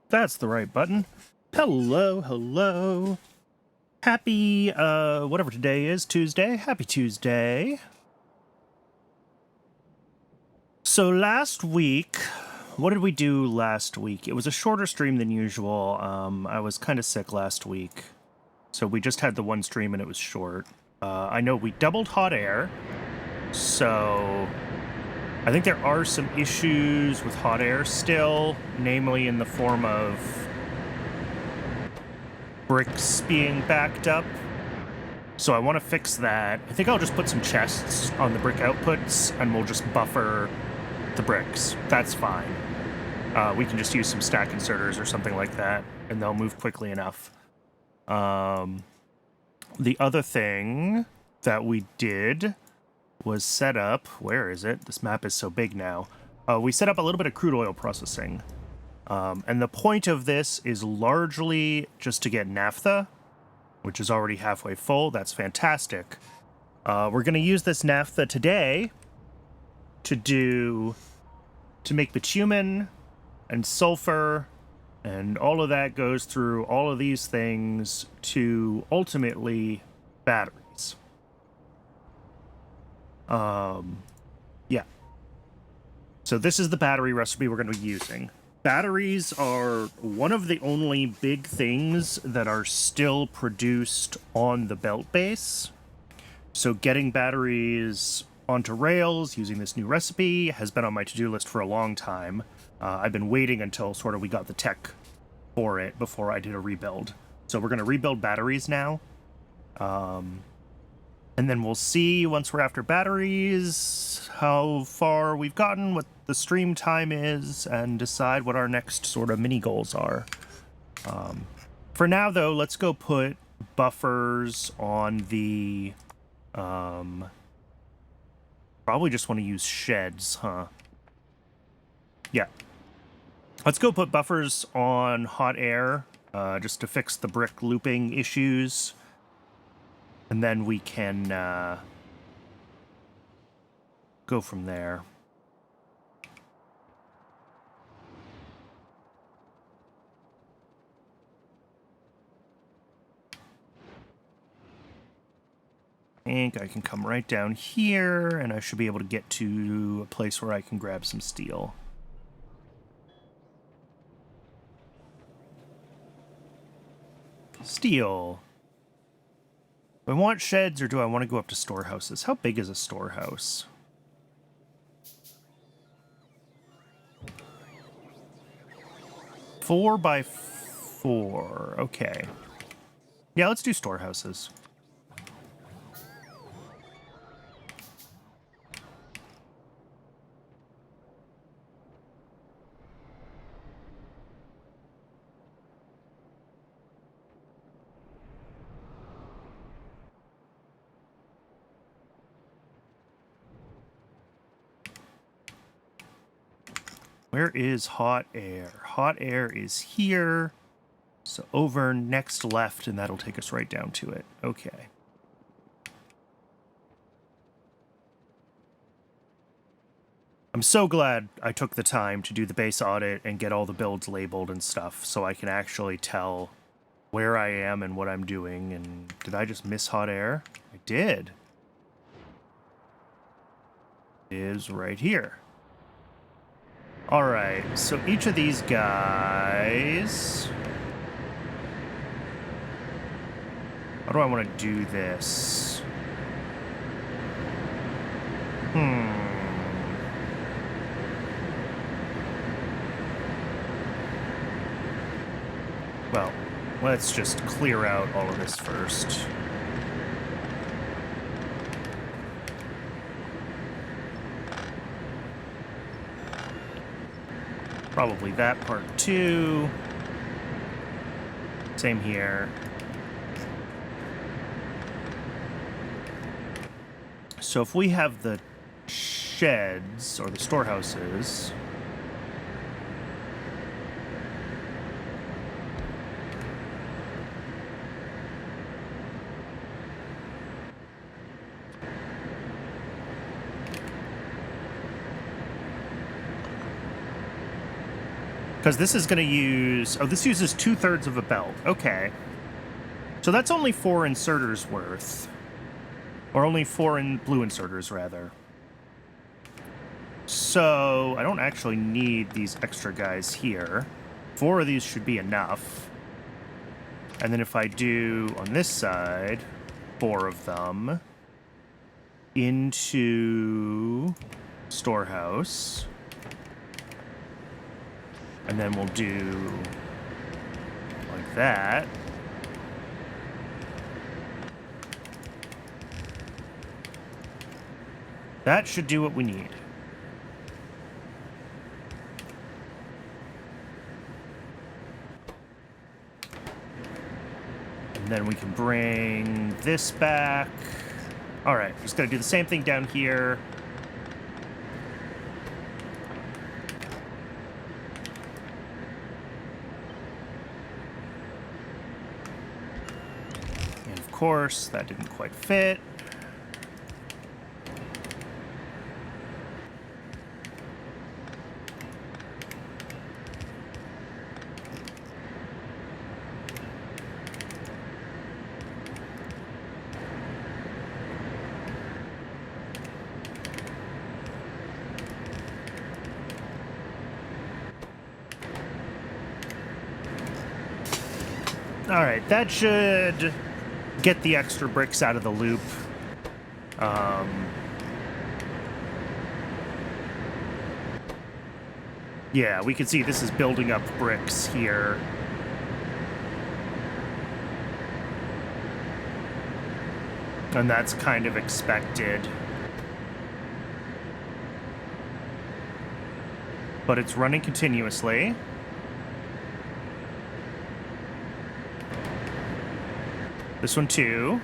That's the right button. Hello, hello. Happy, whatever today is, Tuesday. Happy Tuesday. So last week, what did we do last week? It was a shorter stream than usual. I was kind of sick last week, so we just had the one stream and it was short. I know we doubled hot air, so I think there are some issues with hot air still, namely in the form of bricks being backed up. So I want to fix that. I think I'll just put some chests on the brick outputs and we'll just buffer the bricks. That's fine. We can just use some stack inserters or something like that, and they'll move quickly enough. The other thing that we did was set up... Where is it? This map is so big now. We set up a little bit of crude oil processing. And the point of this is largely just to get naphtha, which is already halfway full. That's fantastic. We're going to use this naphtha today to make bitumen and sulfur, and all of that goes through all of these things to ultimately batteries. Yeah. So this is the battery recipe we're going to be using. Batteries are one of the only big things that are still produced on the belt base. So getting batteries onto rails using this new recipe has been on my to-do list for a long time. I've been waiting until sort of we got the tech for it before I did a rebuild. So we're going to rebuild batteries now. And then we'll see, once we're after batteries, how far we've gotten, what the stream time is, and decide what our next sort of mini goals are. For now, though, let's go put buffers on the... probably just want to use sheds, huh? Yeah. Let's go put buffers on hot air, just to fix the brick looping issues. And then we can go from there. I think I can come right down here, and I should be able to get to a place where I can grab some steel. Steel. Do I want sheds, or do I want to go up to storehouses? How big is a storehouse? Four by 4. Okay. Yeah, let's do storehouses. Where is hot air? Hot air is here. So over next left, and that'll take us right down to it. Okay. I'm so glad I took the time to do the base audit and get all the builds labeled and stuff, so I can actually tell where I am and what I'm doing. And did I just miss hot air? I did. It is right here. All right, so each of these guys... How do I want to do this? Well, let's just clear out all of this first. Probably that part too. Same here. So if we have the sheds, or the storehouses... Because this is going to use... Oh, this uses 2/3 of a belt. Okay. So that's only 4 inserters worth. Or only 4 blue inserters, rather. So I don't actually need these extra guys here. 4 of these should be enough. And then if I do, on this side, 4 of them into storehouse. And then we'll do like that. That should do what we need. And then we can bring this back. All right, just gonna do the same thing down here. And of course, that didn't quite fit. All right, that should get the extra bricks out of the loop. Yeah, we can see this is building up bricks here. And that's kind of expected. But it's running continuously. This one too.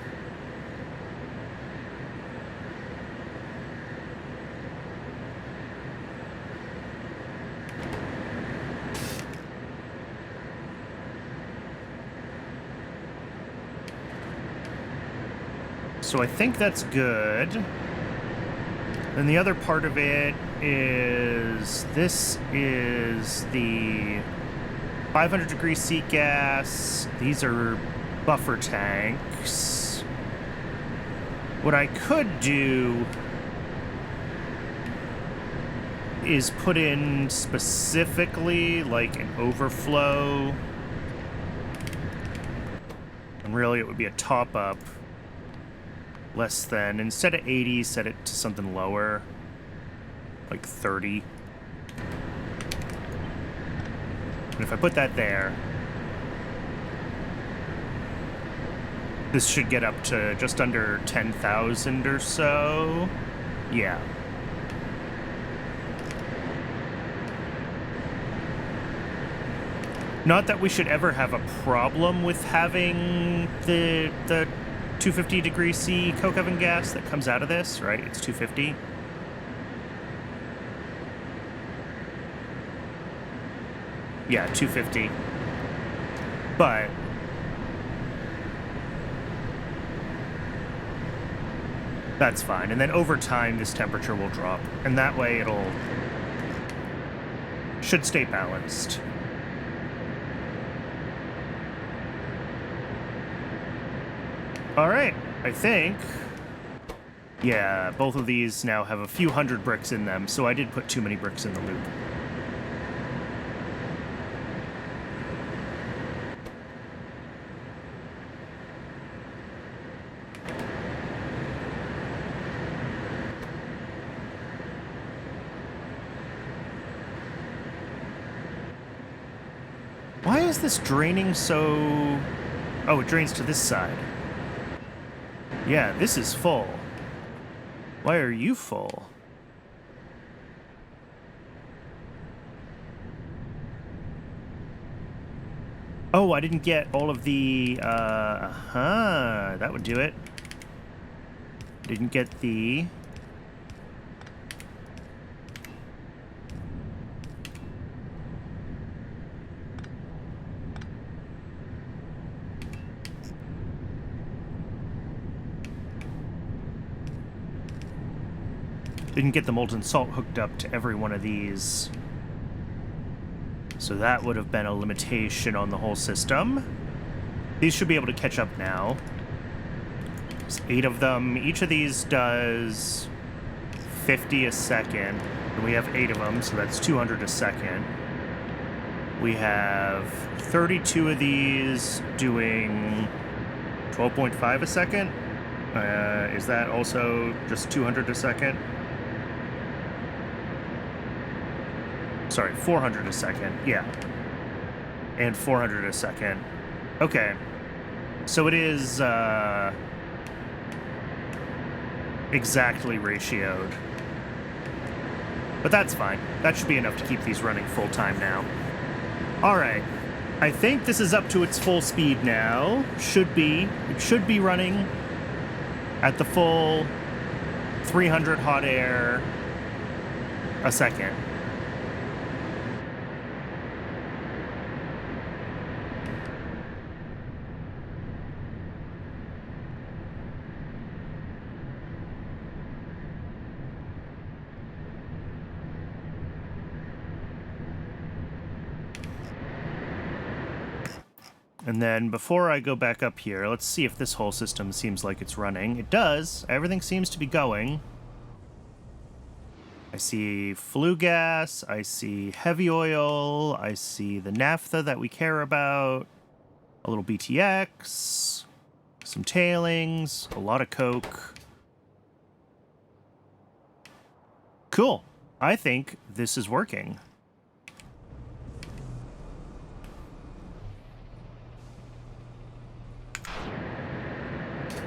So I think that's good. And the other part of it is this is the 500 degree seat gas. These are buffer tanks. What I could do is put in specifically like an overflow. And really it would be a top up. Less than, instead of 80, set it to something lower, like 30. And if I put that there, this should get up to just under 10,000 or so. Yeah. Not that we should ever have a problem with having the 250 degree C coke oven gas that comes out of this, right? It's 250. Yeah, 250. But that's fine. And then over time, this temperature will drop. And that way should stay balanced. All right, I think, yeah, both of these now have a few hundred bricks in them, so I did put too many bricks in the loop. Why is this draining so... Oh, it drains to this side. Yeah, this is full. Why are you full? Oh, I didn't get all of the, that would do it. Didn't get the... Didn't get the molten salt hooked up to every one of these. So that would have been a limitation on the whole system. These should be able to catch up now. There's 8 of them. Each of these does 50 a second. And we have 8 of them, so that's 200 a second. We have 32 of these doing 12.5 a second. Is that also just 200 a second? Sorry, 400 a second, yeah. And 400 a second. Okay. So it is, exactly ratioed. But that's fine. That should be enough to keep these running full-time now. Alright. I think this is up to its full speed now. Should be. It should be running at the full 300 hot air a second. And then before I go back up here, let's see if this whole system seems like it's running. It does. Everything seems to be going. I see flue gas. I see heavy oil. I see the naphtha that we care about. A little BTX, some tailings, a lot of coke. Cool. I think this is working.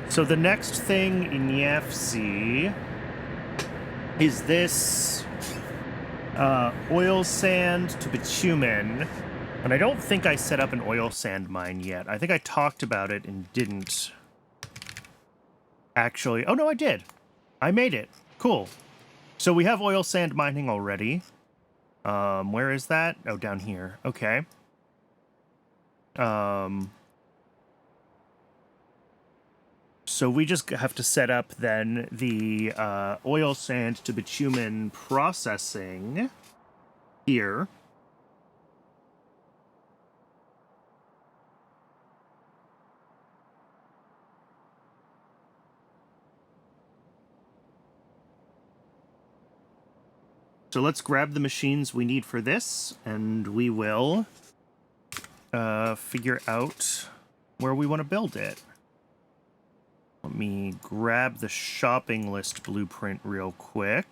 So the next thing in YFC is this oil sand to bitumen. And I don't think I set up an oil sand mine yet. I think I talked about it and didn't actually. Oh, no, I did. I made it. Cool. So we have oil sand mining already. Where is that? Oh, down here. Okay. So we just have to set up then the oil sand to bitumen processing here. So let's grab the machines we need for this, and we will figure out where we want to build it. Let me grab the shopping list blueprint real quick.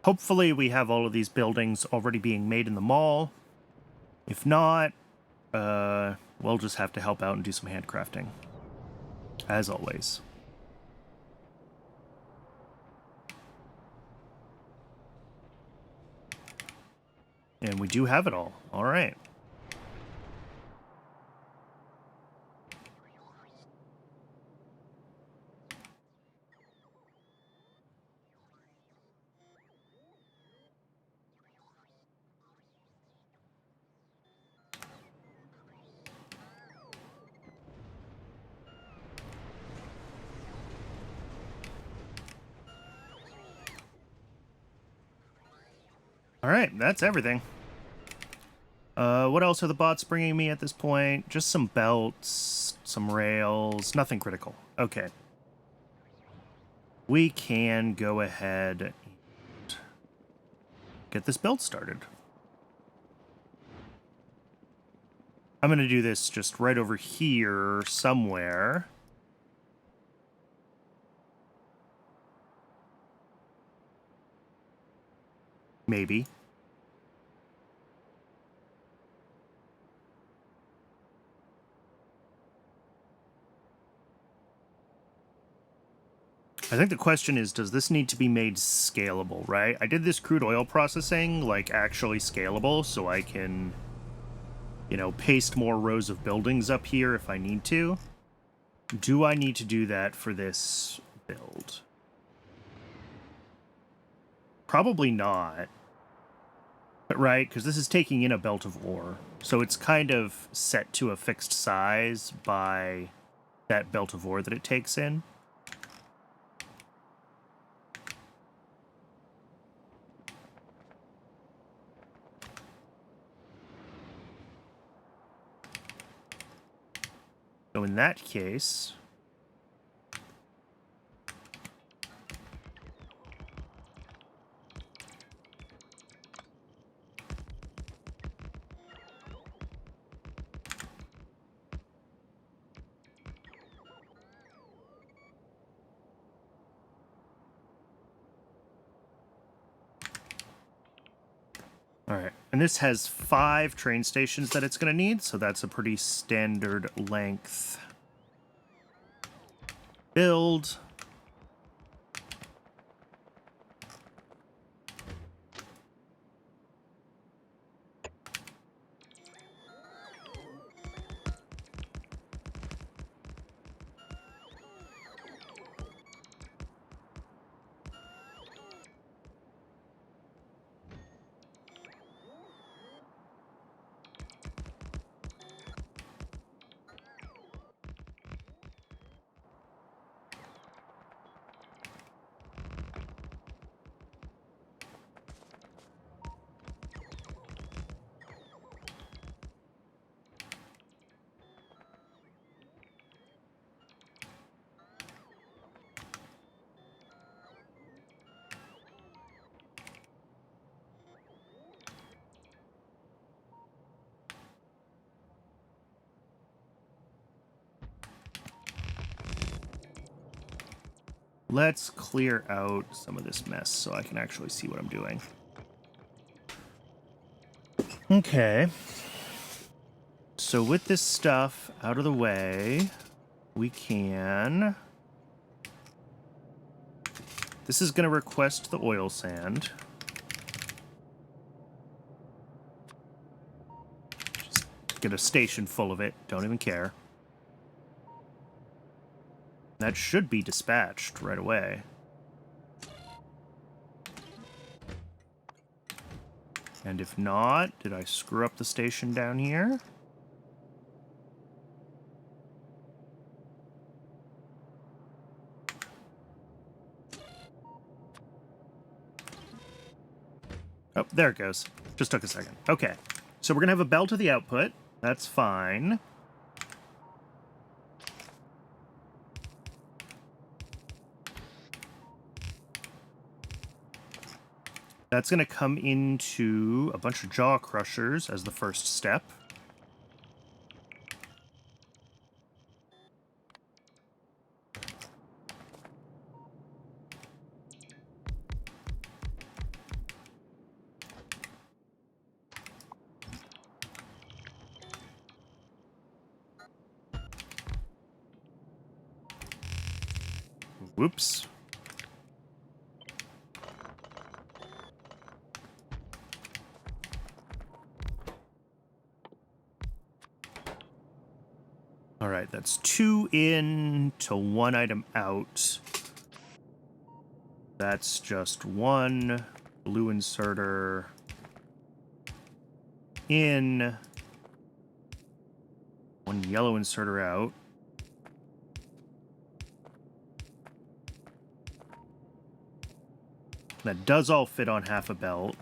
Hopefully we have all of these buildings already being made in the mall. If not, we'll just have to help out and do some handcrafting. As always. And we do have it all. All right. All right, that's everything. What else are the bots bringing me at this point? Just some belts, some rails, nothing critical. Okay. We can go ahead and get this build started. I'm going to do this just right over here somewhere. Maybe. I think the question is, does this need to be made scalable, right? I did this crude oil processing, like, actually scalable, so I can, you know, paste more rows of buildings up here if I need to. Do I need to do that for this build? Probably not. Right, because this is taking in a belt of ore. So it's kind of set to a fixed size by that belt of ore that it takes in. So in that case... Alright, and this has 5 train stations that it's going to need, so that's a pretty standard length build. Let's clear out some of this mess so I can actually see what I'm doing. Okay. So with this stuff out of the way, we can... This is going to request the oil sand. Just get a station full of it. Don't even care. That should be dispatched right away. And if not, did I screw up the station down here? Oh, there it goes. Just took a second. Okay. So we're going to have a bell to the output. That's fine. That's going to come into a bunch of jaw crushers as the first step. Whoops. All right, that's 2 in to 1 item out. That's just 1 blue inserter in, 1 yellow inserter out. That does all fit on half a belt.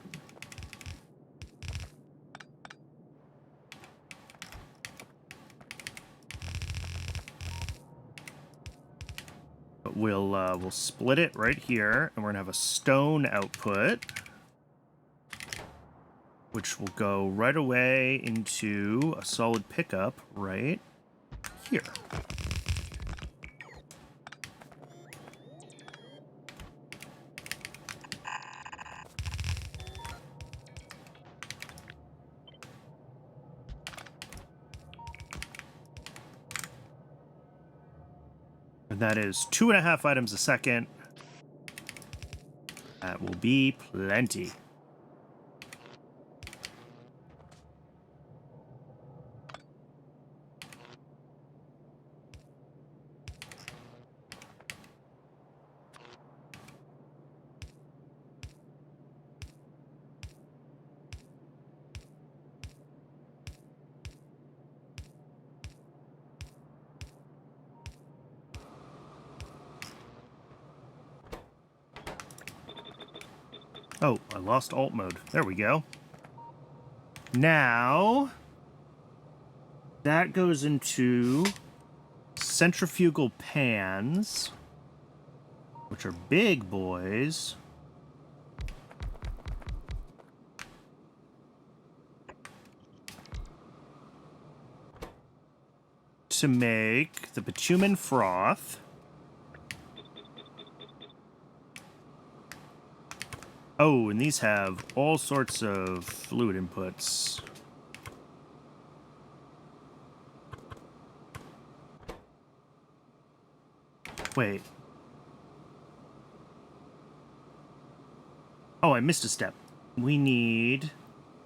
But we'll split it right here, and we're gonna have a stone output, which will go right away into a solid pickup right here. And that is 2.5 items a second. That will be plenty. Oh, I lost alt mode. There we go. Now, that goes into centrifugal pans, which are big boys. To make the bitumen froth. Oh, and these have all sorts of fluid inputs. Wait. Oh, I missed a step. We need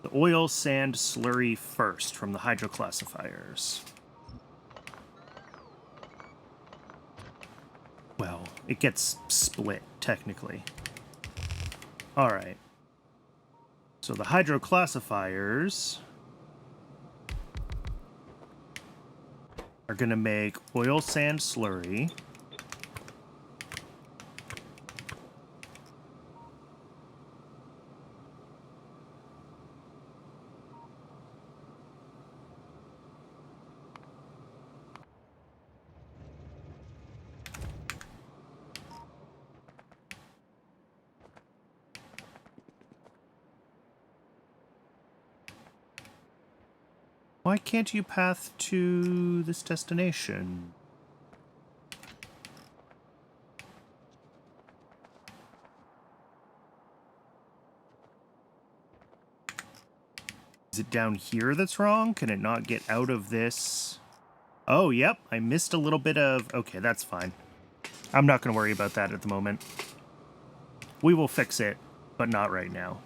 the oil sand slurry first from the hydroclassifiers. Well, it gets split, technically. Alright. So the hydroclassifiers are going to make oil sand slurry. Why can't you path to this destination? Is it down here that's wrong? Can it not get out of this? Oh, yep. I missed a little bit of... Okay, that's fine. I'm not going to worry about that at the moment. We will fix it, but not right now.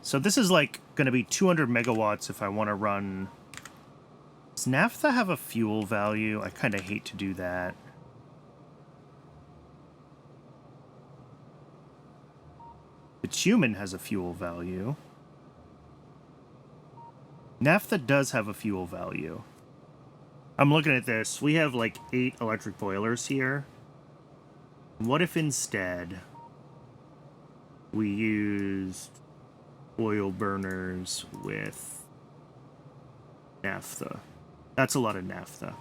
So this is like going to be 200 megawatts if I want to run... Does naphtha have a fuel value? I kind of hate to do that. Bitumen has a fuel value. Naphtha does have a fuel value. I'm looking at this. We have like 8 electric boilers here. What if instead we used oil burners with naphtha? That's a lot of naphtha.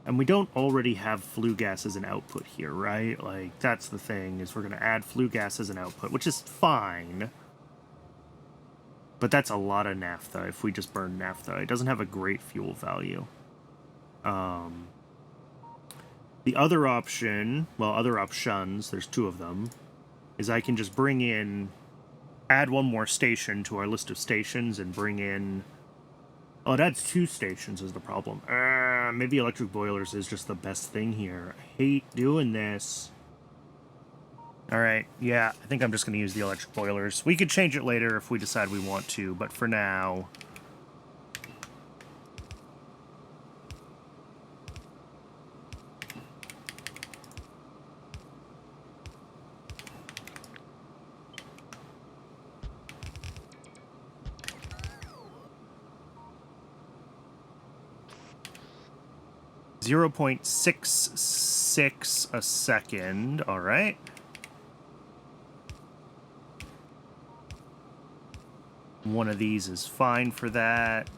And we don't already have flue gas as an output here, right? Like, that's the thing, is we're going to add flue gas as an output, which is fine. But that's a lot of naphtha if we just burn naphtha. It doesn't have a great fuel value. The other option, well, other options, there's 2 of them, is I can just bring in, add 1 more station to our list of stations and bring in... Oh, it adds 2 stations is the problem. Maybe electric boilers is just the best thing here. I hate doing this. Alright, yeah, I think I'm just going to use the electric boilers. We could change it later if we decide we want to, but for now... 0.66 a second, alright. One of these is fine for that.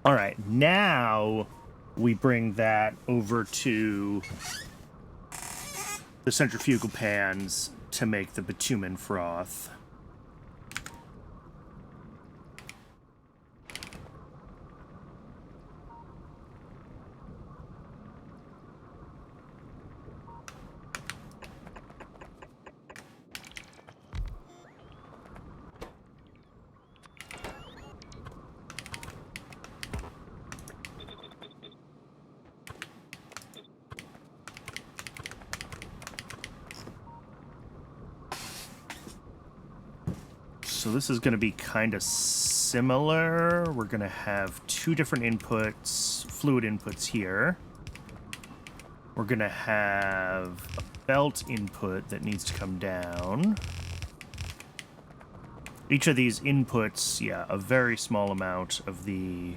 Alright, now we bring that over to the centrifugal pans to make the bitumen froth. So this is going to be kind of similar. We're going to have 2 different inputs, fluid inputs here. We're going to have a belt input that needs to come down. Each of these inputs, yeah, a very small amount of the...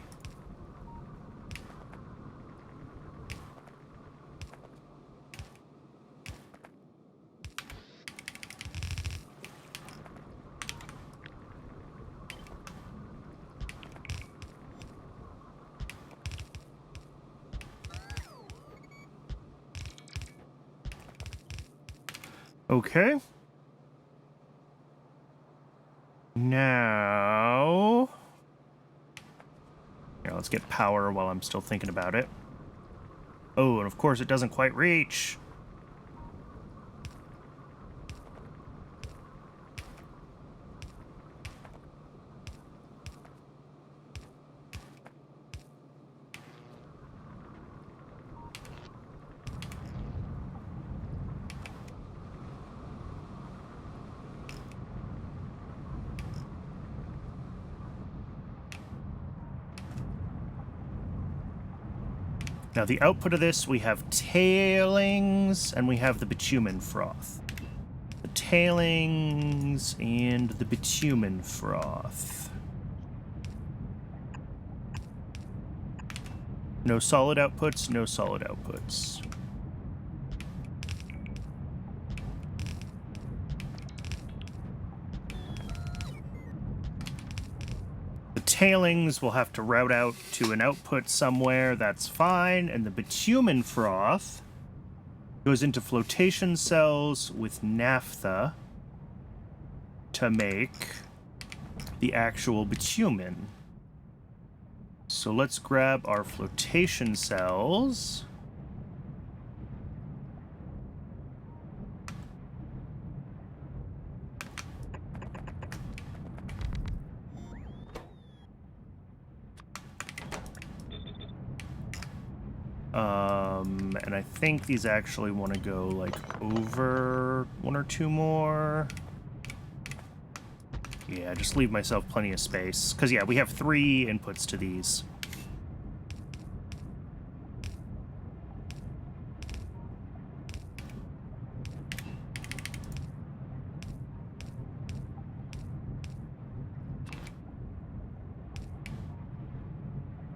Okay. Now... Here, let's get power while I'm still thinking about it. Oh, and of course it doesn't quite reach. Now, the output of this, we have tailings, and we have the bitumen froth. The tailings and the bitumen froth. No solid outputs, no solid outputs. Tailings will have to route out to an output somewhere, that's fine, and the bitumen froth goes into flotation cells with naphtha to make the actual bitumen. So let's grab our flotation cells. And I think these actually want to go like over one or two more. Yeah, just leave myself plenty of space. Because, yeah, we have 3 inputs to these.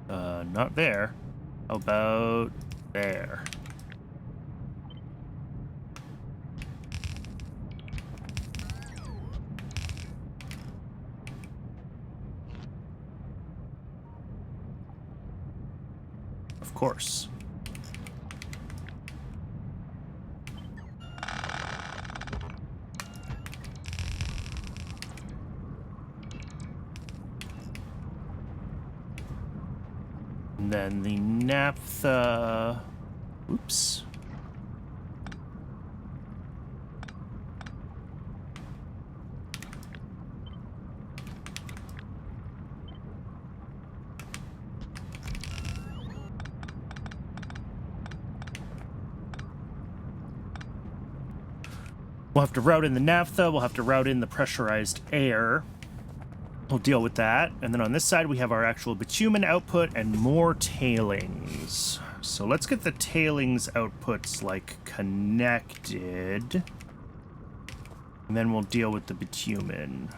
Not there. How about there? Of course. And then the naphtha... Oops. We'll have to route in the naphtha, we'll have to route in the pressurized air. We'll deal with that. And then on this side, we have our actual bitumen output and more tailings. So let's get the tailings outputs, like, connected. And then we'll deal with the bitumen.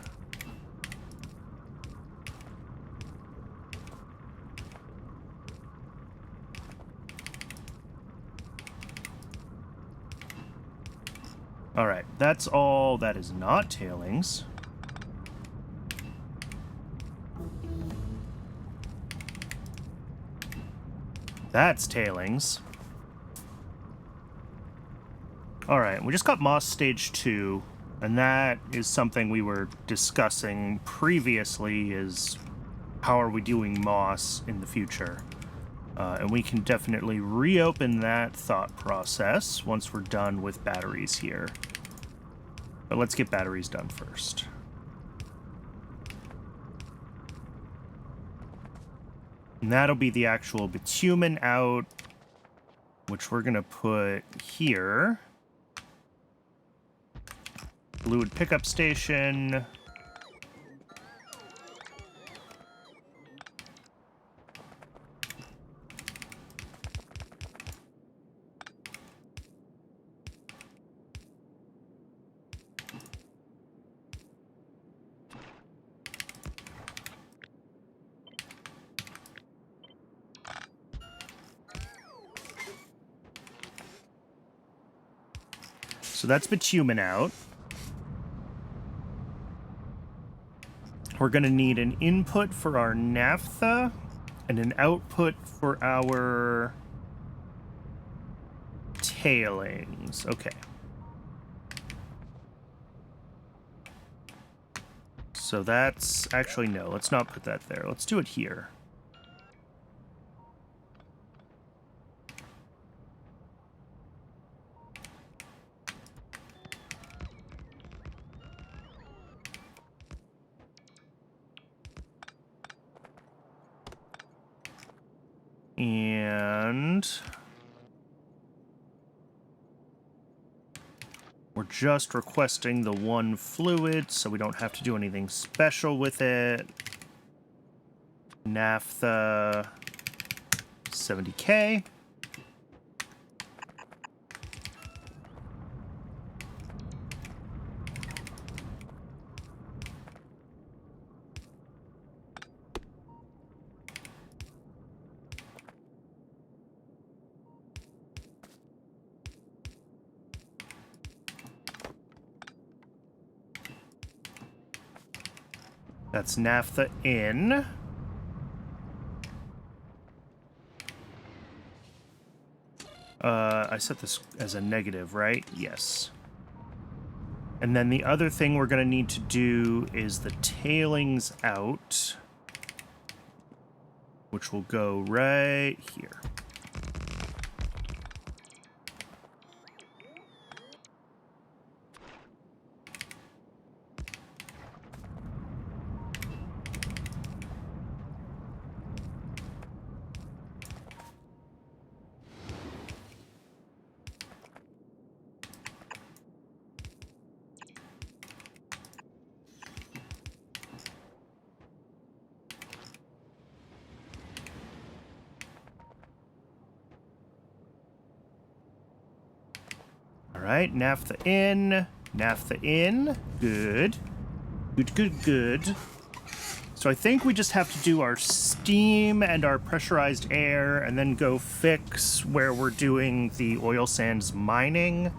Alright, that's all that is not tailings. That's tailings. Alright, we just got Moss Stage 2, and that is something we were discussing previously, is how are we doing Moss in the future? And we can definitely reopen that thought process once we're done with batteries here. But let's get batteries done first. And that'll be the actual bitumen out, which we're going to put here. Fluid pickup station. So that's bitumen out. We're going to need an input for our naphtha and an output for our tailings. Okay. So that's... Actually, no. Let's not put that there. Let's do it here. And we're just requesting the one fluid, so we don't have to do anything special with it. Naphtha 70K. That's naphtha in. I set this as a negative, right? Yes. And then the other thing we're going to need to do is the tailings out, which will go right here. All right, naphtha in, naphtha in. Good. Good, good, good. So I think we just have to do our steam and our pressurized air and then go fix where we're doing the oil sands mining.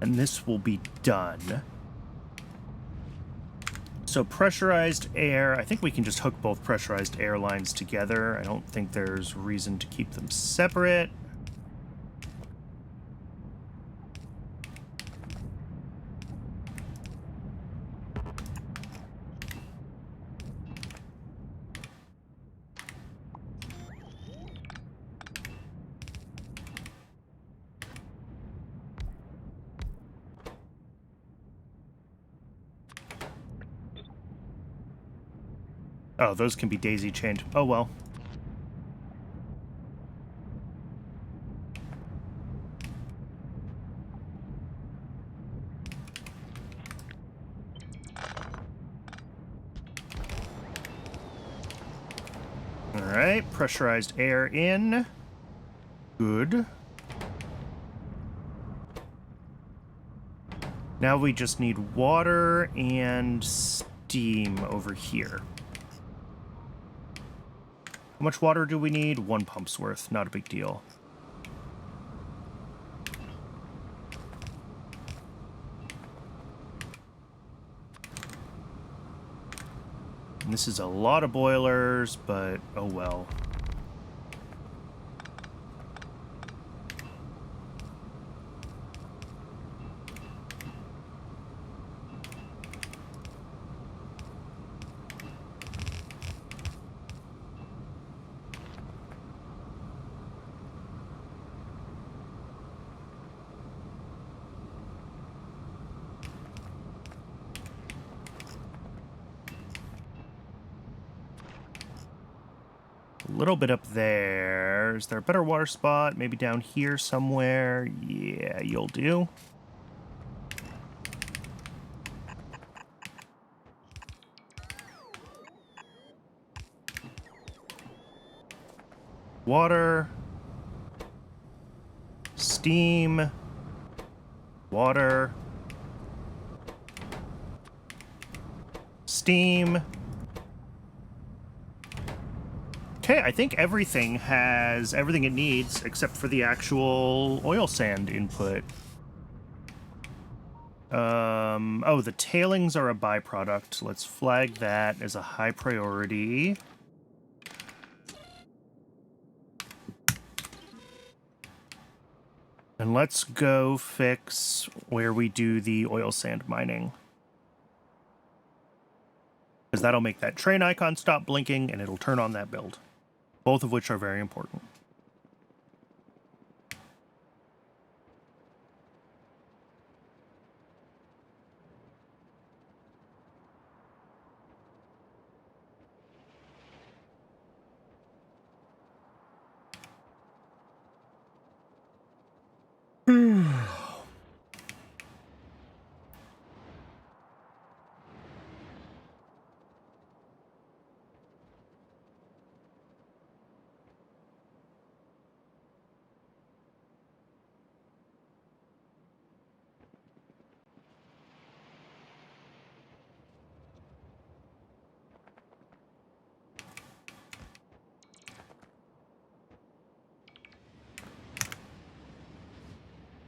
And this will be done. So pressurized air, I think we can just hook both pressurized air lines together. I don't think there's reason to keep them separate. Oh, those can be daisy chained. Oh, well. All right, pressurized air in. Good. Now we just need water and steam over here. How much water do we need? 1 pump's worth. Not a big deal. And this is a lot of boilers, but oh well. A little bit up there. Is there a better water spot? Maybe down here somewhere? Yeah, you'll do. Water. Steam. Water. Steam. Okay, I think everything has everything it needs except for the actual oil sand input. Oh, the tailings are a byproduct. Let's flag that as a high priority. And let's go fix where we do the oil sand mining. Because that'll make that train icon stop blinking and it'll turn on that build. Both of which are very important.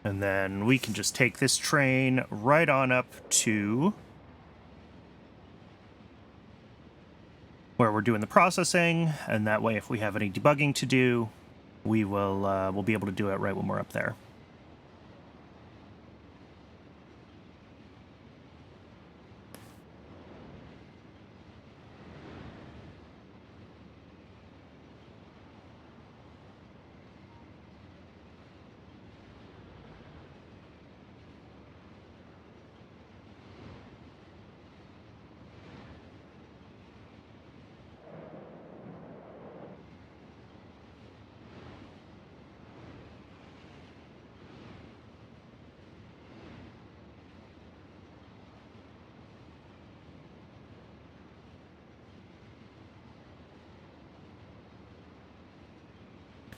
And then we can just take this train right on up to where we're doing the processing, and that way if we have any debugging to do, we will we'll be able to do it right when we're up there.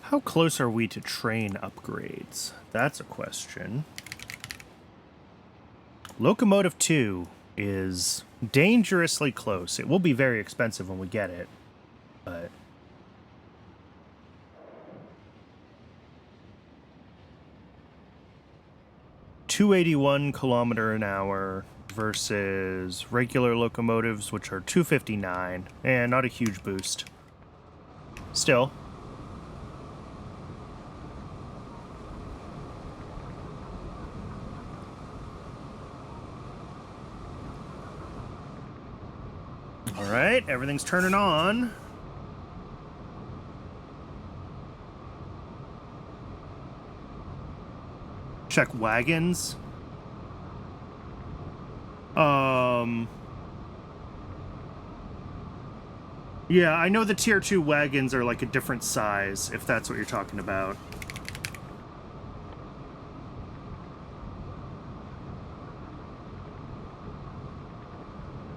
How close are we to train upgrades? That's a question. Locomotive 2 is dangerously close. It will be very expensive when we get it, but... $281 kilometer an hour versus regular locomotives, which are 259, and not a huge boost. Still. All right, everything's turning on. Check wagons. Yeah, I know the tier 2 wagons are like a different size, if that's what you're talking about.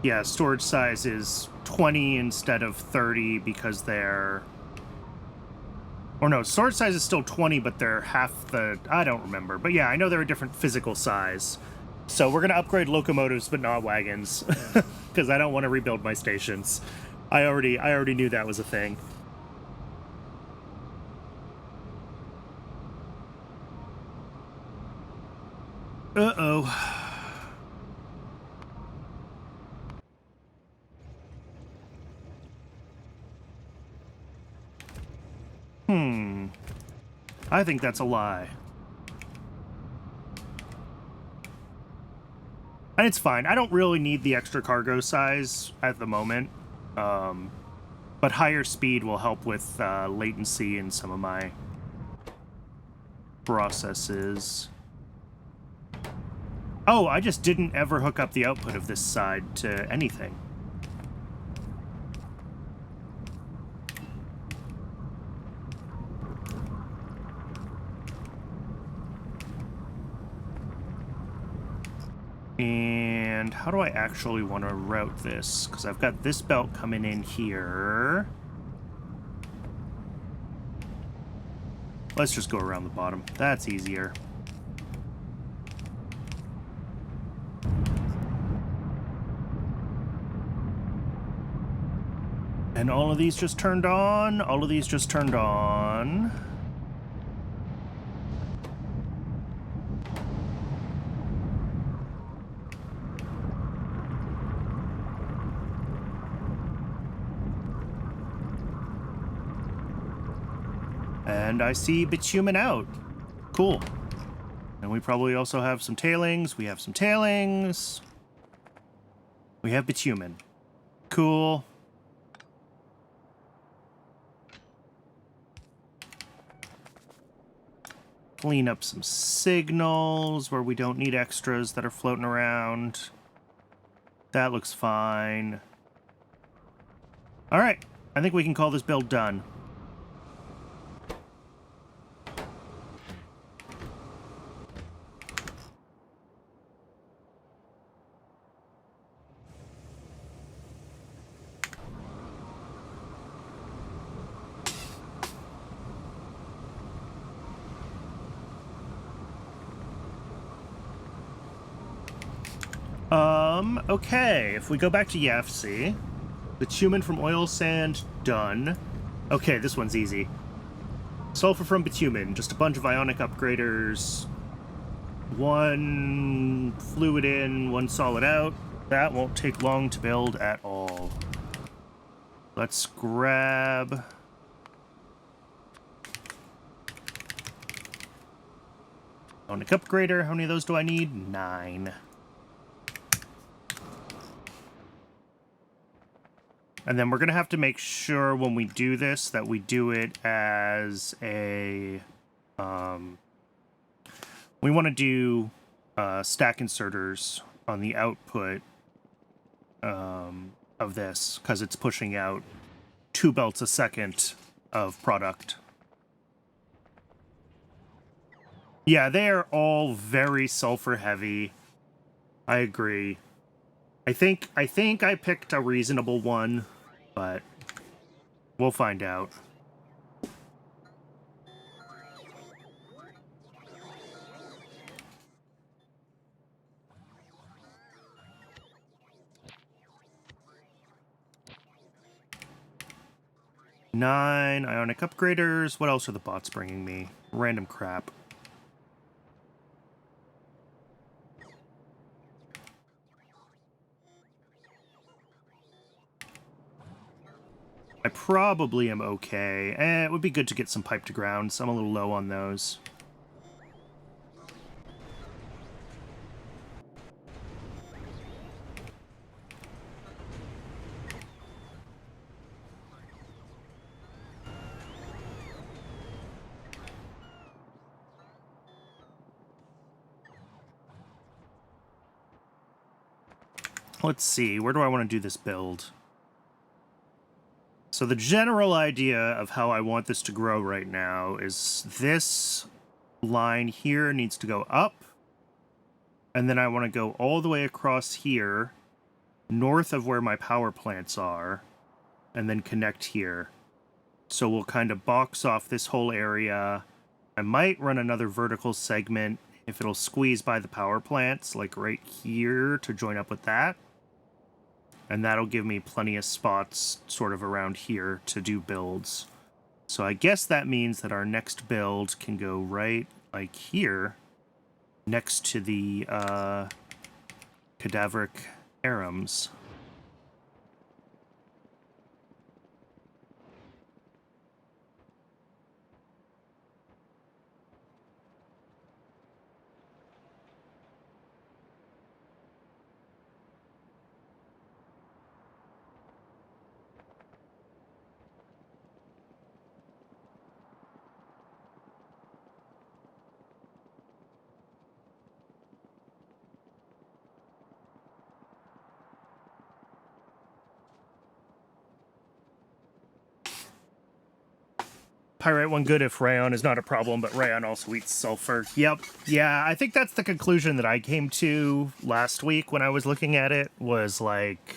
Yeah, storage size is 20 instead of 30 because they're... Or no, storage size is still 20, but they're half the... I don't remember. But yeah, I know they're a different physical size. So we're going to upgrade locomotives, but not wagons. Because I don't want to rebuild my stations. I already knew that was a thing. Uh-oh. I think that's a lie. And it's fine. I don't really need the extra cargo size at the moment. But higher speed will help with latency in some of my processes. Oh, I just didn't ever hook up the output of this side to anything. And how do I actually want to route this? Because I've got this belt coming in here. Let's just go around the bottom. That's easier. And all of these just turned on. All of these just turned on. And I see bitumen out. Cool. And we probably also have some tailings. We have some tailings. We have bitumen. Cool. Clean up some signals where we don't need extras that are floating around. That looks fine. All right. I think we can call this build done. Okay, if we go back to Yafsi, bitumen from oil sand, done. Okay, this one's easy. Sulfur from bitumen, just a bunch of ionic upgraders. One fluid in, one solid out. That won't take long to build at all. Let's grab... ionic upgrader, how many of those do I need? 9. And then we're going to have to make sure when we do this that we do it as a... we want to do stack inserters on the output of this, because it's pushing out 2 belts a second of product. Yeah, they are all very sulfur heavy. I agree. I think I picked a reasonable one, but we'll find out. 9 ionic upgraders. What else are the bots bringing me? Random crap. I probably am okay. It would be good to get some pipe to ground, so I'm a little low on those. Let's see, where do I want to do this build? So the general idea of how I want this to grow right now is this line here needs to go up, and then I want to go all the way across here, north of where my power plants are, and then connect here. So we'll kind of box off this whole area. I might run another vertical segment if it'll squeeze by the power plants, like right here, to join up with that. And that'll give me plenty of spots sort of around here to do builds. So I guess that means that our next build can go right like here, next to the cadaveric harems. Pyrite one good if rayon is not a problem, but rayon also eats sulfur. Yep. Yeah, I think that's the conclusion that I came to last week when I was looking at it, was like,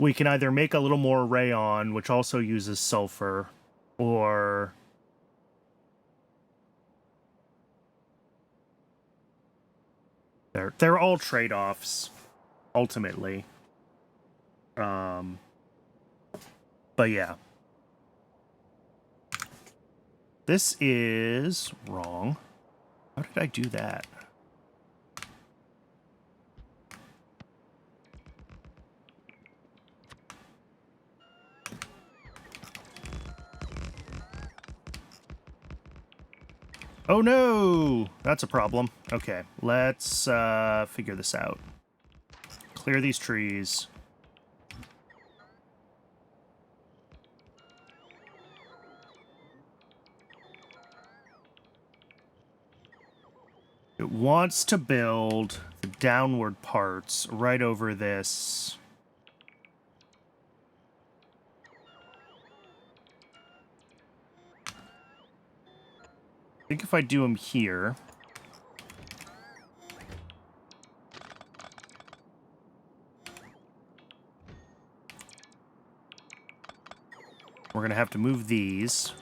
we can either make a little more rayon, which also uses sulfur, or they're all trade-offs, ultimately. But yeah. This is wrong. How did I do that? Oh no! That's a problem. Okay, let's figure this out. Clear these trees. It wants to build the downward parts right over this. I think if I do them here, we're going to have to move these.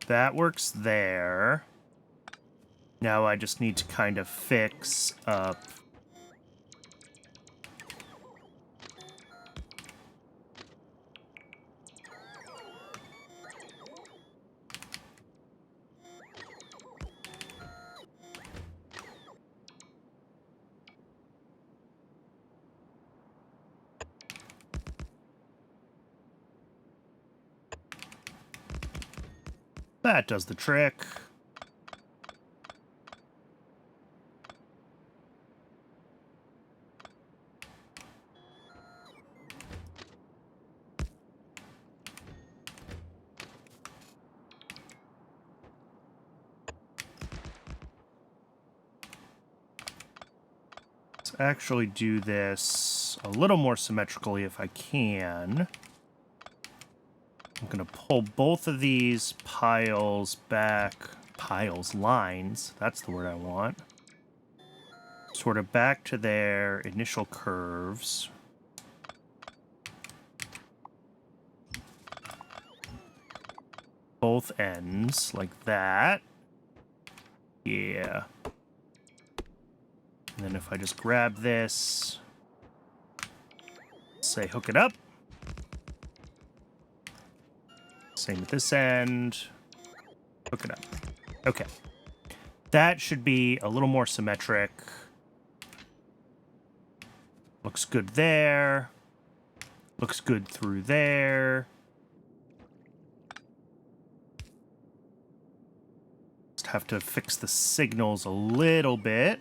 That works there. Now I just need to kind of fix up. That does the trick. Let's actually do this a little more symmetrically if I can. I'm going to pull both of these lines, that's the word I want, sort of back to their initial curves. Both ends, like that. Yeah. And then if I just grab this, say hook it up. Same with this end. Hook it up. Okay. That should be a little more symmetric. Looks good there. Looks good through there. Just have to fix the signals a little bit.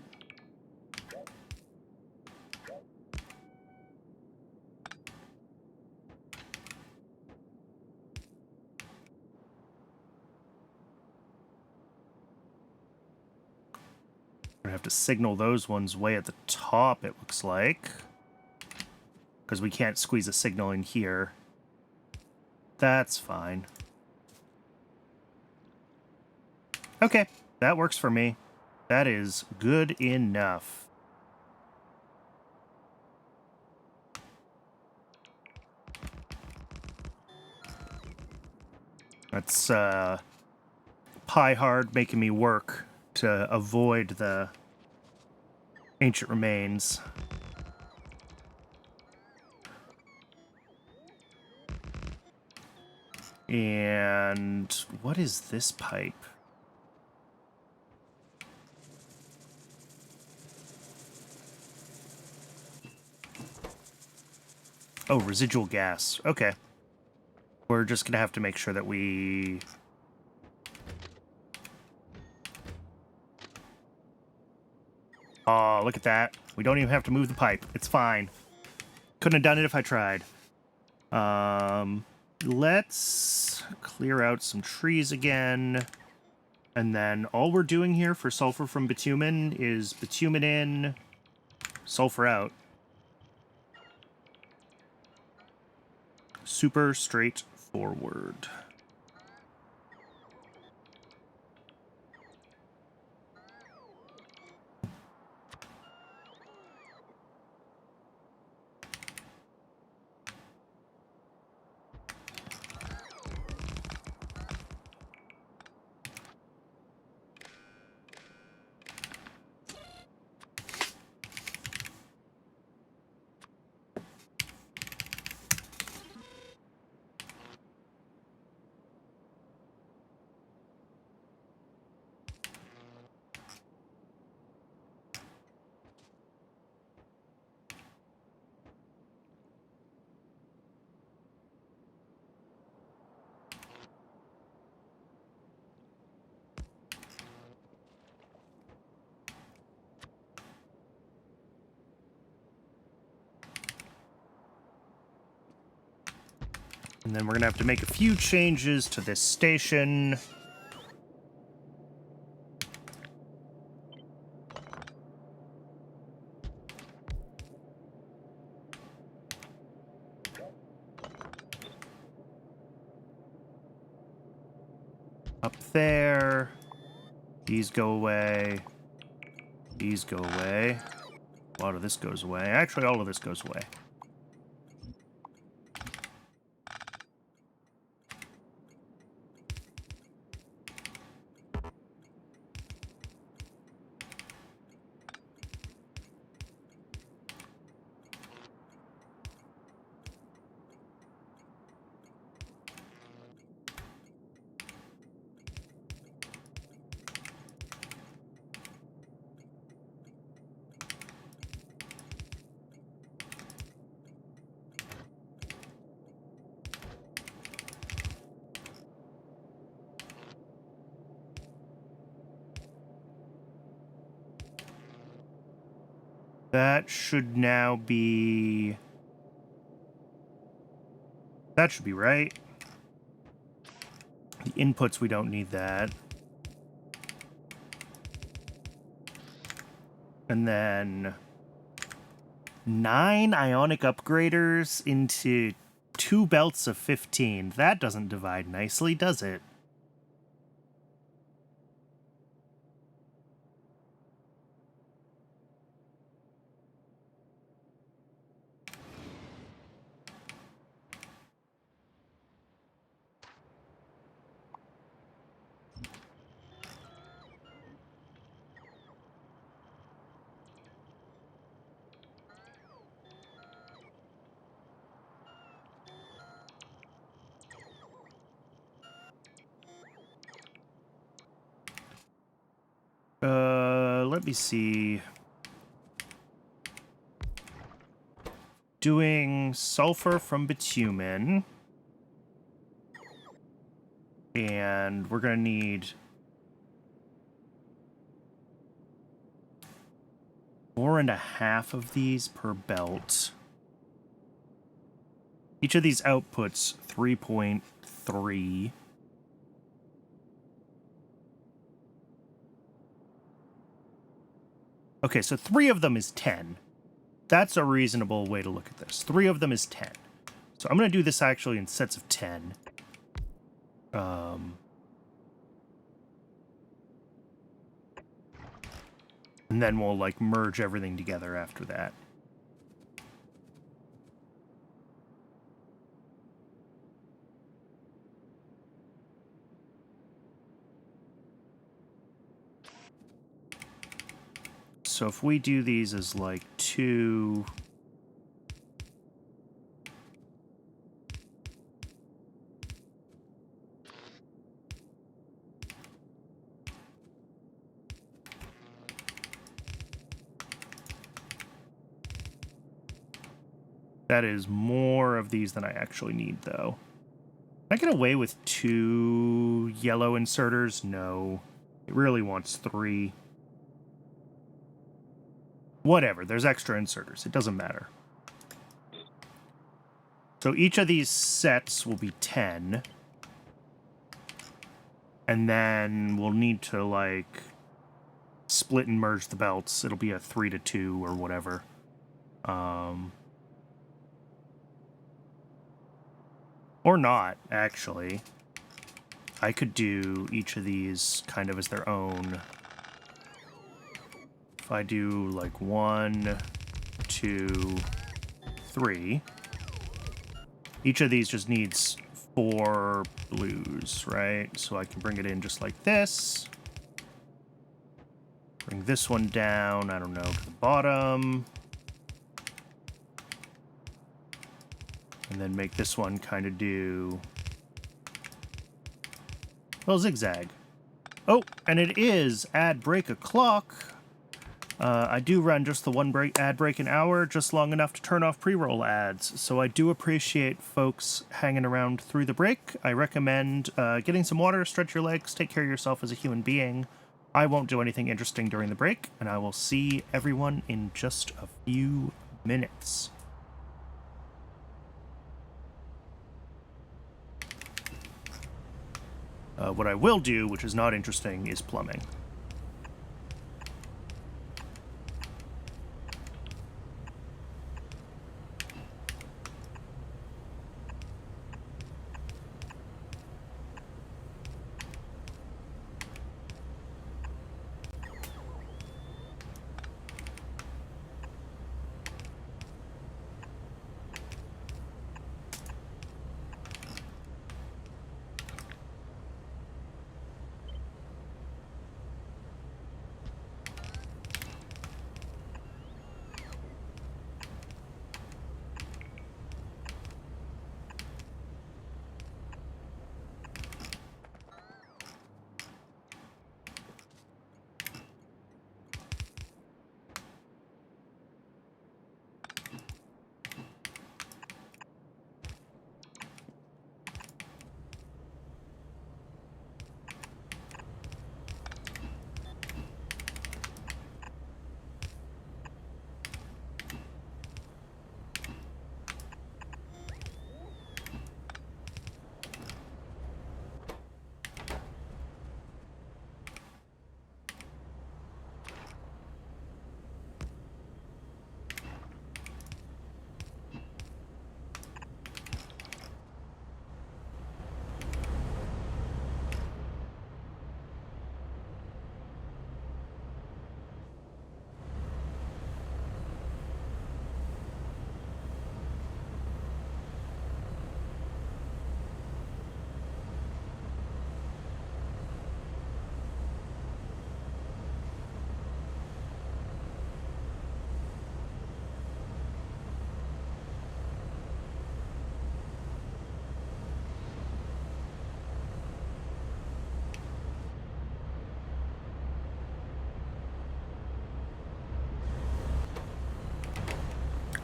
I have to signal those ones way at the top, it looks like. Because we can't squeeze a signal in here. That's fine. Okay, that works for me. That is good enough. That's pie hard making me work to avoid the ancient remains. And what is this pipe? Oh, residual gas. Okay. We're just gonna have to make sure that we... Oh, look at that. We don't even have to move the pipe. It's fine. Couldn't have done it if I tried. Let's clear out some trees again. And then all we're doing here for sulfur from bitumen is bitumen in, sulfur out. Super straightforward. And then we're going to have to make a few changes to this station. Up there. These go away. These go away. A lot of this goes away. Actually, all of this goes away. That should now be... That should be right. The inputs, we don't need that. And then 9 ionic upgraders into 2 belts of 15. That doesn't divide nicely, does it? let me see. Doing sulfur from bitumen. And we're going to need 4.5 of these per belt. Each of these outputs 3.3. Okay, so 3 of them is 10. That's a reasonable way to look at this. 3 of them is 10. So I'm going to do this actually in sets of 10. And then we'll, like, merge everything together after that. So if we do these as, like, 2... That is more of these than I actually need, though. Can I get away with 2 yellow inserters? No. It really wants 3. Whatever, there's extra inserters. It doesn't matter. So each of these sets will be 10. And then we'll need to, like, split and merge the belts. It'll be a 3-to-2 or whatever. Or not, actually. I could do each of these kind of as their own. If I do, like, 1, 2, 3. Each of these just needs 4 blues, right? So I can bring it in just like this. Bring this one down, I don't know, to the bottom. And then make this one kind of do... well, zigzag. Oh, and it is add break o'clock. I do run just the one ad break an hour, just long enough to turn off pre-roll ads. So I do appreciate folks hanging around through the break. I recommend getting some water, stretch your legs, take care of yourself as a human being. I won't do anything interesting during the break, and I will see everyone in just a few minutes. What I will do, which is not interesting, is plumbing.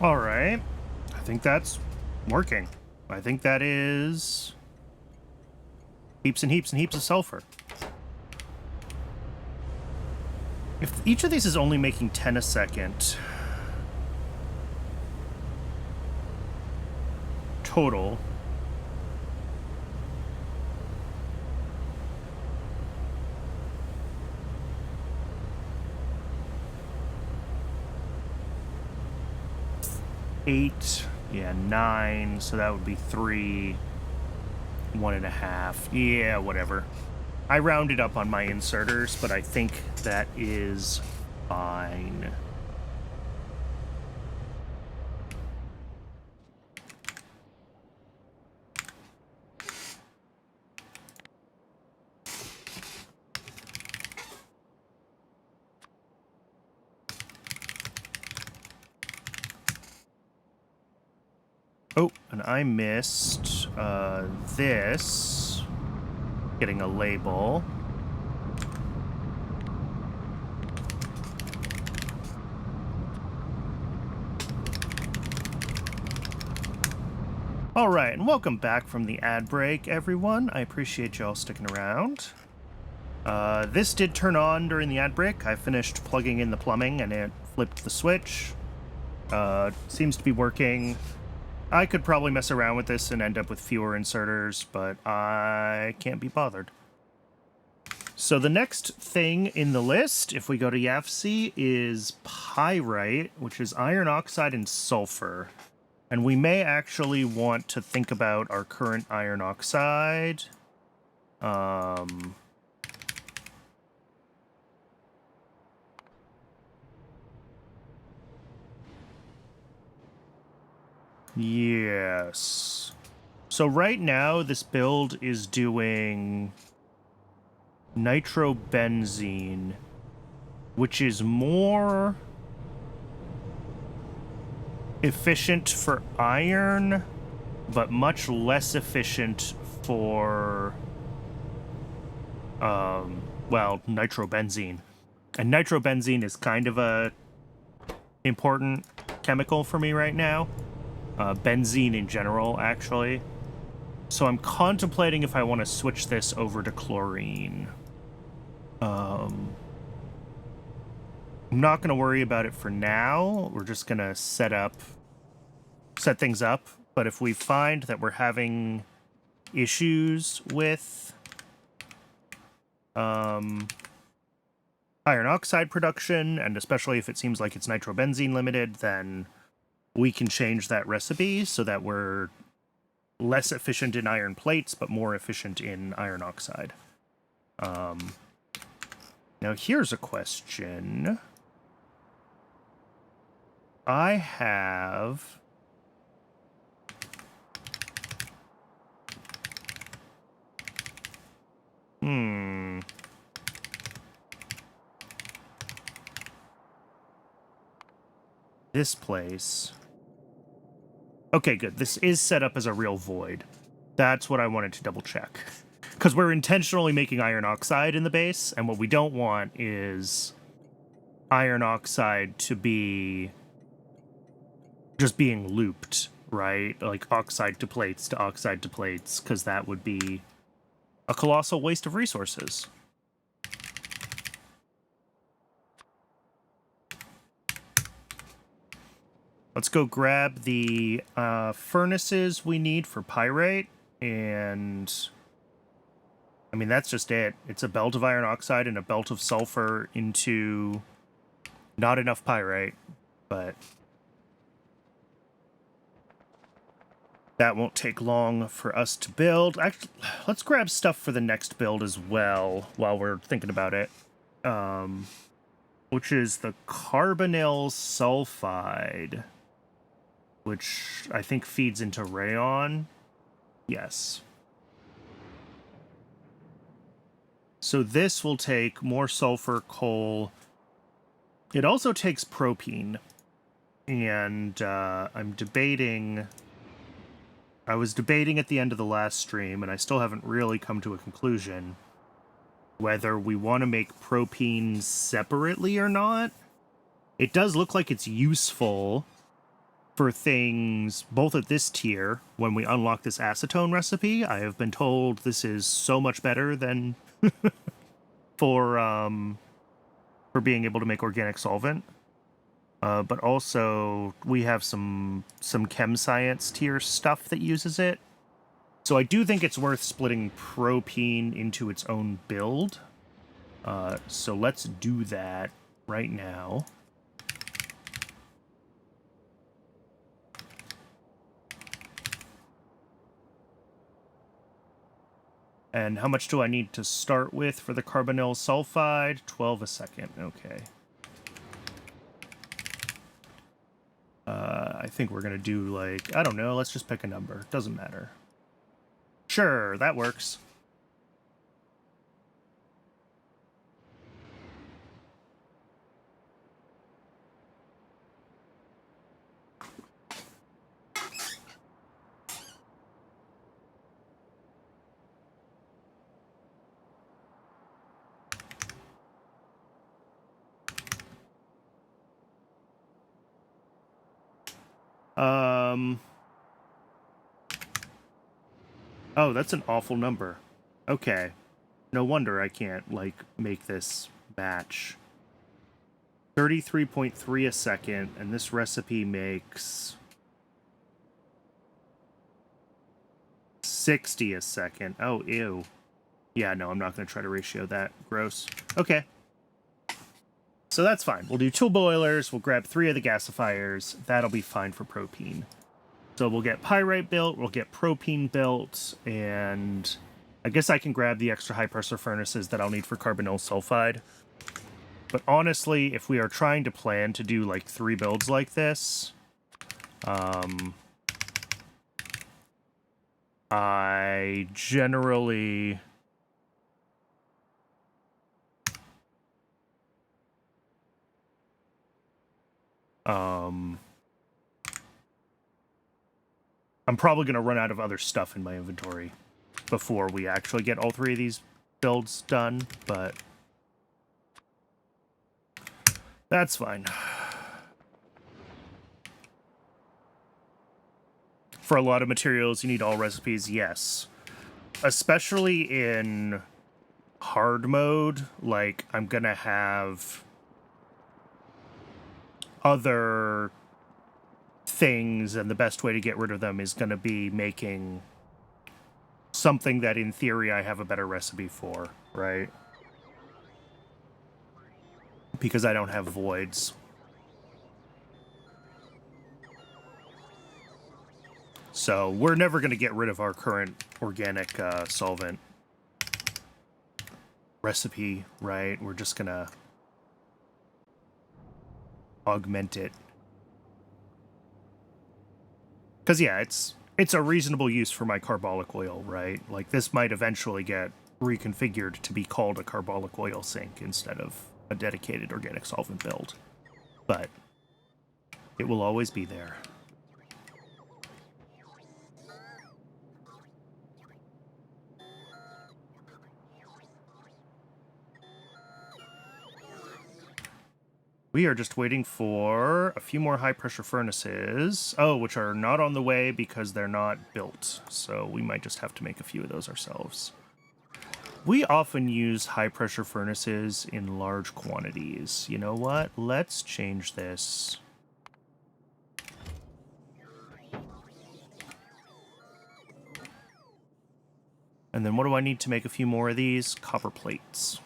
All right. I think that's working. I think that is heaps and heaps and heaps of sulfur. If each of these is only making 10 a second total, eight, yeah, 9, so that would be 3, 1.5. Yeah, whatever. I rounded up on my inserters, but I think that is fine. Oh, and I missed this. Getting a label. All right, and welcome back from the ad break, everyone. I appreciate y'all sticking around. This did turn on during the ad break. I finished plugging in the plumbing, and it flipped the switch. Seems to be working. I could probably mess around with this and end up with fewer inserters, but I can't be bothered. So the next thing in the list, if we go to YAFC, is pyrite, which is iron oxide and sulfur. And we may actually want to think about our current iron oxide. Yes. So right now, this build is doing nitrobenzene, which is more efficient for iron, but much less efficient for, well, nitrobenzene. And nitrobenzene is kind of a important chemical for me right now. Benzene in general, actually. So I'm contemplating if I want to switch this over to chlorine. I'm not going to worry about it for now. We're just going to set things up. But if we find that we're having issues with iron oxide production, and especially if it seems like it's nitrobenzene limited, then we can change that recipe so that we're less efficient in iron plates, but more efficient in iron oxide. Now, here's a question. I have... This place... Okay, good. This is set up as a real void. That's what I wanted to double check. Because we're intentionally making iron oxide in the base, and what we don't want is iron oxide to be just being looped, right? Like oxide to plates, because that would be a colossal waste of resources. Let's go grab the furnaces we need for pyrite, and I mean, that's just it. It's a belt of iron oxide and a belt of sulfur into not enough pyrite, but that won't take long for us to build. Actually, let's grab stuff for the next build as well while we're thinking about it, which is the carbonyl sulfide, which I think feeds into rayon. Yes. So this will take more sulfur, coal. It also takes propene. And I'm debating... I was debating at the end of the last stream, and I still haven't really come to a conclusion, whether we want to make propene separately or not. It does look like it's useful for things both at this tier. When we unlock this acetone recipe, I have been told this is so much better than for being able to make organic solvent. But also we have some chem science tier stuff that uses it. So I do think it's worth splitting propene into its own build. So let's do that right now. And how much do I need to start with for the carbonyl sulfide? 12 a second. Okay. I think we're going to do, like, I don't know. Let's just pick a number. Doesn't matter. Sure, that works. Oh, that's an awful number. Okay. No wonder I can't, like, make this batch. 33.3 a second, and this recipe makes 60 a second. Oh, ew. Yeah, no, I'm not going to try to ratio that. Gross. Okay. So that's fine. We'll do 2 boilers. We'll grab 3 of the gasifiers. That'll be fine for propene. So we'll get pyrite built, we'll get propene built, and I guess I can grab the extra high-pressure furnaces that I'll need for carbonyl sulfide. But honestly, if we are trying to plan to do, like, 3 builds like this, I generally... I'm probably going to run out of other stuff in my inventory before we actually get all 3 of these builds done, but that's fine. For a lot of materials, you need all recipes, yes. Especially in hard mode, like, I'm going to have other things, and the best way to get rid of them is going to be making something that in theory I have a better recipe for, right? Because I don't have voids. So we're never going to get rid of our current organic solvent recipe, right? We're just going to augment it. Because, yeah, it's a reasonable use for my carbolic oil, right? Like, this might eventually get reconfigured to be called a carbolic oil sink instead of a dedicated organic solvent build. But it will always be there. We are just waiting for a few more high-pressure furnaces. Oh, which are not on the way because they're not built. So we might just have to make a few of those ourselves. We often use high-pressure furnaces in large quantities. You know what? Let's change this. And then what do I need to make a few more of these? Copper plates.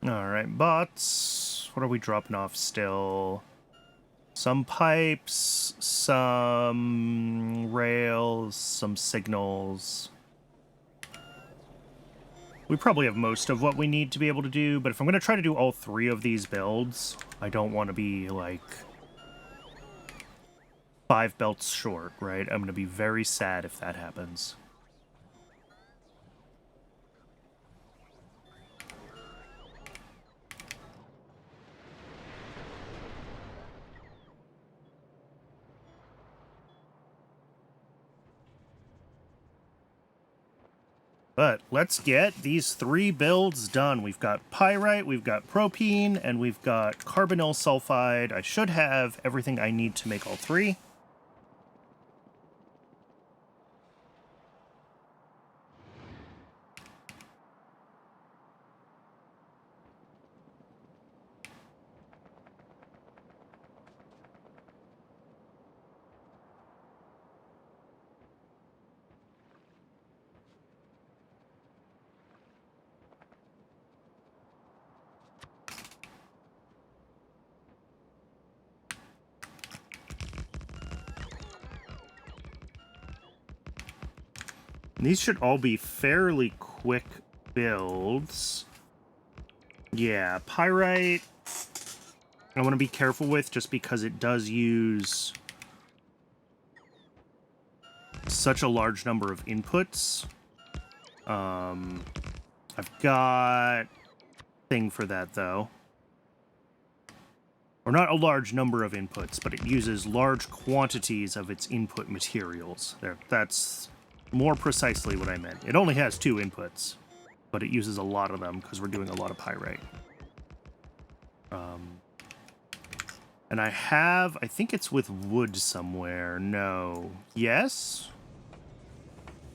Alright, bots. What are we dropping off still? Some pipes, some rails, some signals. We probably have most of what we need to be able to do, but if I'm going to try to do all 3 of these builds, I don't want to be, like, 5 belts short, right? I'm going to be very sad if that happens. But let's get these 3 builds done. We've got pyrite, we've got propene, and we've got carbonyl sulfide. I should have everything I need to make all 3. These should all be fairly quick builds. Yeah, pyrite, I want to be careful with just because it does use such a large number of inputs. I've got thing for that, though. Or not a large number of inputs, but it uses large quantities of its input materials. There, that's more precisely what I meant. It only has 2 inputs, but it uses a lot of them because we're doing a lot of pyrite. And I think it's with wood somewhere. No. Yes?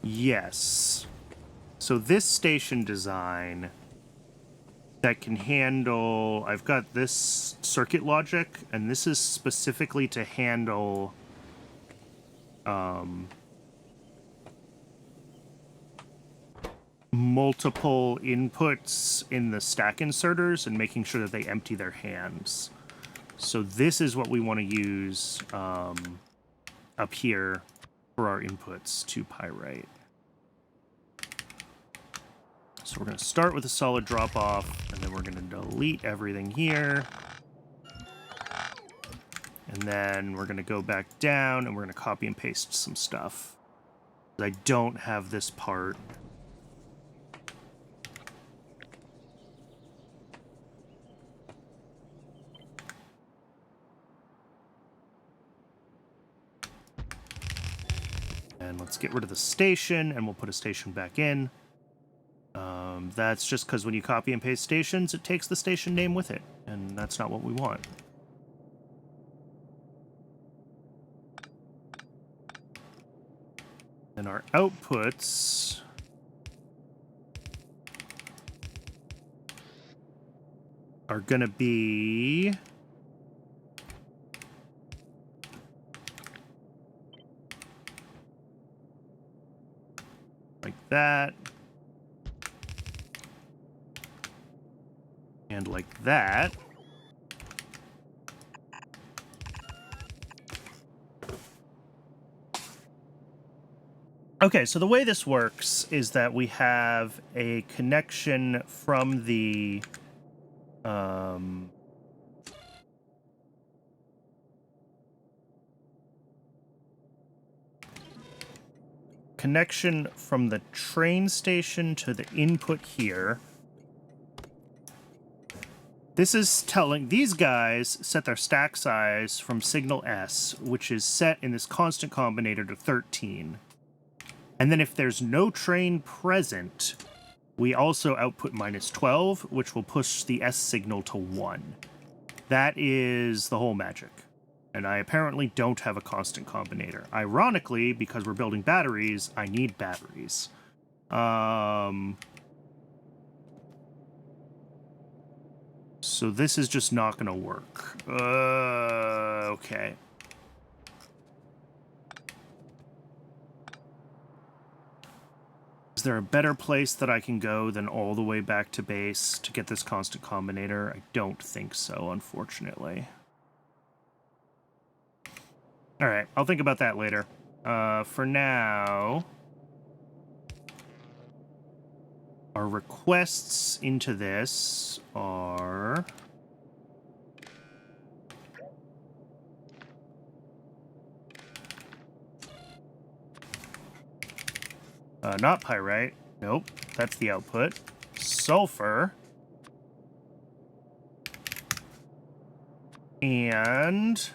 Yes. So this station design that can handle... I've got this circuit logic, and this is specifically to handle... multiple inputs in the stack inserters and making sure that they empty their hands. So this is what we want to use up here for our inputs to pyrite. So we're going to start with a solid drop-off, and then we're going to delete everything here. And then we're going to go back down, and we're going to copy and paste some stuff. I don't have this part. And let's get rid of the station, and we'll put a station back in. That's just because when you copy and paste stations, it takes the station name with it, and that's not what we want. And our outputs are going to be... like that. And like that. Okay, so the way this works is that we have a connection from the connection from the train station to the input here. This is telling these guys set their stack size from signal S, which is set in this constant combinator, to 13. And then if there's no train present, we also output -12, which will push the S signal to 1. That is the whole magic. And I apparently don't have a constant combinator. Ironically, because we're building batteries, I need batteries. So this is just not going to work. Okay. Is there a better place that I can go than all the way back to base to get this constant combinator? I don't think so, unfortunately. Alright, I'll think about that later. For now... Our requests into this are... not pyrite. Nope, that's the output. Sulfur. And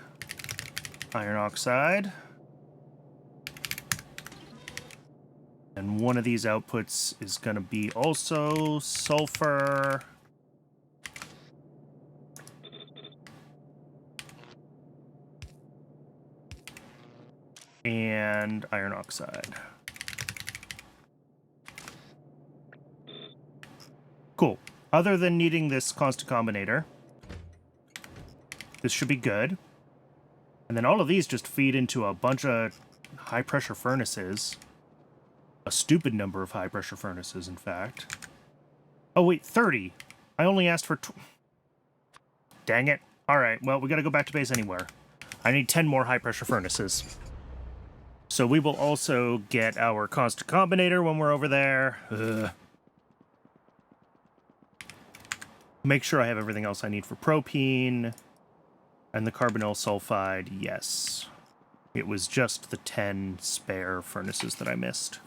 iron oxide. And one of these outputs is going to be also sulfur. And iron oxide. Cool. Other than needing this constant combinator, this should be good. And then all of these just feed into a bunch of high-pressure furnaces. A stupid number of high-pressure furnaces, in fact. Oh, wait, 30. I only asked for... Dang it. All right, well, we got to go back to base anywhere. I need 10 more high-pressure furnaces. So we will also get our constant combinator when we're over there. Ugh. Make sure I have everything else I need for propene. And the carbonyl sulfide, yes. It was just the 10 spare furnaces that I missed.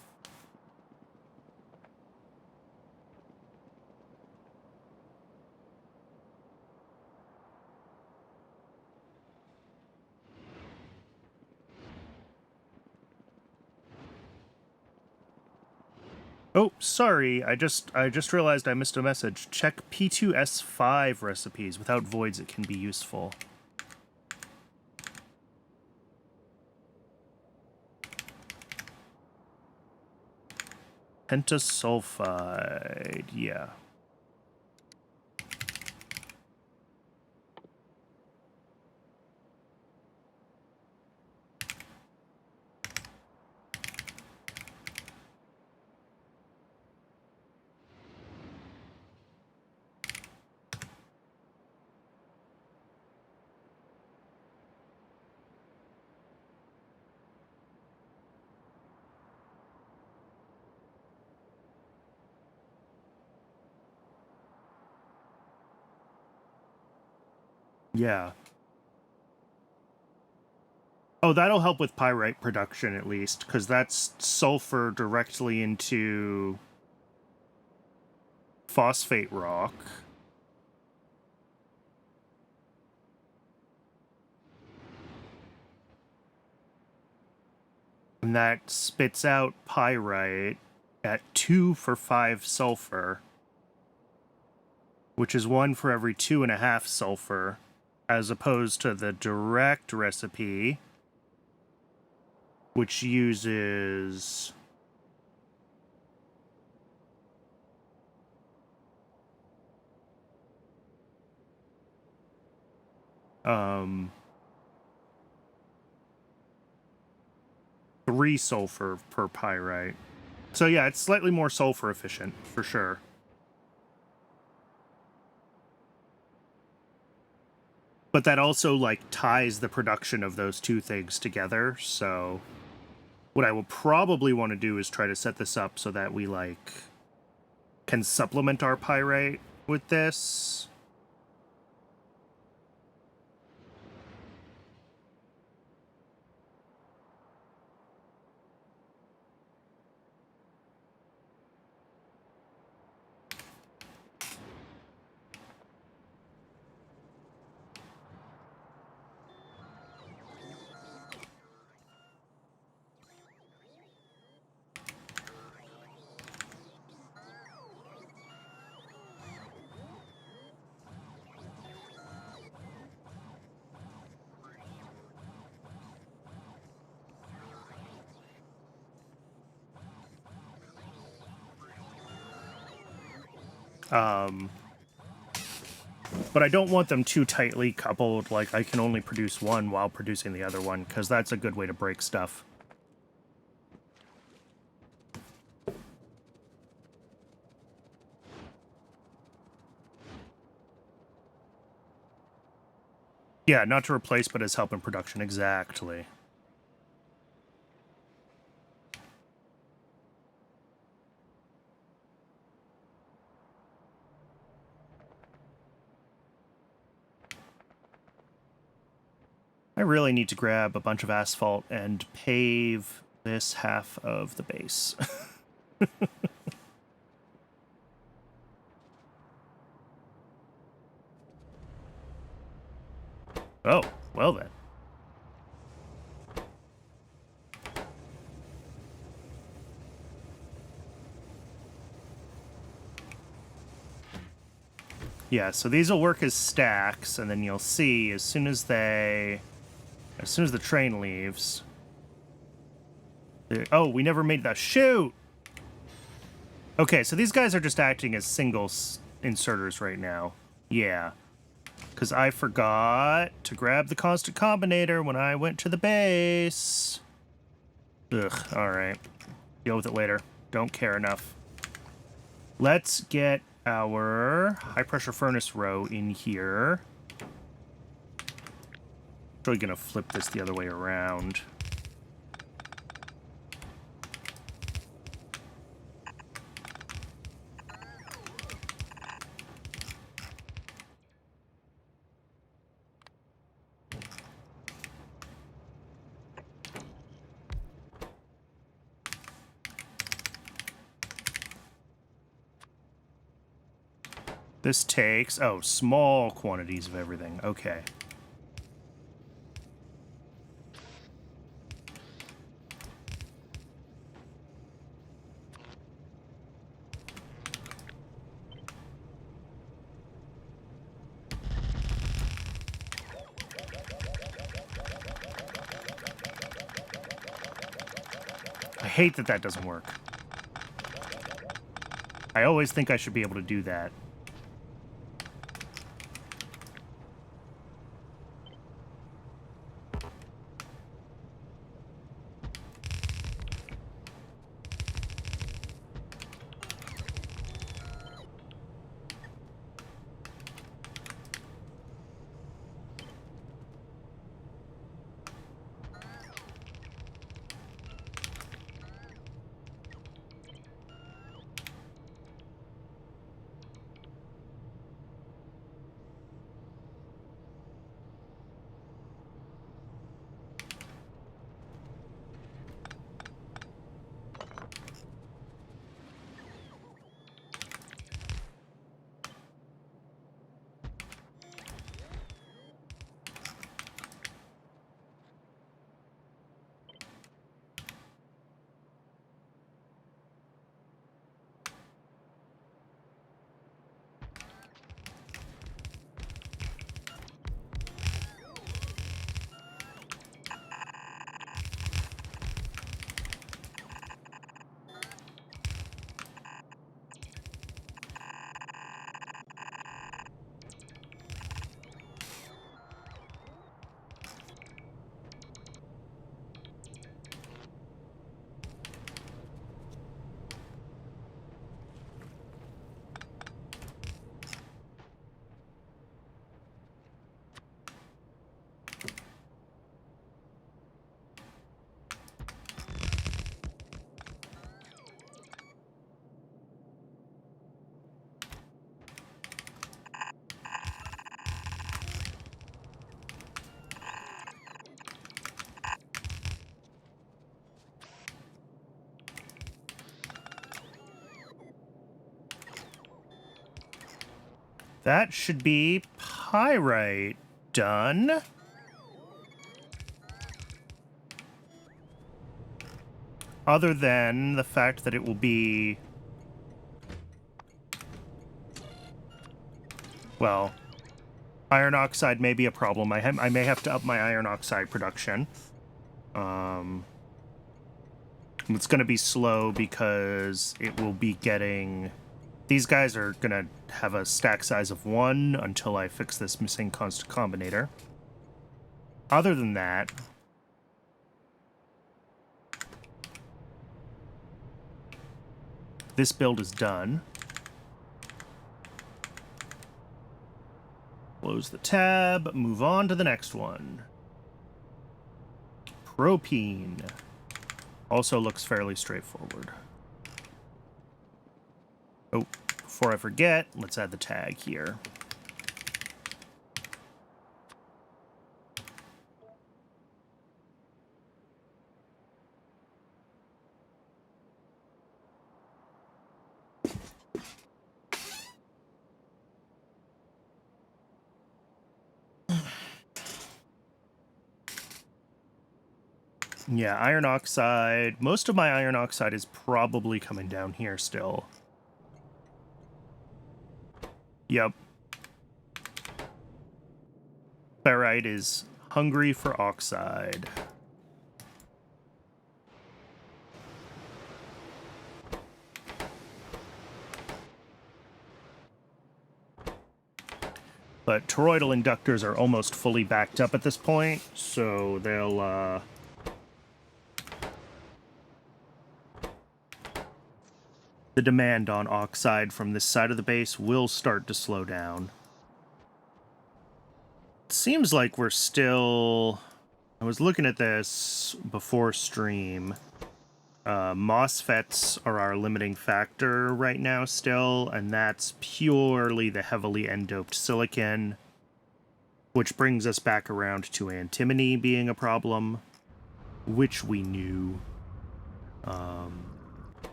Oh, sorry, I just realized I missed a message. Check P2S5 recipes. Without voids, it can be useful. Pentasulfide, yeah. Yeah. Oh, that'll help with pyrite production, at least, because that's sulfur directly into phosphate rock. And that spits out pyrite at 2 for 5 sulfur, which is 1 for every 2.5 sulfur, as opposed to the direct recipe, which uses... three sulfur per pyrite. So yeah, it's slightly more sulfur efficient, for sure. But that also, like, ties the production of those two things together, so... What I will probably want to do is try to set this up so that we, like, can supplement our pyrite with this. But I don't want them too tightly coupled, like I can only produce one while producing the other one, because that's a good way to break stuff. Yeah, not to replace, but as help in production, exactly. I really need to grab a bunch of asphalt and pave this half of the base. Oh, well then. Yeah, so these will work as stacks, and then you'll see as soon as the train leaves. Oh, we never made that. Shoot! Okay, so these guys are just acting as single inserters right now. Yeah. Because I forgot to grab the constant combinator when I went to the base. Ugh, alright. Deal with it later. Don't care enough. Let's get our high-pressure furnace row in here. Probably gonna flip this the other way around. This takes, oh, small quantities of everything. Okay. I hate that that doesn't work. I always think I should be able to do that. That should be pyrite done. Other than the fact that it will be... Well, iron oxide may be a problem. I may have to up my iron oxide production. It's going to be slow because it will be getting... These guys are going to have a stack size of 1 until I fix this missing constant combinator. Other than that... This build is done. Close the tab, move on to the next one. Propene. Also looks fairly straightforward. Oh, before I forget, let's add the tag here. Yeah, iron oxide. Most of my iron oxide is probably coming down here still. Yep. Ferrite is hungry for oxide. But toroidal inductors are almost fully backed up at this point, so they'll, the demand on oxide from this side of the base will start to slow down. It seems like we're still... I was looking at this before stream. MOSFETs are our limiting factor right now still, and that's purely the heavily n-doped silicon, which brings us back around to antimony being a problem, which we knew.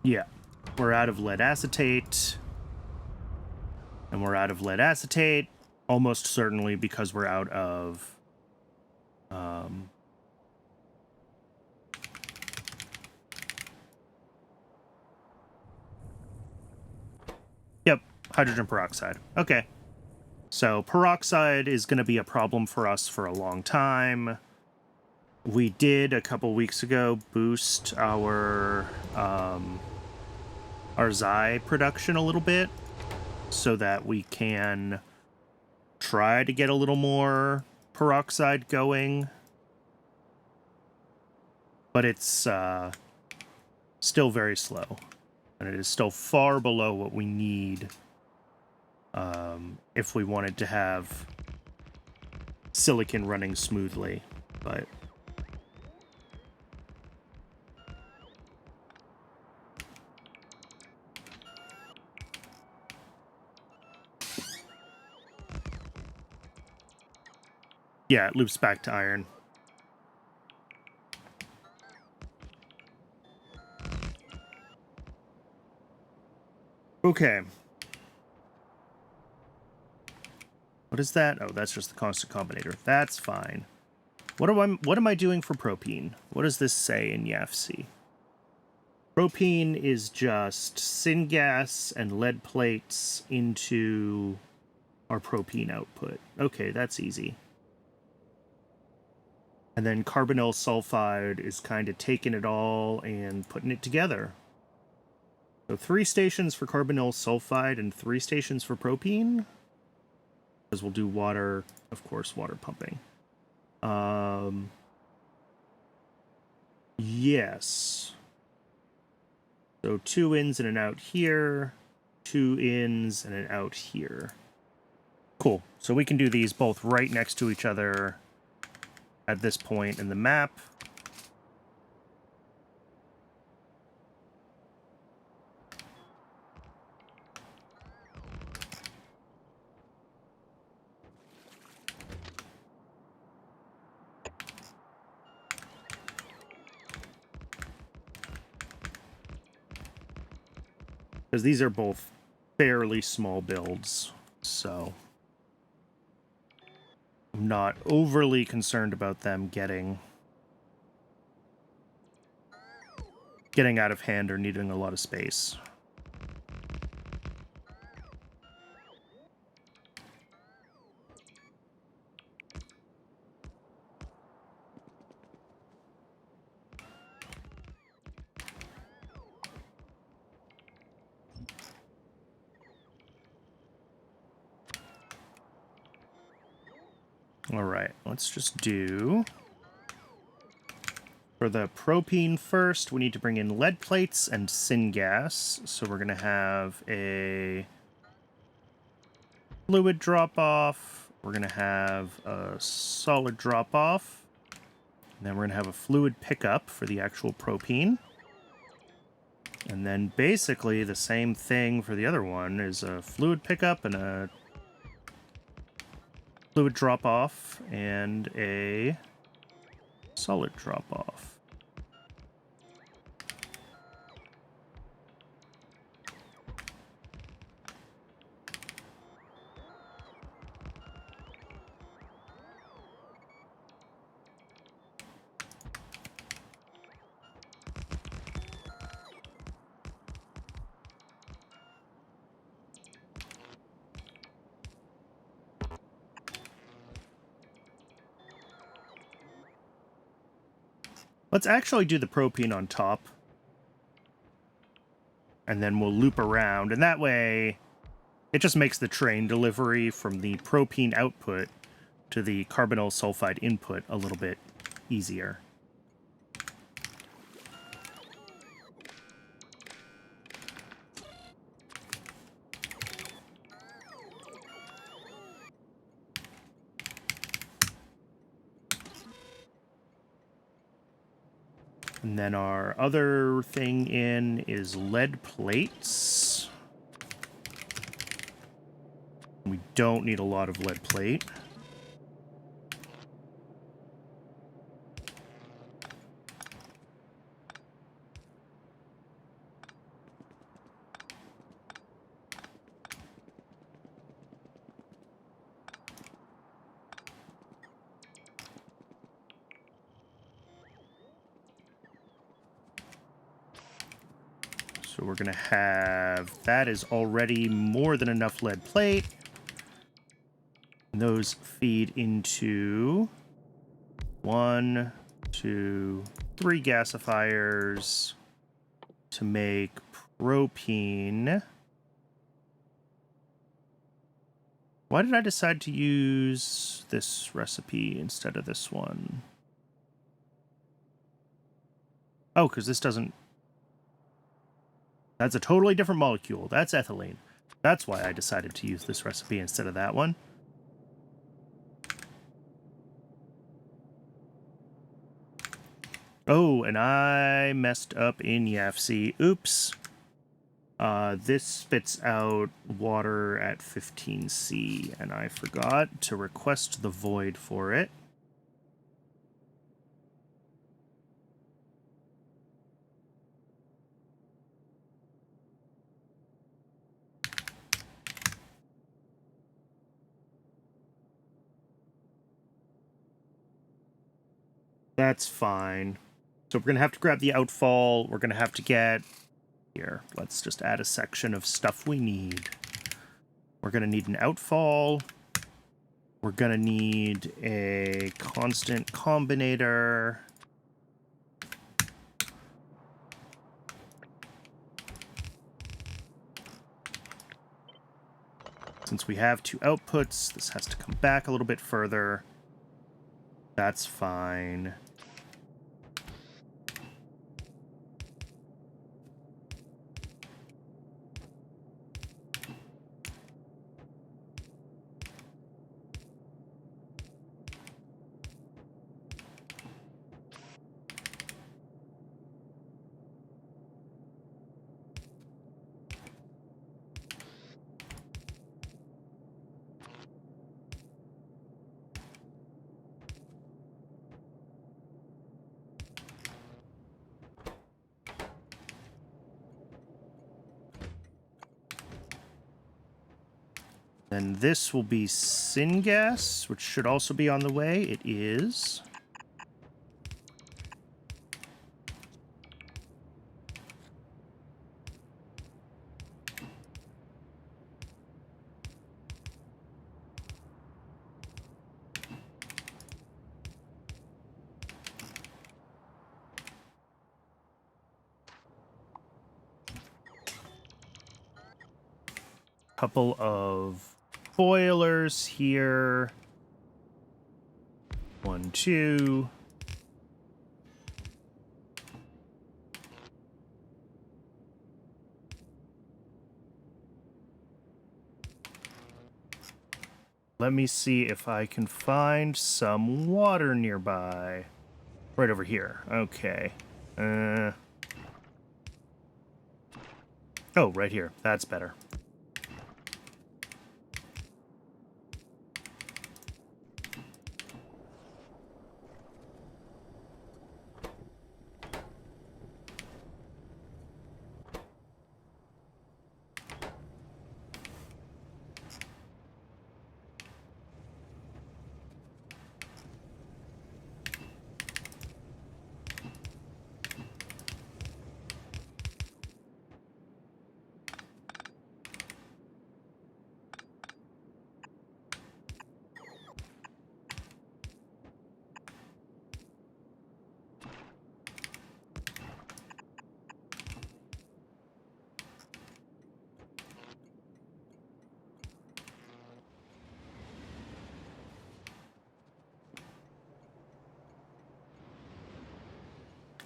Yeah, we're out of lead acetate. And we're out of lead acetate, almost certainly because we're out of... Yep, hydrogen peroxide. Okay. So peroxide is going to be a problem for us for a long time. We did, a couple weeks ago, boost our Xi production a little bit, so that we can try to get a little more peroxide going. But it's still very slow. And it is still far below what we need if we wanted to have silicon running smoothly. But... yeah, it loops back to iron. Okay. What is that? Oh, that's just the constant combinator. That's fine. What am I doing for propene? What does this say in YAFC? Propene is just syngas and lead plates into our propene output. Okay, that's easy. And then carbonyl sulfide is kind of taking it all and putting it together. So 3 stations for carbonyl sulfide and 3 stations for propene. Because we'll do water, of course, water pumping. Yes. So 2 ins and an out here, 2 ins and an out here. Cool. So we can do these both right next to each other at this point in the map. Because these are both fairly small builds, so I'm not overly concerned about them getting out of hand or needing a lot of space. All right, let's just do... For the propene first, we need to bring in lead plates and syngas. So we're going to have a fluid drop-off. We're going to have a solid drop-off. And then we're going to have a fluid pickup for the actual propene. And then basically the same thing for the other one is a fluid pickup and a fluid drop-off and a solid drop-off. Let's actually do the propene on top. And then we'll loop around. And that way, it just makes the train delivery from the propene output to the carbonyl sulfide input a little bit easier. And then our other thing in is lead plates. We don't need a lot of lead plate. So we're going to have, that is already more than enough lead plate. And those feed into 1, 2, 3 gasifiers to make propene. Why did I decide to use this recipe instead of this one? Oh, because this doesn't... That's a totally different molecule. That's ethylene. That's why I decided to use this recipe instead of that one. Oh, and I messed up in YAFC. Oops. This spits out water at 15C, and I forgot to request the void for it. That's fine. So we're going to have to grab the outfall. We're going to have to get... Here, let's just add a section of stuff we need. We're going to need an outfall. We're going to need a constant combinator. Since we have 2 outputs, this has to come back a little bit further. That's fine. Then this will be syngas, which should also be on the way. It is. Couple of boilers here. 1, 2. Let me see if I can find some water nearby. Right over here. Okay. Oh, right here. That's better.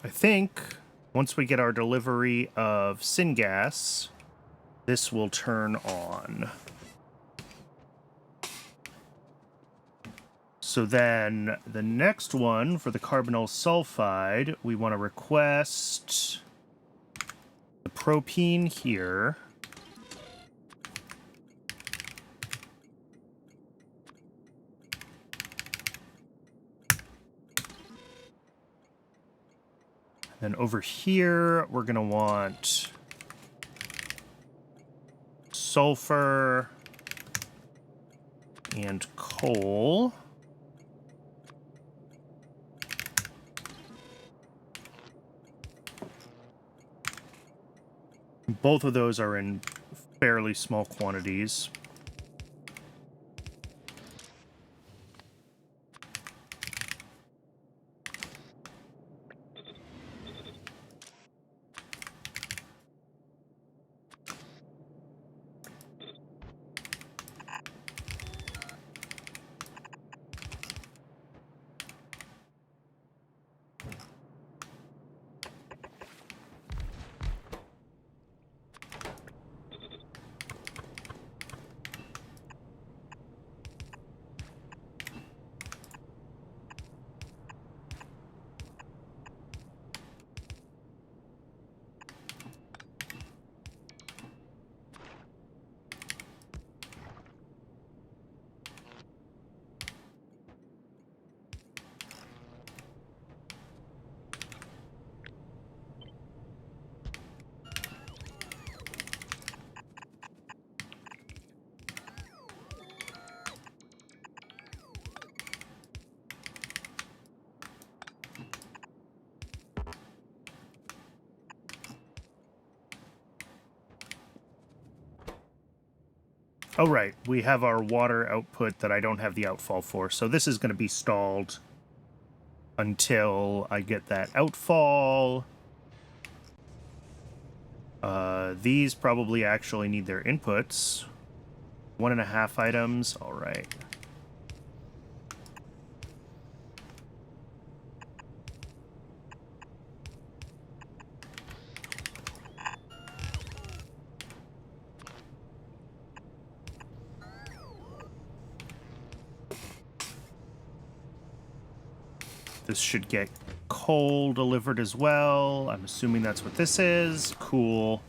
I think once we get our delivery of syngas, this will turn on. So then the next one for the carbonyl sulfide, we want to request the propene here. Then over here, we're going to want sulfur and coal. Both of those are in fairly small quantities. Oh, right. We have our water output that I don't have the outfall for. So this is going to be stalled until I get that outfall. These probably actually need their inputs. 1.5 items. All right. This should get coal delivered as well. I'm assuming that's what this is. Cool.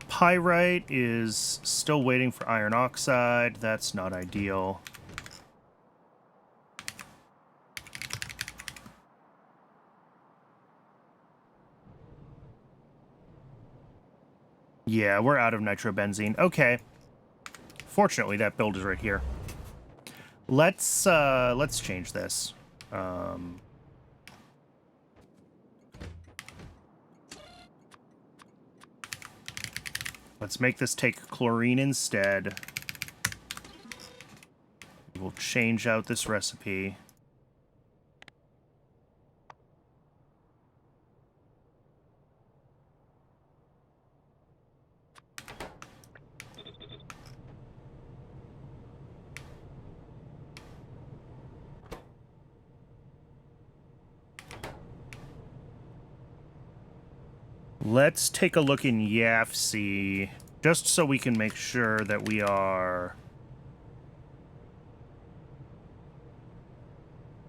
Pyrite is still waiting for iron oxide. That's not ideal. Yeah, we're out of nitrobenzene. Okay. Fortunately, that build is right here. Let's change this. Let's make this take chlorine instead. We'll change out this recipe. Let's take a look in YAFC, just so we can make sure that we are...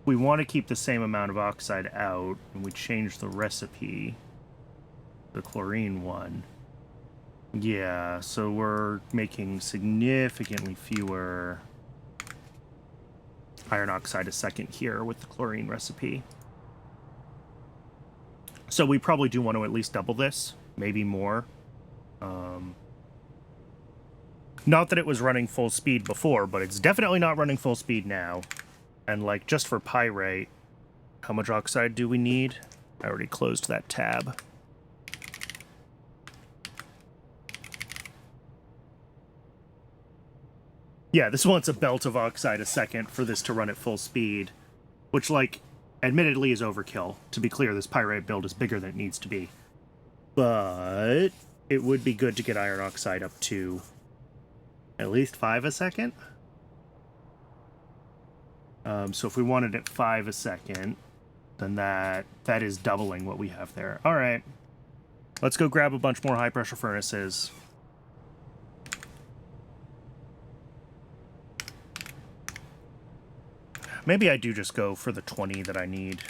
We want to keep the same amount of oxide out, and we change the recipe, the chlorine one. Yeah, so we're making significantly fewer iron oxide a second here with the chlorine recipe. So we probably do want to at least double this, maybe more. Not that it was running full speed before, but it's definitely not running full speed now. And, like, just for pyrite, how much oxide do we need? I already closed that tab. Yeah, this wants a belt of oxide a second for this to run at full speed, which, like, admittedly is overkill. To be clear, this pyrite build is bigger than it needs to be. But it would be good to get iron oxide up to at least 5 a second. So if we wanted it 5 a second, then that is doubling what we have there. All right. Let's go grab a bunch more high-pressure furnaces. Maybe I do just go for the 20 that I need.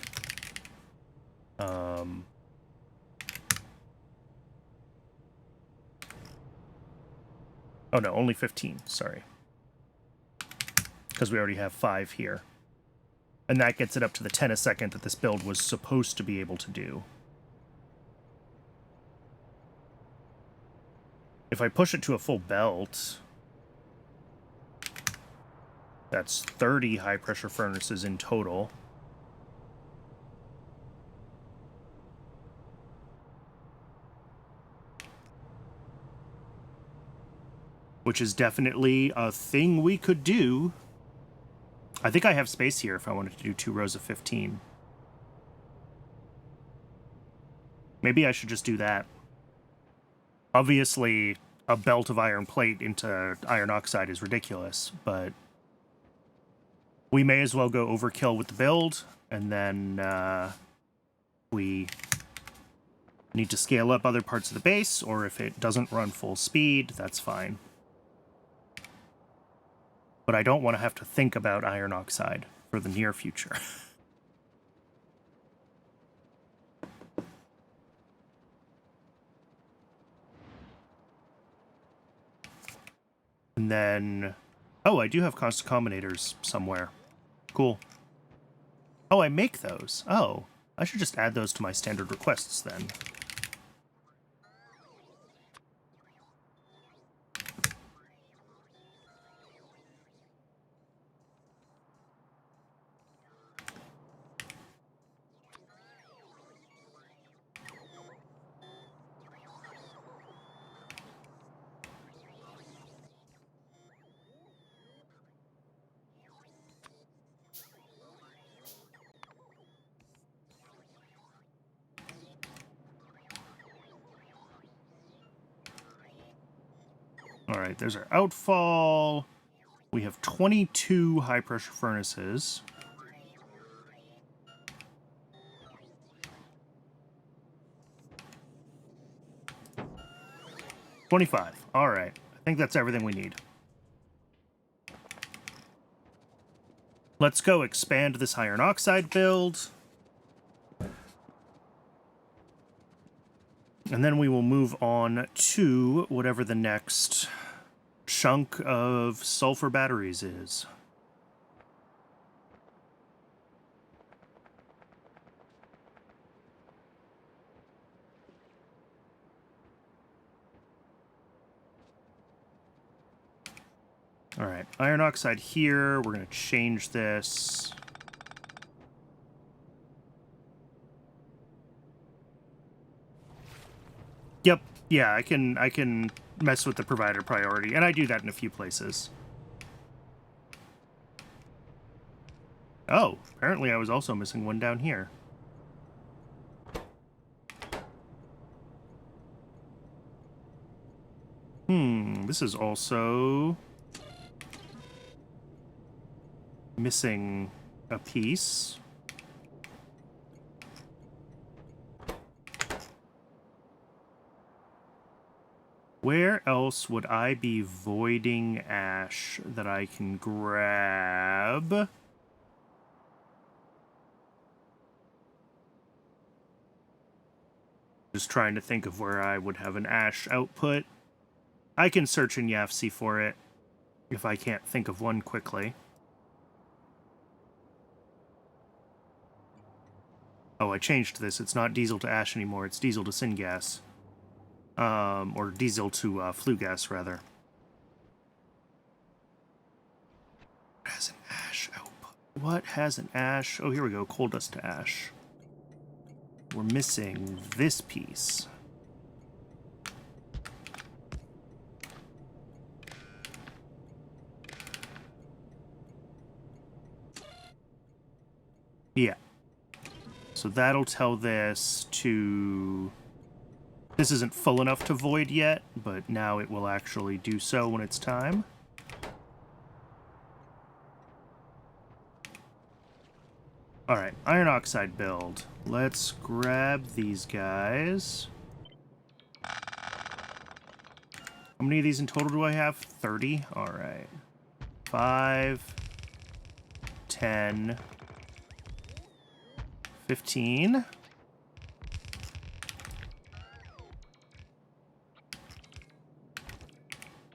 Oh no, only 15, sorry. Because we already have 5 here. And that gets it up to the 10 a second that this build was supposed to be able to do. If I push it to a full belt, that's 30 high-pressure furnaces in total. Which is definitely a thing we could do. I think I have space here if I wanted to do 2 rows of 15. Maybe I should just do that. Obviously, a belt of iron plate into iron oxide is ridiculous, but we may as well go overkill with the build, and then we need to scale up other parts of the base, or if it doesn't run full speed, that's fine. But I don't want to have to think about iron oxide for the near future. And then... Oh, I do have constant combinators somewhere. Cool. Oh, I make those. Oh, I should just add those to my standard requests then. All right, there's our outfall. We have 22 high-pressure furnaces. $25. All right. I think that's everything we need. Let's go expand this iron oxide build. And then we will move on to whatever the next chunk of sulfur batteries is. All right, iron oxide here. We're going to change this. Yep. Yeah, I can mess with the provider priority, and I do that in a few places. Oh, apparently I was also missing one down here. This is also missing a piece. Where else would I be voiding ash that I can grab? Just trying to think of where I would have an ash output. I can search in YAFC for it if I can't think of one quickly. Oh, I changed this. It's not diesel to ash anymore. It's diesel to syngas. Or diesel to flue gas, rather. What has an ash output? What has an ash? Oh, here we go. Coal dust to ash. We're missing this piece. Yeah. So that'll tell this to... This isn't full enough to void yet, but now it will actually do so when it's time. All right, iron oxide build. Let's grab these guys. How many of these in total do I have? 30? All right. 5, 10, 15.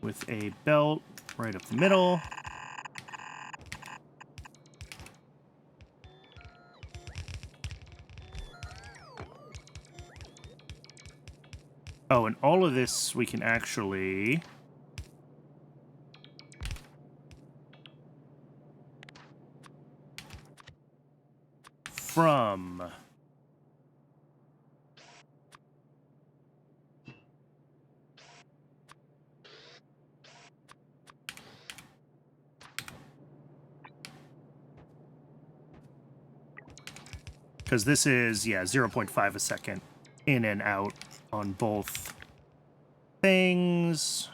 With a belt right up the middle. Oh, and all of this we can actually... From... Because this is, yeah, 0.5 a second in and out on both things.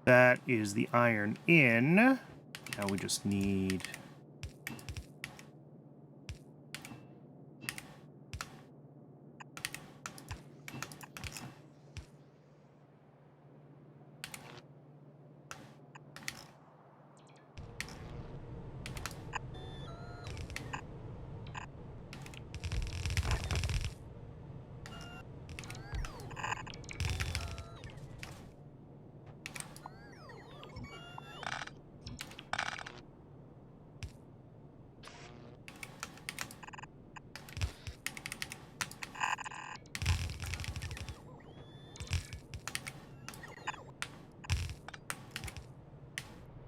That is the iron in. Now we just need...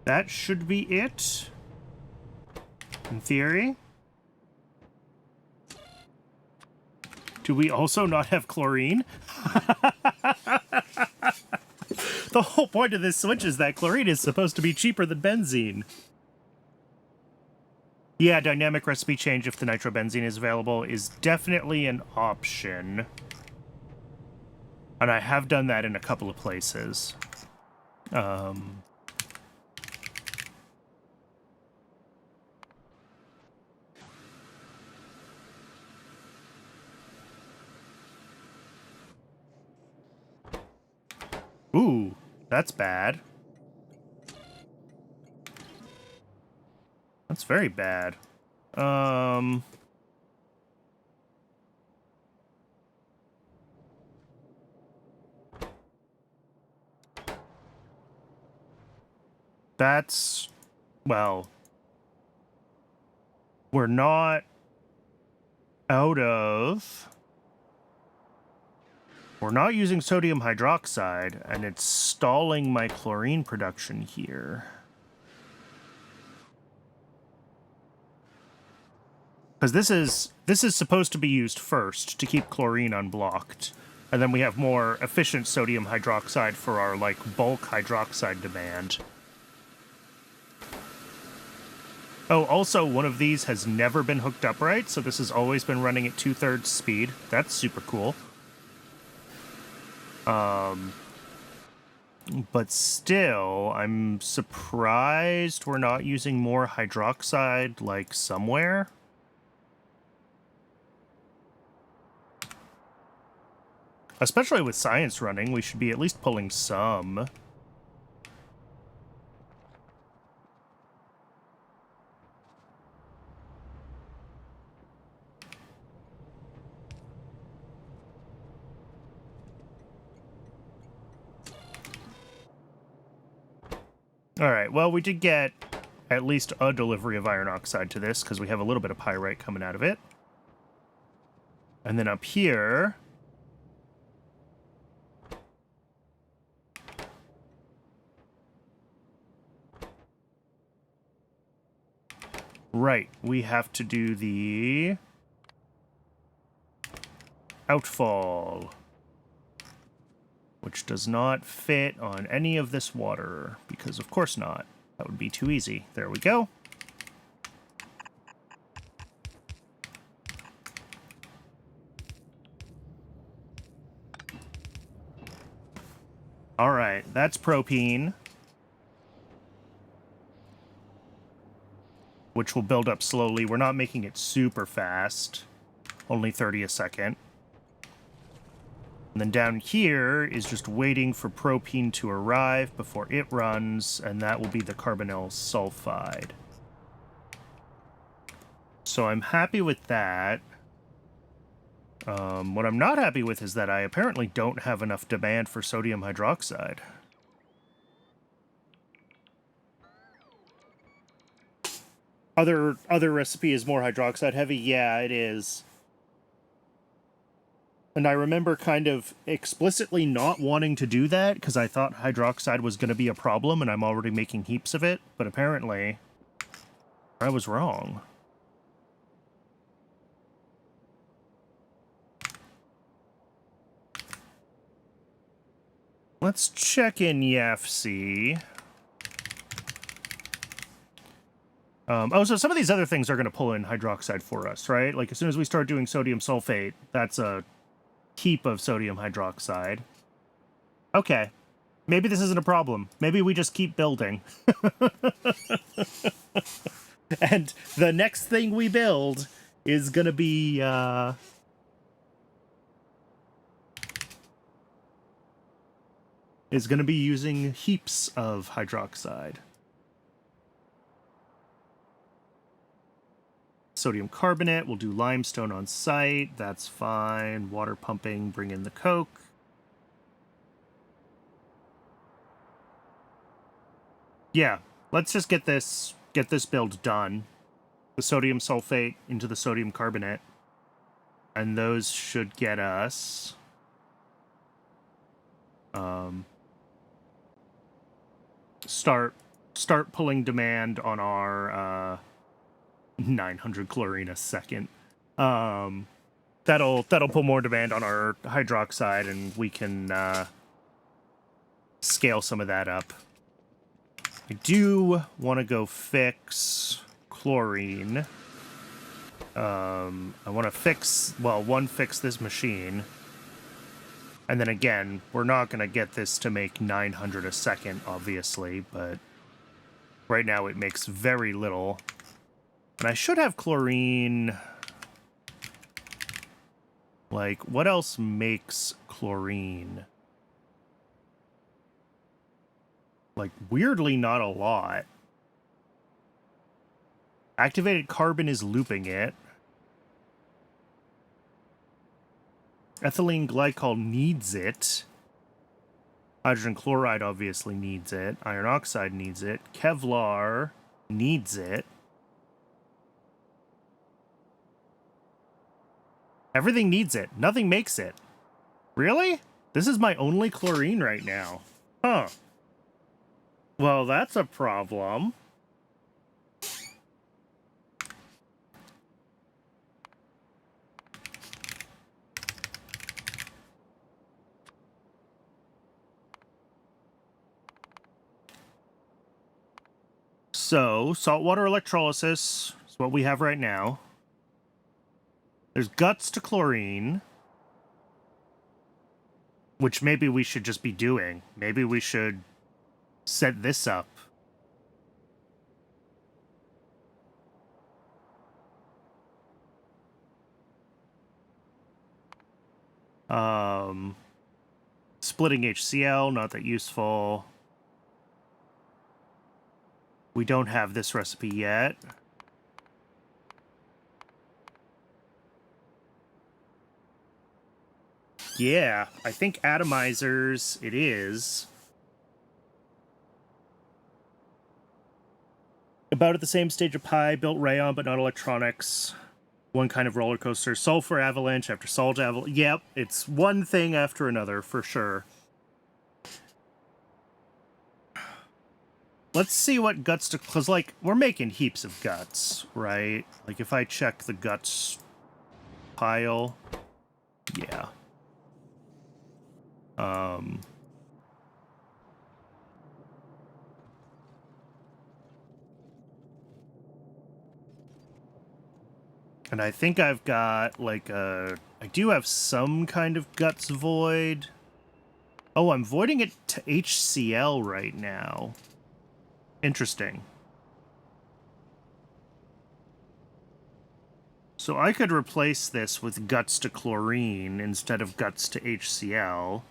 That should be it, in theory. Do we also not have chlorine? The whole point of this switch is that chlorine is supposed to be cheaper than benzene. Yeah, dynamic recipe change if the nitrobenzene is available is definitely an option. And I have done that in a couple of places. Ooh, that's bad. That's very bad. That's... well... we're not out of... we're not using sodium hydroxide, and it's stalling my chlorine production here. Because this is supposed to be used first to keep chlorine unblocked. And then we have more efficient sodium hydroxide for our, like, bulk hydroxide demand. Oh, also, one of these has never been hooked up right, so this has always been running at 2/3 speed. That's super cool. But still, I'm surprised we're not using more hydroxide, like, somewhere. Especially with science running, we should be at least pulling some. Alright, well, we did get at least a delivery of iron oxide to this, because we have a little bit of pyrite coming out of it. And then up here... right, we have to do the... outfall. which does not fit on any of this water, because of course not. That would be too easy. There we go. All right, that's propene, which will build up slowly. We're not making it super fast, only 30 a second. And then down here is just waiting for propene to arrive before it runs, and that will be the carbonyl sulfide. So I'm happy with that. What I'm not happy with is that I apparently don't have enough demand for sodium hydroxide. Other recipe is more hydroxide heavy? Yeah, it is. And I remember kind of explicitly not wanting to do that because I thought hydroxide was going to be a problem and I'm already making heaps of it, but apparently I was wrong. Let's check in YAFC. Oh, so some of these other things are going to pull in hydroxide for us, right? Like as soon as we start doing sodium sulfate, that's a heap of sodium hydroxide. Okay. Maybe this isn't a problem. Maybe we just keep building. And the next thing we build is going to be... is going to be using heaps of hydroxide. Sodium carbonate, we'll do limestone on site, that's fine. Water pumping, bring in the coke. Yeah, let's just get this build done. The sodium sulfate into the sodium carbonate. And those should get us... start pulling demand on our 900 chlorine a second. That'll pull more demand on our hydroxide, and we can scale some of that up. I do want to go fix chlorine. I want to fix, well, fix this machine. And then again, we're not going to get this to make 900 a second, obviously, but right now it makes very little. And I should have chlorine... Like, what else makes chlorine? Like, weirdly not a lot. Activated carbon is looping it. Ethylene glycol needs it. Hydrogen chloride obviously needs it. Iron oxide needs it. Kevlar needs it. Everything needs it. Nothing makes it. Really? This is my only chlorine right now. Huh. Well, that's a problem. So, saltwater electrolysis is what we have right now. There's guts to chlorine, which maybe we should just be doing. Maybe we should set this up. Splitting HCl, not that useful. We don't have this recipe yet. Yeah, I think atomizers it is. About at the same stage of Pi, built rayon but not electronics. One kind of roller coaster. Sulfur avalanche after salt avalanche. Yep, it's one thing after another, for sure. Let's see what guts to... Because, like, we're making heaps of guts, right? Like, if I check the guts pile... Yeah. And I think I've got, like, I do have some kind of guts void. Oh, I'm voiding it to HCl right now. Interesting. So I could replace this with guts to chlorine instead of guts to HCl.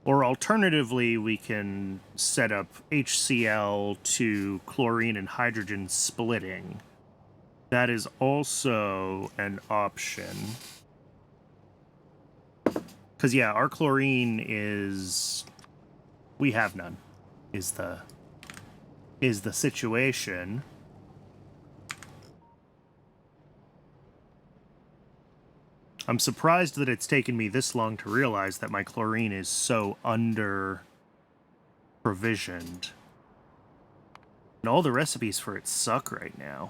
Or alternatively, we can set up HCl to chlorine and hydrogen splitting. That is also an option. Because, yeah, our chlorine is... we have none, is the situation. I'm surprised that it's taken me this long to realize that my chlorine is so under-provisioned. And all the recipes for it suck right now.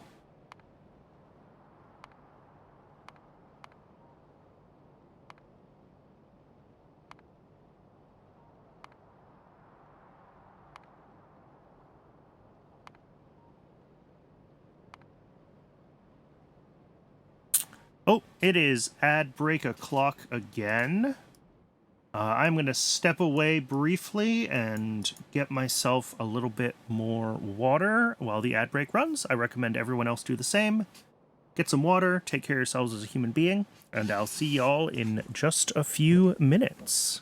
Oh, it is ad break o'clock again. I'm going to step away briefly and get myself a little bit more water while the ad break runs. I recommend everyone else do the same. Get some water, take care of yourselves as a human being, and I'll see y'all in just a few minutes.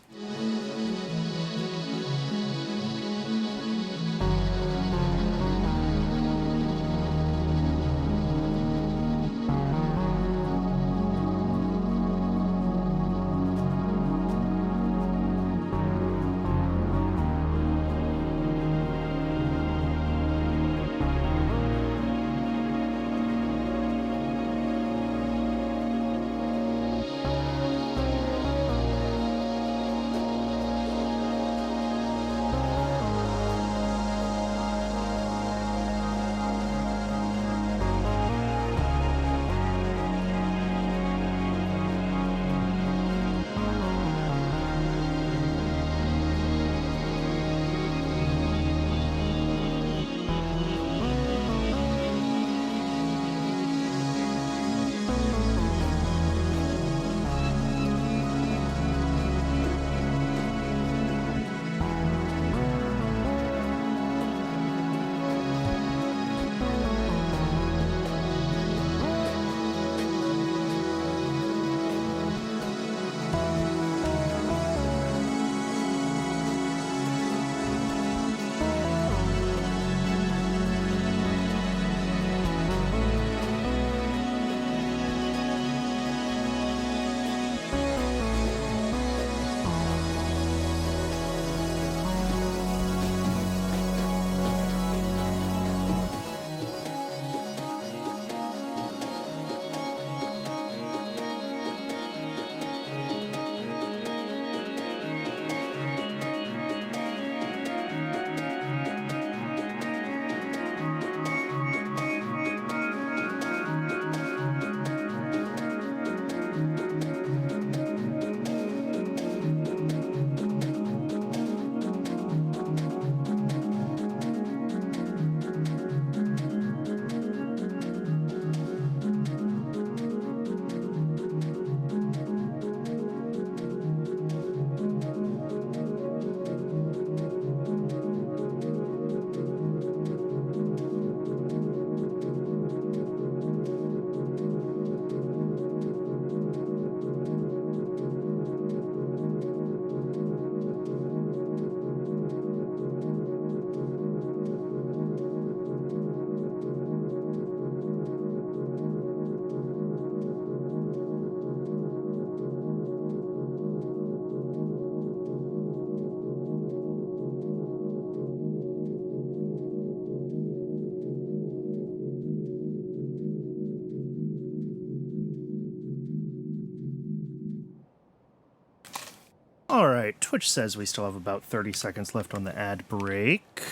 All right, Twitch says we still have about 30 seconds left on the ad break.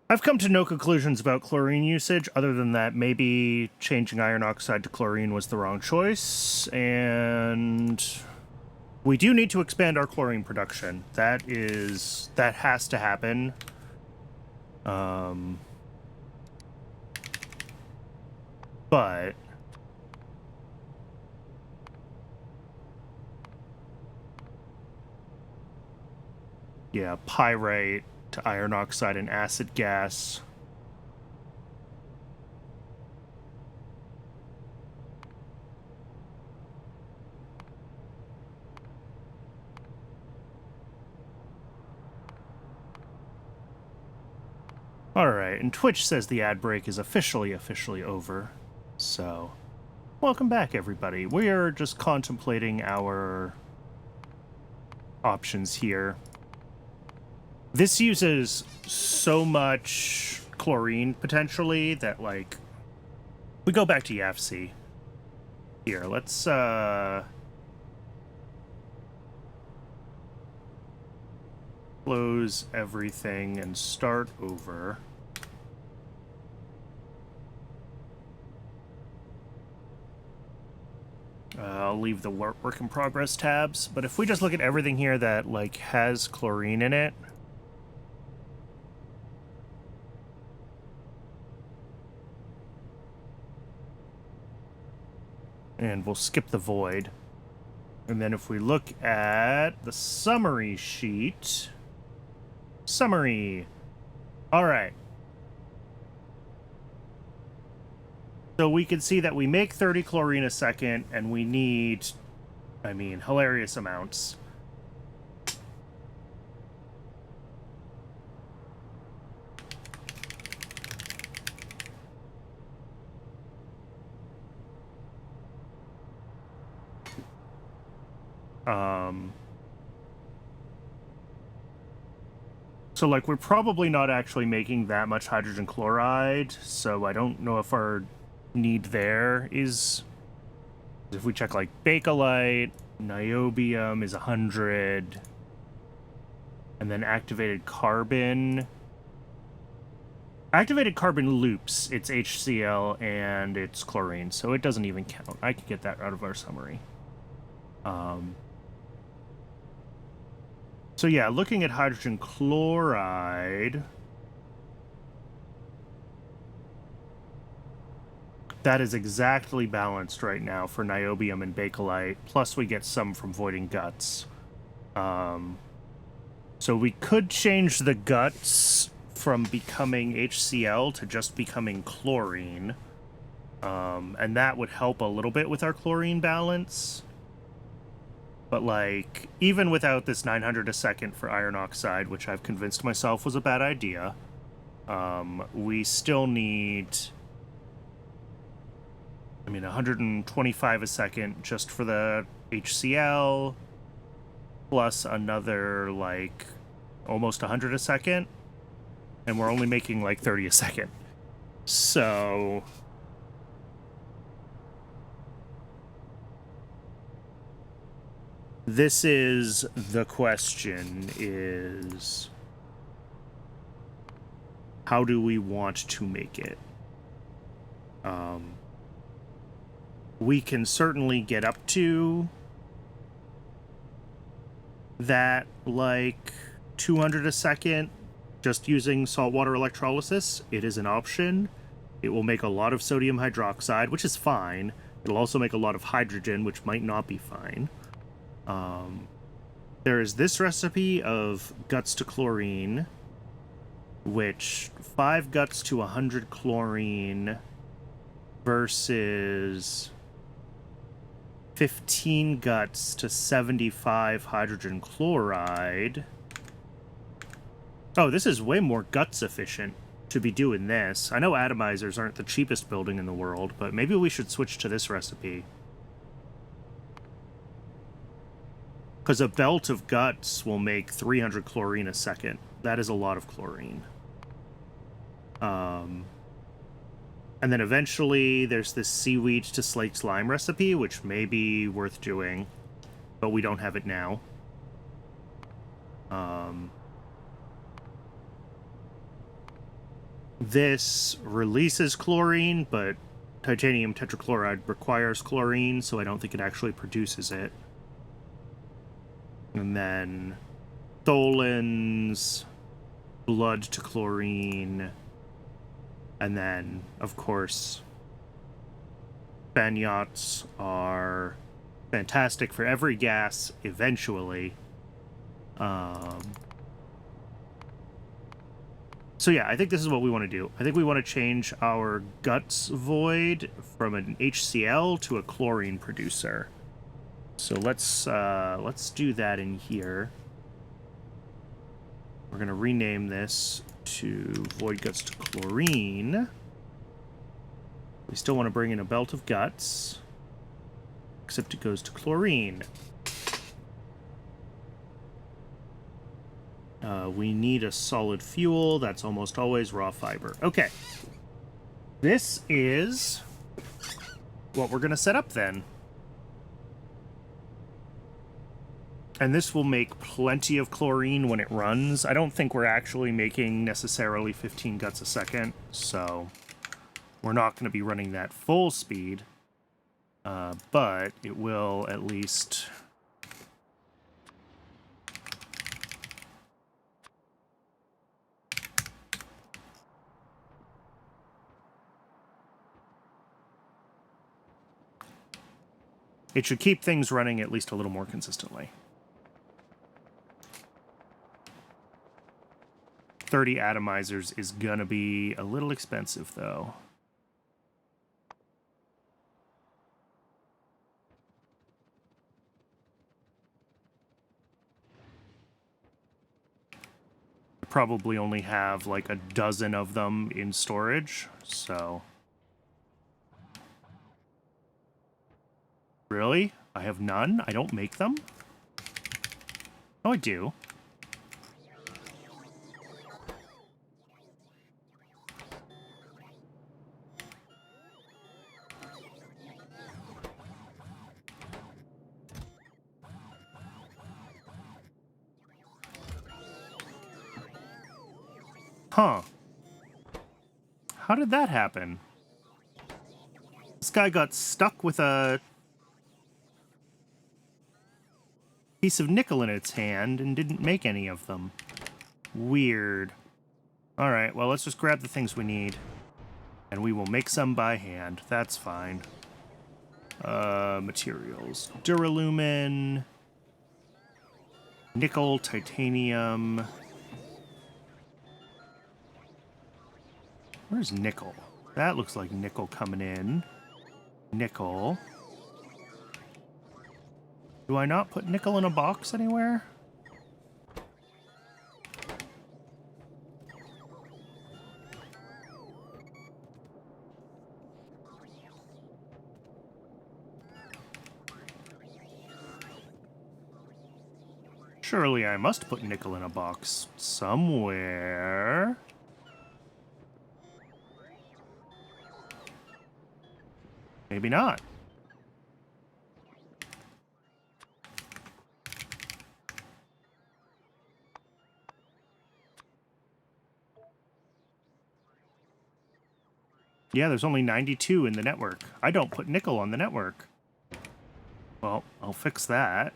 I've come to no conclusions about chlorine usage, other than that maybe changing iron oxide to chlorine was the wrong choice, and we do need to expand our chlorine production. That has to happen. But yeah, pyrite to iron oxide and acid gas. Alright, and Twitch says the ad break is officially over. So, welcome back, everybody. We are just contemplating our options here. This uses so much chlorine, potentially, that, like... We go back to YAFC. Here, let's, close everything and start over. I'll leave the work in progress tabs, but if we just look at everything here that, like, has chlorine in it, and we'll skip the void. And then if we look at the summary sheet... Summary! Alright. So we can see that we make 30 chlorine a second, and we need, I mean, hilarious amounts. So, like, we're probably not actually making that much hydrogen chloride, so I don't know if our need there is... If we check, like, bakelite, niobium is 100, and then activated carbon... Activated carbon loops, it's HCl and it's chlorine, so it doesn't even count. I can get that out of our summary. So yeah, looking at hydrogen chloride, that is exactly balanced right now for niobium and bakelite, plus we get some from voiding guts. So we could change the guts from becoming HCl to just becoming chlorine, and that would help a little bit with our chlorine balance. But, like, even without this 900 a second for iron oxide, which I've convinced myself was a bad idea, we still need, I mean, 125 a second just for the HCl, plus another, like, almost 100 a second, and we're only making, like, 30 a second. So... This is the question, is how do we want to make it? We can certainly get up to that, like, 200 a second just using saltwater electrolysis. It is an option. It will make a lot of sodium hydroxide, which is fine. It'll also make a lot of hydrogen, which might not be fine. There is this recipe of guts to chlorine, which 5 guts to 100 chlorine versus 15 guts to 75 hydrogen chloride. Oh, this is way more guts efficient to be doing this. I know atomizers aren't the cheapest building in the world, but maybe we should switch to this recipe. Because a belt of guts will make 300 chlorine a second. That is a lot of chlorine. And then eventually there's this seaweed to slate slime recipe, which may be worth doing, but we don't have it now. This releases chlorine, but titanium tetrachloride requires chlorine, so I don't think it actually produces it. And then Tholin's blood to chlorine. And then, of course, Banyots are fantastic for every gas eventually. So yeah, I think this is what we want to do. I think we want to change our guts void from an HCl to a chlorine producer. So let's do that in here. We're going to rename this to void guts to chlorine. We still want to bring in a belt of guts, except it goes to chlorine. We need a solid fuel. That's almost always raw fiber. Okay. This is what we're going to set up then. And this will make plenty of chlorine when it runs. I don't think we're actually making necessarily 15 guts a second, so we're not going to be running that full speed. But it will at least... It should keep things running at least a little more consistently. 30 atomizers is gonna be a little expensive, though. Probably only have like a dozen of them in storage, so... Really? I have none? I don't make them? Oh, I do. Huh. How did that happen? This guy got stuck with a piece of nickel in its hand and didn't make any of them. Weird. Alright, well, let's just grab the things we need. And we will make some by hand. That's fine. Materials. Duralumin. Nickel, titanium. Where's nickel? That looks like nickel coming in. Nickel. Do I not put nickel in a box anywhere? Surely I must put nickel in a box somewhere. Maybe not. Yeah, there's only 92 in the network. I don't put nickel on the network. Well, I'll fix that.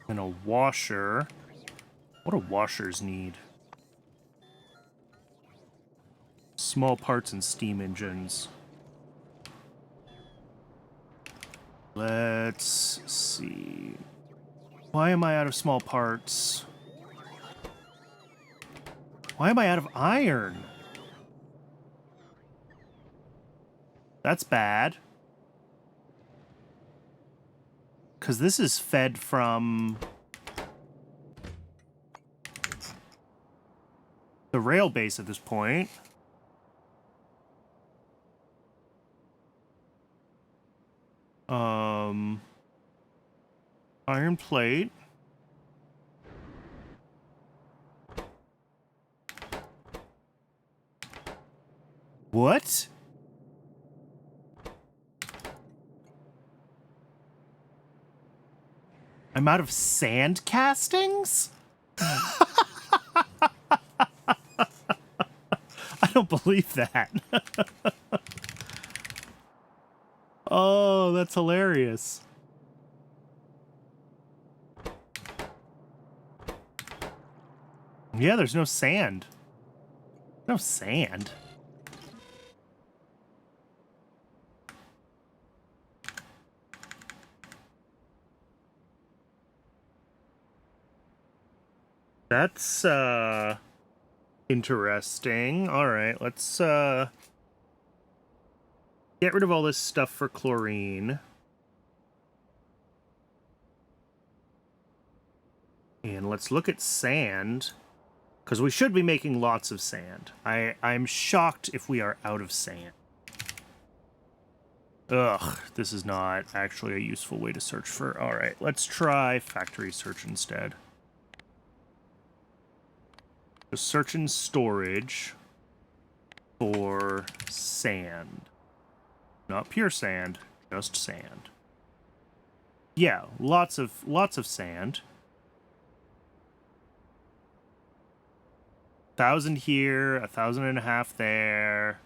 And a washer. What do washers need? Small parts and steam engines. Let's see. Why am I out of small parts? Why am I out of iron? That's bad. Because this is fed from the rail base at this point. Iron plate. What? I'm out of sand castings? I don't believe that. Oh, that's hilarious. Yeah, there's no sand. No sand. That's, interesting. All right, let's, get rid of all this stuff for chlorine. And let's look at sand, because we should be making lots of sand. I'm shocked if we are out of sand. Ugh, this is not actually a useful way to search for... All right, let's try factory search instead. So search in storage for sand. Not pure sand, just sand. Yeah, lots of sand. 1,000 here, 1,500 there.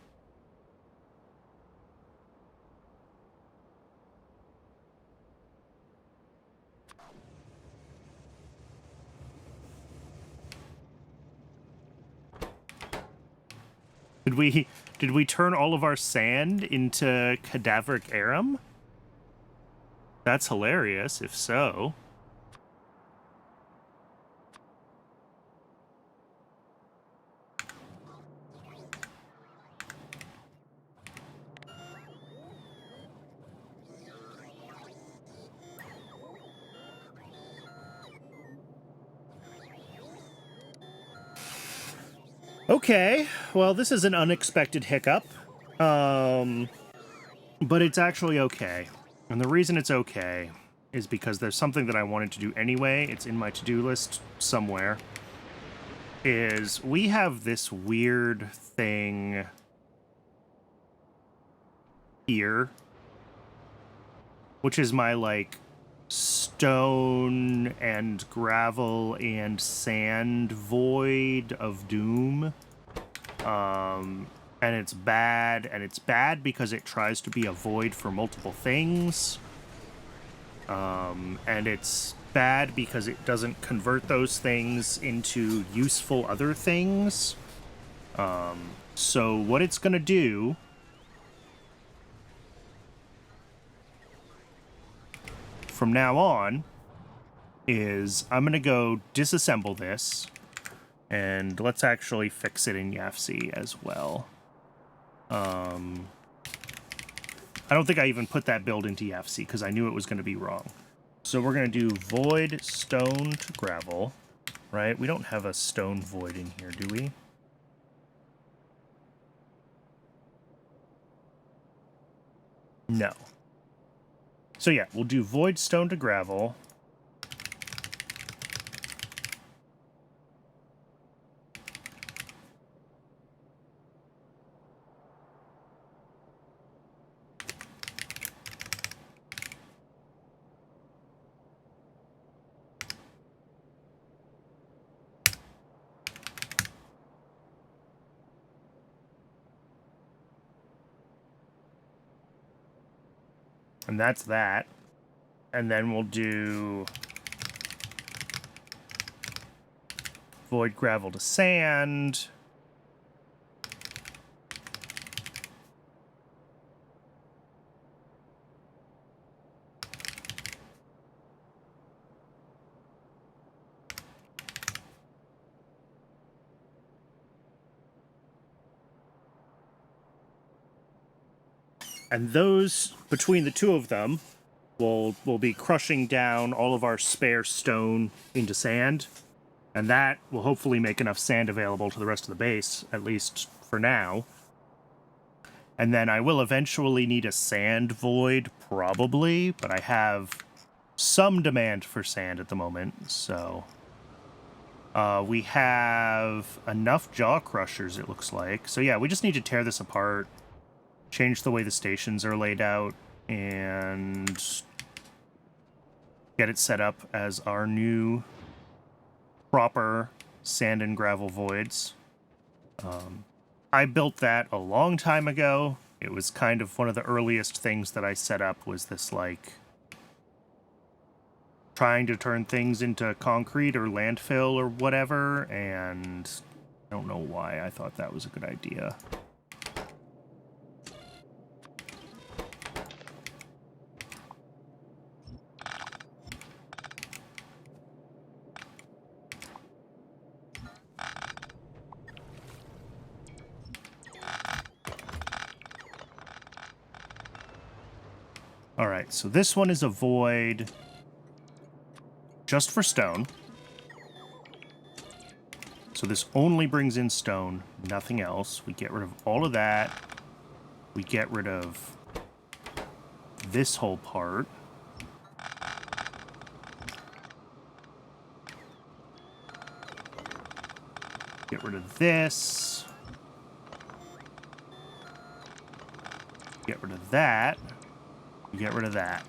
Did we turn all of our sand into cadaveric arum? That's hilarious, if so. Okay, well, this is an unexpected hiccup. But it's actually okay. And the reason it's okay is because there's something that I wanted to do anyway. It's in my to-do list somewhere. Is we have this weird thing here, which is my, like, stone and gravel and sand void of doom. And it's bad because it tries to be a void for multiple things. And it's bad because it doesn't convert those things into useful other things. So what it's gonna do from now on is I'm gonna go disassemble this, and let's actually fix it in YAFC as well. I don't think I even put that build into YAFC because I knew it was going to be wrong. So we're going to do void stone to gravel, right? We don't have a stone void in here, do we? No. So yeah, we'll do void stone to gravel. And that's that. And then we'll do void gravel to sand. And those, between the two of them, will be crushing down all of our spare stone into sand. And that will hopefully make enough sand available to the rest of the base, at least for now. And then I will eventually need a sand void, probably, but I have some demand for sand at the moment, so... we have enough jaw crushers, it looks like. So yeah, we just need to tear this apart, change the way the stations are laid out, and get it set up as our new proper sand and gravel voids. I built that a long time ago. It was kind of one of the earliest things that I set up, was this, like, trying to turn things into concrete or landfill or whatever, and I don't know why I thought that was a good idea. All right, so this one is a void just for stone. So this only brings in stone, nothing else. We get rid of all of that. We get rid of this whole part. Get rid of this. Get rid of that. Get rid of that.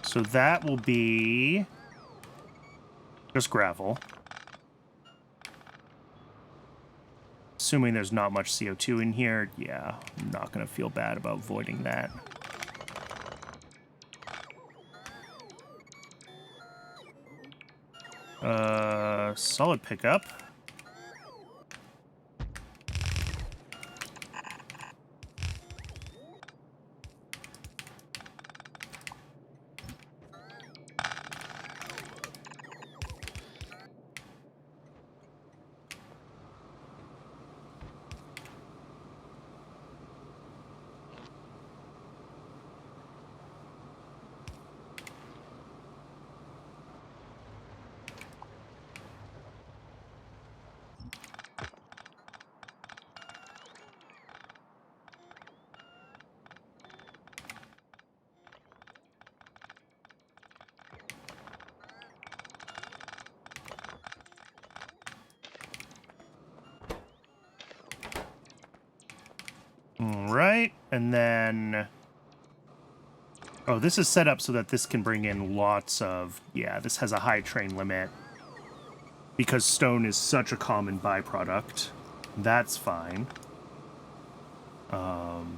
So that will be just gravel. Assuming there's not much CO2 in here, yeah, I'm not going to feel bad about voiding that. Solid pickup. Right, and then... Oh, this is set up so that this can bring in lots of... Yeah, this has a high train limit. Because stone is such a common byproduct. That's fine. And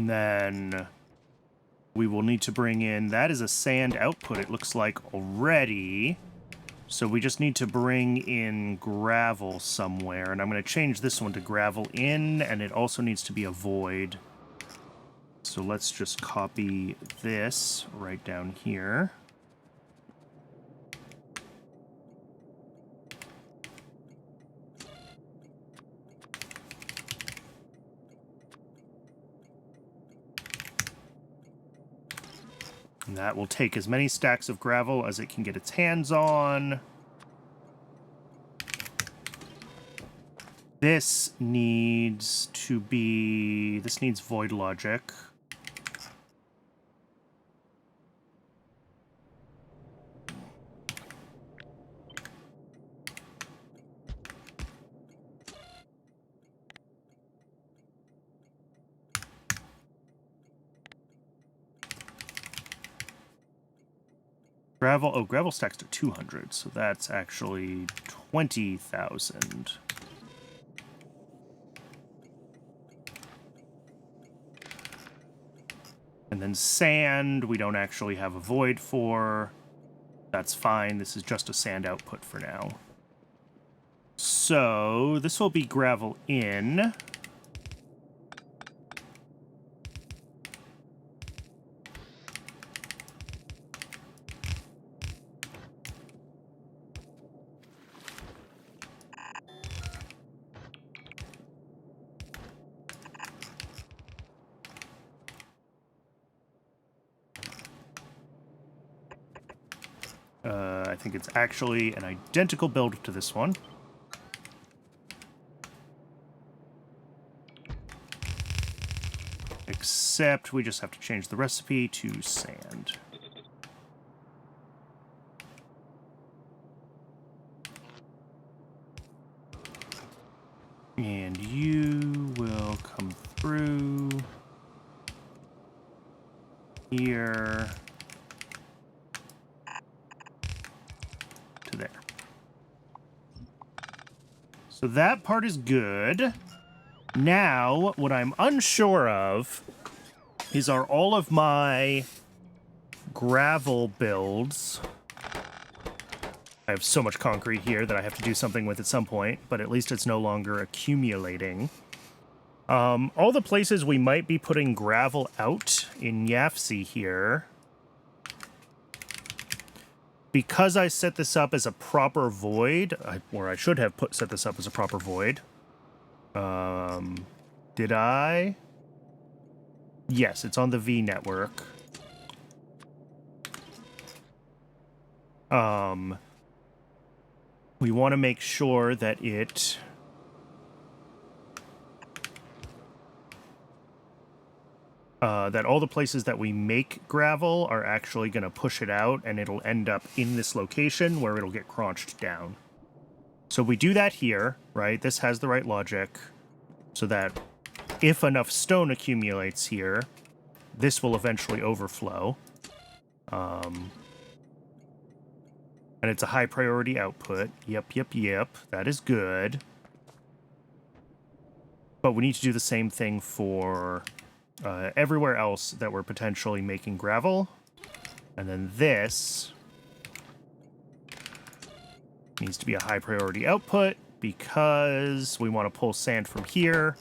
then... we will need to bring in... That is a sand output, it looks like, already. So we just need to bring in gravel somewhere, and I'm going to change this one to gravel in, and it also needs to be a void. So let's just copy this right down here. And that will take as many stacks of gravel as it can get its hands on. This needs to be... This needs void logic. Gravel... Oh, gravel stacks to 200, so that's actually 20,000. And then sand, we don't actually have a void for. That's fine. This is just a sand output for now. So this will be gravel in. I think it's actually an identical build to this one. Except we just have to change the recipe to sand. And you will come through here to there. So that part is good. Now, what I'm unsure of is, are all of my gravel builds... I have so much concrete here that I have to do something with at some point, but at least it's no longer accumulating. All the places we might be putting gravel out in Yafsi here, because I set this up as a proper void, or I should have set this up as a proper void. Did I? Yes, it's on the V network. We want to make sure that it... that all the places that we make gravel are actually going to push it out, and it'll end up in this location where it'll get crunched down. So we do that here, right? This has the right logic, so that if enough stone accumulates here, this will eventually overflow. And it's a high priority output. Yep. That is good. But we need to do the same thing for everywhere else that we're potentially making gravel. And then this needs to be a high priority output because we want to pull sand from here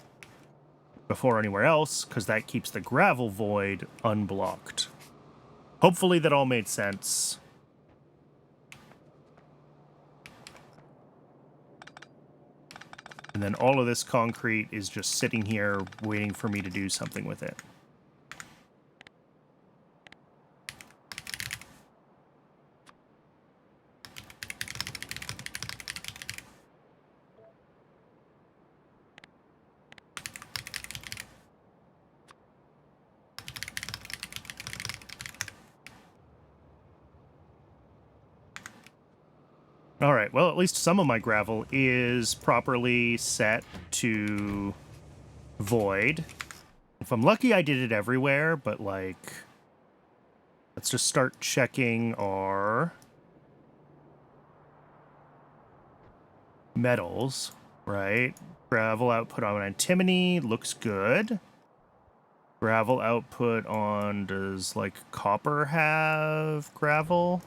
before anywhere else, because that keeps the gravel void unblocked. Hopefully that all made sense. And then all of this concrete is just sitting here waiting for me to do something with it. All right, well, at least some of my gravel is properly set to void. If I'm lucky, I did it everywhere, but, like, let's just start checking our metals, right? Gravel output on antimony looks good. Gravel output on, does, like, copper have gravel?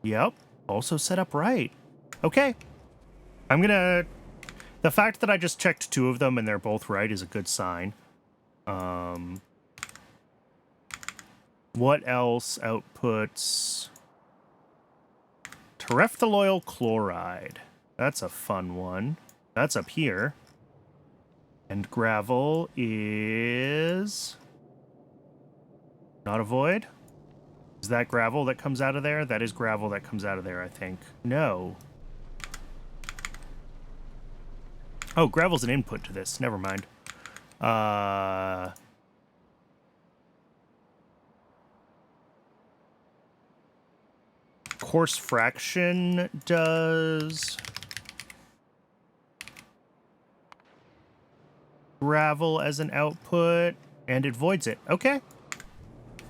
Yep. Also set up right. Okay. I'm gonna... The fact that I just checked two of them and they're both right is a good sign. What else outputs? Terephthalonyl chloride. That's a fun one. That's up here. And gravel is... not a void? Is that gravel that comes out of there? That is gravel that comes out of there, I think. No. Oh, gravel's an input to this. Never mind. Coarse fraction does... gravel as an output, and it voids it. Okay.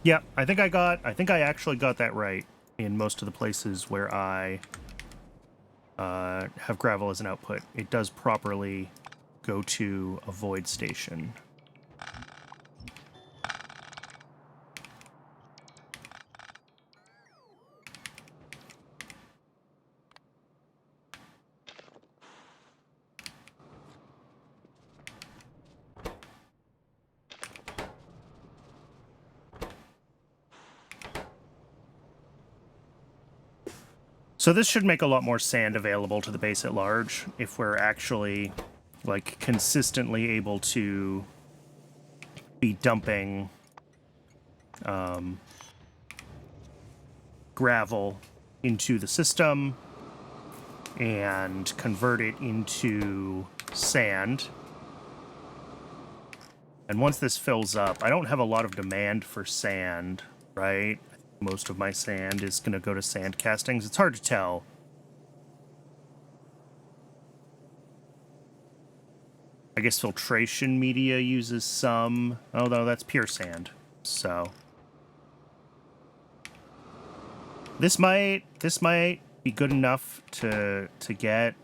Yeah, I think I actually got that right in most of the places where I have gravel as an output. It does properly go to a void station. So this should make a lot more sand available to the base at large if we're actually, like, consistently able to be dumping gravel into the system and convert it into sand. And once this fills up, I don't have a lot of demand for sand, right? Most of my sand is going to go to sand castings. It's hard to tell. I guess filtration media uses some, although that's pure sand. So this might be good enough to get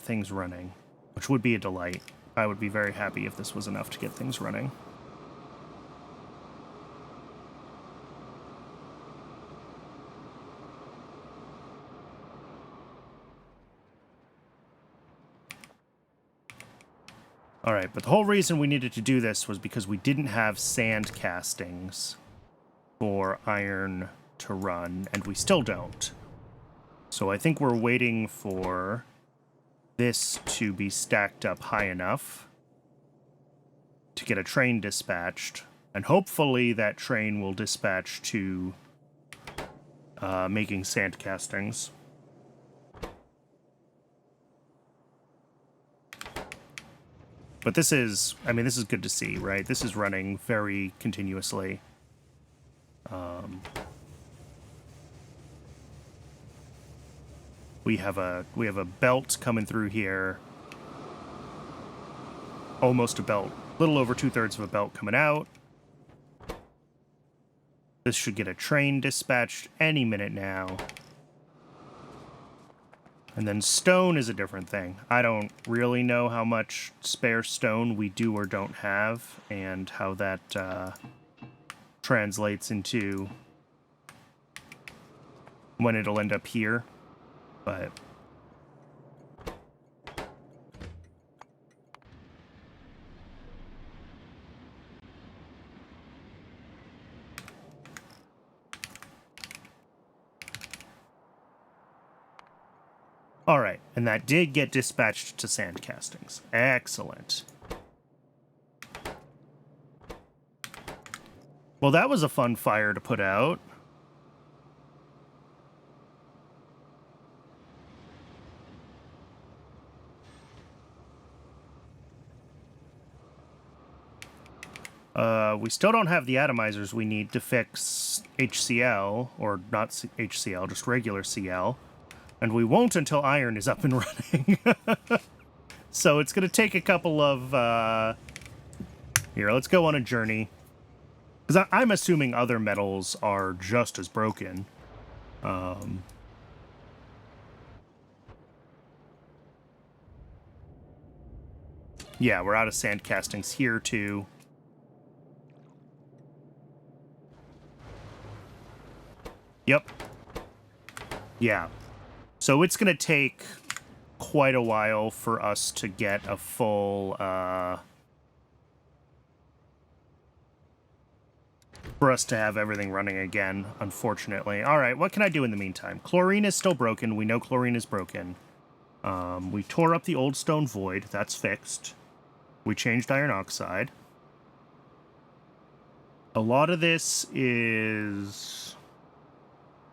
things running, which would be a delight. I would be very happy if this was enough to get things running. All right, but the whole reason we needed to do this was because we didn't have sand castings for iron to run, and we still don't. So I think we're waiting for this to be stacked up high enough to get a train dispatched, and hopefully that train will dispatch to making sand castings. But this is, I mean, this is good to see, right? This is running very continuously. We have a belt coming through here. Almost a belt. A little over 2/3 of a belt coming out. This should get a train dispatched any minute now. And then stone is a different thing. I don't really know how much spare stone we do or don't have, and how that translates into when it'll end up here. But all right, and that did get dispatched to sand castings. Excellent. Well, that was a fun fire to put out. We still don't have the atomizers we need to fix HCl, or not HCl, just regular CL. And we won't until iron is up and running. So it's going to take a couple of... Here, let's go on a journey. Because I'm assuming other metals are just as broken. Yeah, we're out of sand castings here, too. Yep. Yeah. So it's going to take quite a while for us to get a full, for us to have everything running again, unfortunately. All right, what can I do in the meantime? Chlorine is still broken. We know chlorine is broken. We tore up the old stone void. That's fixed. We changed iron oxide. A lot of this is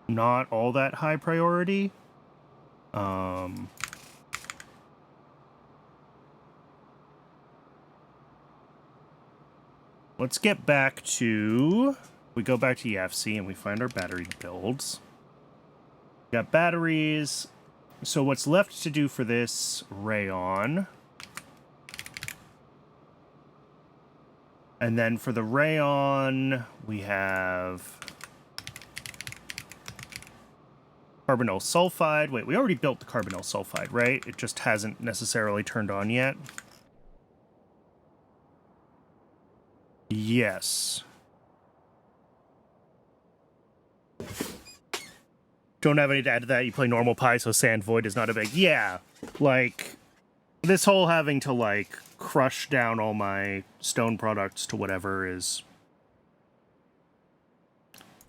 not all that high priority. Let's get back to... We go back to EFC and we find our battery builds. We got batteries. So what's left to do for this rayon? And then for the rayon, we have carbonyl sulfide. Wait, we already built the carbonyl sulfide, right? It just hasn't necessarily turned on yet. Yes. Don't have any to add to that. You play normal Pi, so sand void is not a big... Yeah, like, this whole having to, like, crush down all my stone products to whatever is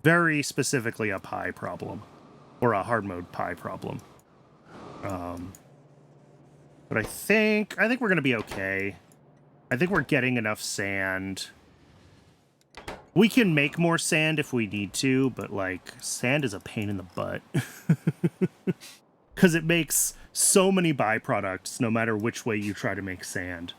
very specifically a Pi problem. Or a hard mode Pi problem. But I think we're going to be okay. I think we're getting enough sand We can make more sand if we need to, but, like, sand is a pain in the butt. Because it makes so many byproducts no matter which way you try to make sand.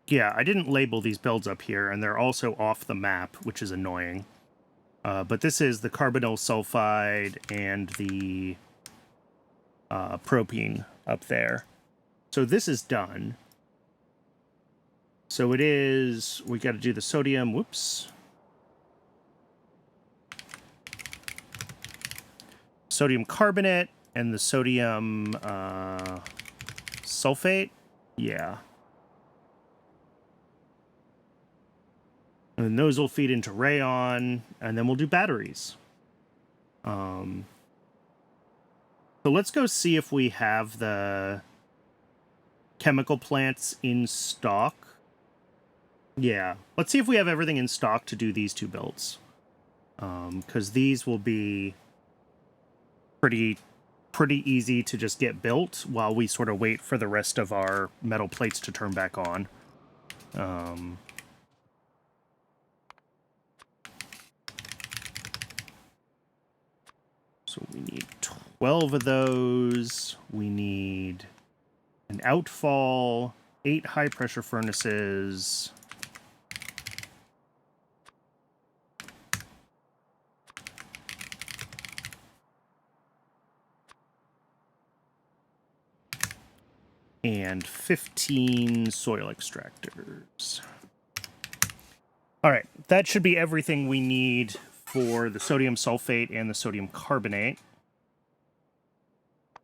Yeah, I didn't label these builds up here, and they're also off the map, which is annoying. But this is the carbonyl sulfide and the propene up there. So this is done. So it is, we got to do the sodium, whoops. Sodium carbonate and the sodium sulfate. Yeah. And those will feed into rayon, and then we'll do batteries. So let's go see if we have the chemical plants in stock. Yeah, let's see if we have everything in stock to do these two builds. Because these will be pretty easy to just get built while we sort of wait for the rest of our metal plates to turn back on. So we need 12 of those. We need an outfall, 8 high-pressure furnaces. And 15 soil extractors. All right, that should be everything we need for the sodium sulfate and the sodium carbonate.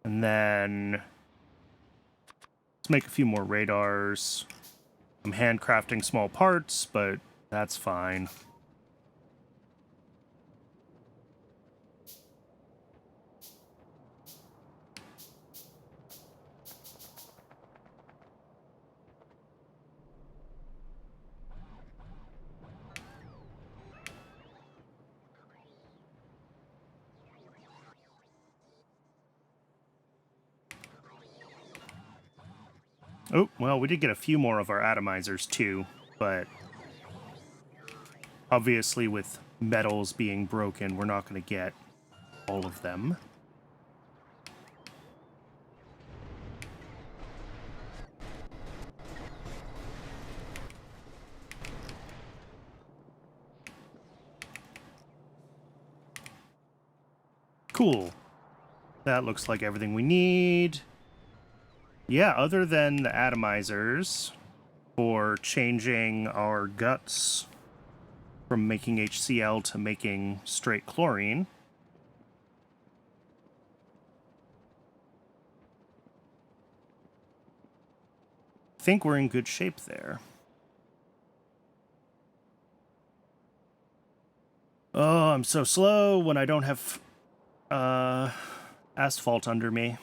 And then let's make a few more radars. I'm handcrafting small parts, but that's fine. Oh, well, we did get a few more of our atomizers too, but obviously with metals being broken, we're not going to get all of them. Cool. That looks like everything we need. Yeah, other than the atomizers for changing our guts from making HCl to making straight chlorine. I think we're in good shape there. Oh, I'm so slow when I don't have asphalt under me.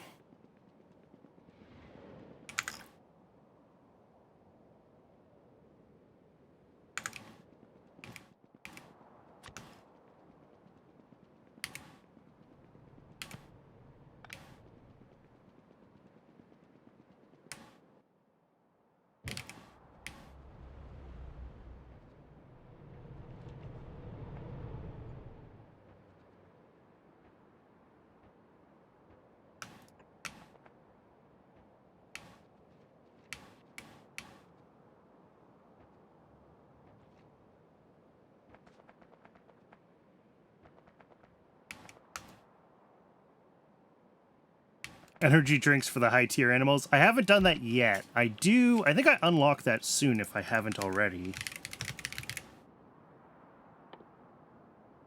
Energy drinks for the high tier animals. I haven't done that yet. I think I unlock that soon if I haven't already.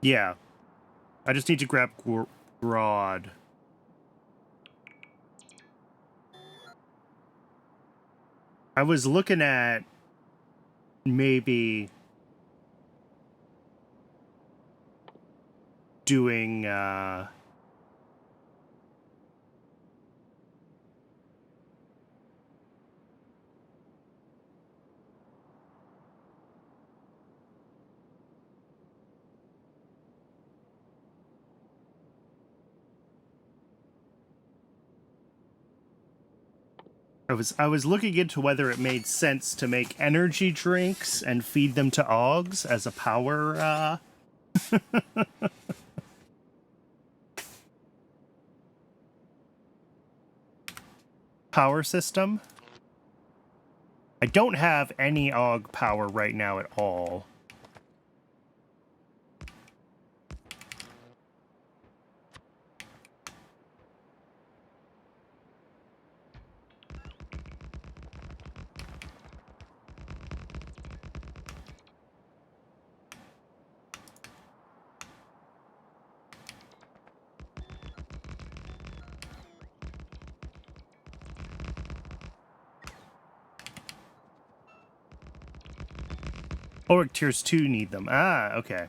Yeah. I just need to grab Grodd. I was looking at maybe doing I was looking into whether it made sense to make energy drinks and feed them to Augs as a power, power system. I don't have any Aug power right now at all. Auric tiers 2 need them. Ah, okay.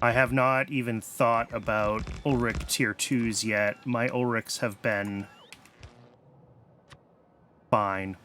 I have not even thought about Ulrich tier 2s yet. My Ulrichs have been fine.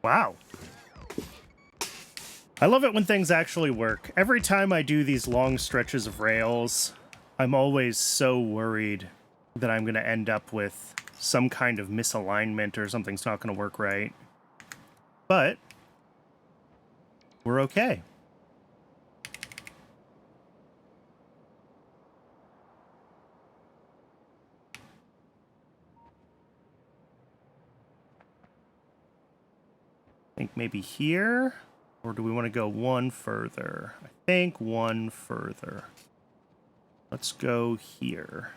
Wow. I love it when things actually work. Every time I do these long stretches of rails, I'm always so worried that I'm going to end up with some kind of misalignment or something's not going to work right. But we're okay. I think maybe here, or do we want to go one further? I think one further. Let's go here.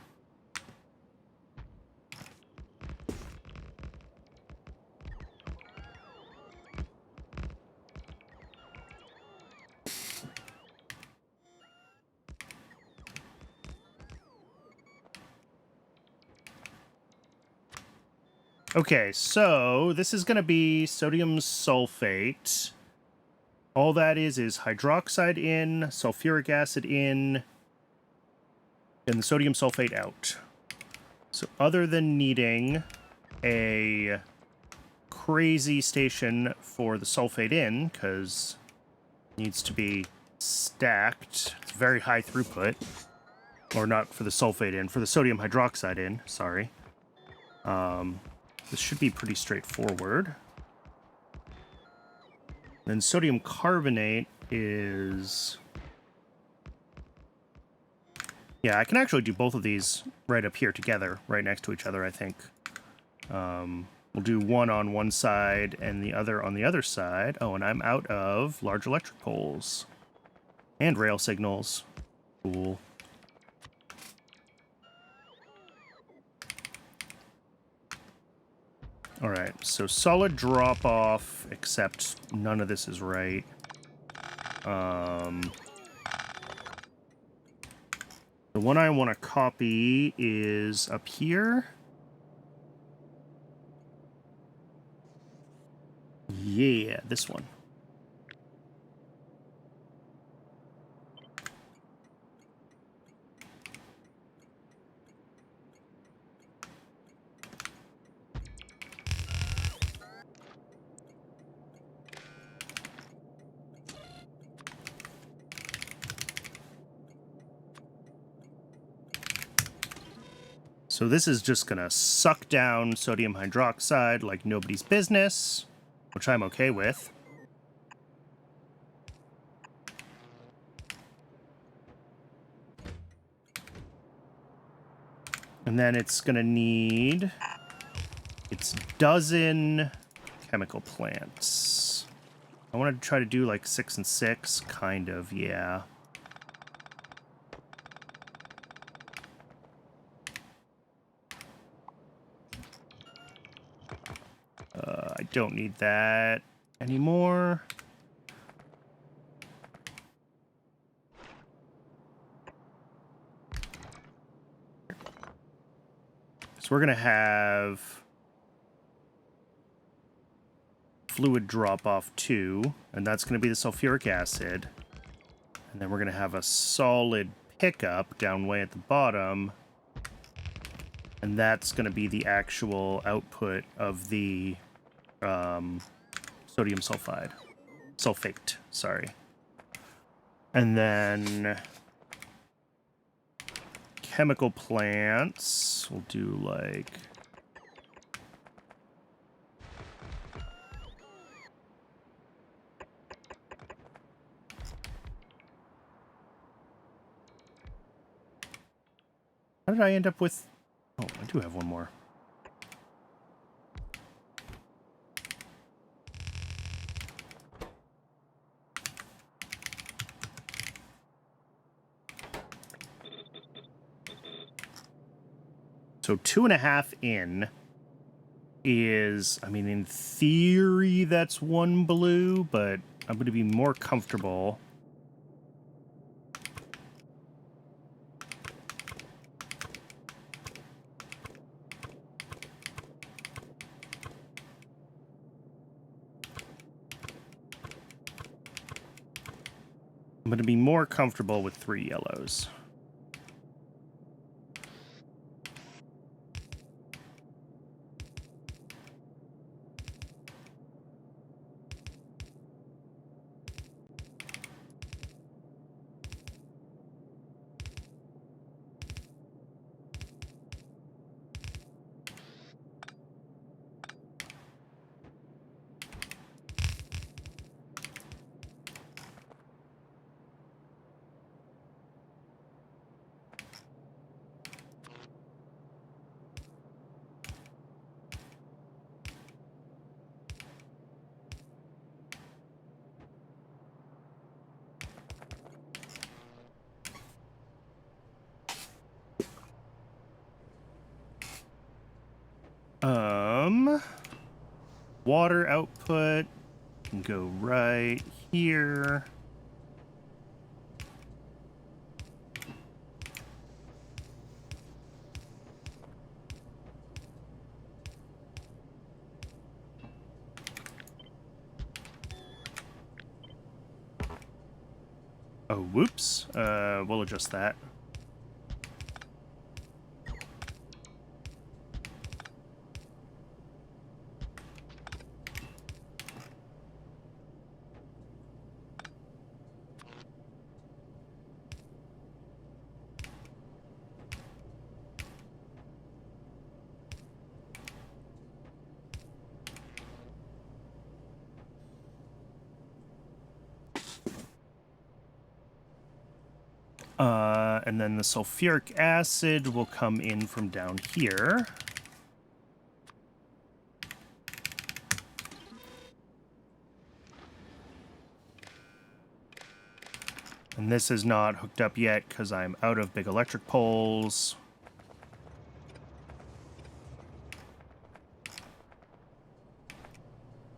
Okay, so this is going to be sodium sulfate. All that is hydroxide in, sulfuric acid in, and the sodium sulfate out. So other than needing a crazy station for the sulfate in, because it needs to be stacked, it's very high throughput, or not for the sulfate in, for the sodium hydroxide in, sorry. This should be pretty straightforward. Then sodium carbonate is... Yeah, I can actually do both of these right up here together, right next to each other, I think. We'll do one on one side and the other on the other side. Oh, and I'm out of large electric poles. And rail signals. Cool. Alright, so solid drop-off, except none of this is right. The one I want to copy is up here. Yeah, this one. So this is just going to suck down sodium hydroxide like nobody's business, which I'm okay with. And then it's going to need its dozen chemical plants. I wanted to try to do like 6 and 6, kind of, yeah. I don't need that anymore. So we're going to have fluid drop off 2, and that's going to be the sulfuric acid. And then we're going to have a solid pickup down way at the bottom. And that's going to be the actual output of the sodium sulfate, sorry. And then chemical plants, we'll do like... How did I end up with... Oh, I do have one more. So 2.5 in is, I mean, in theory, that's 1 blue, but I'm going to be more comfortable. I'm going to be more comfortable with 3 yellows. Water output can go right here. Oh, whoops. We'll adjust that. And then the sulfuric acid will come in from down here. And this is not hooked up yet because I'm out of big electric poles.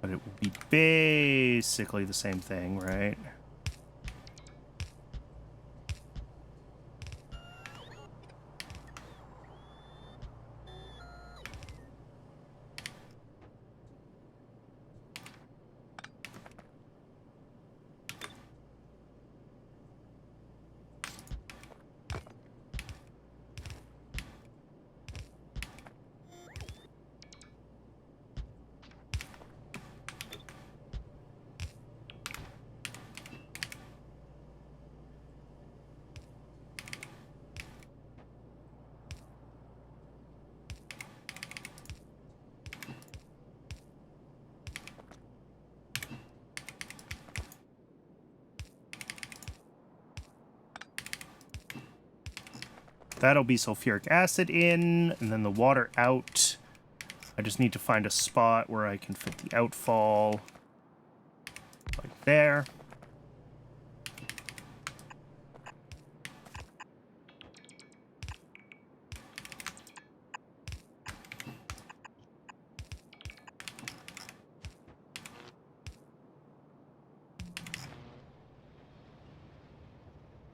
But it will be basically the same thing, right? that'll be sulfuric acid in, and then the water out. I just need to find a spot where I can fit the outfall. Like there.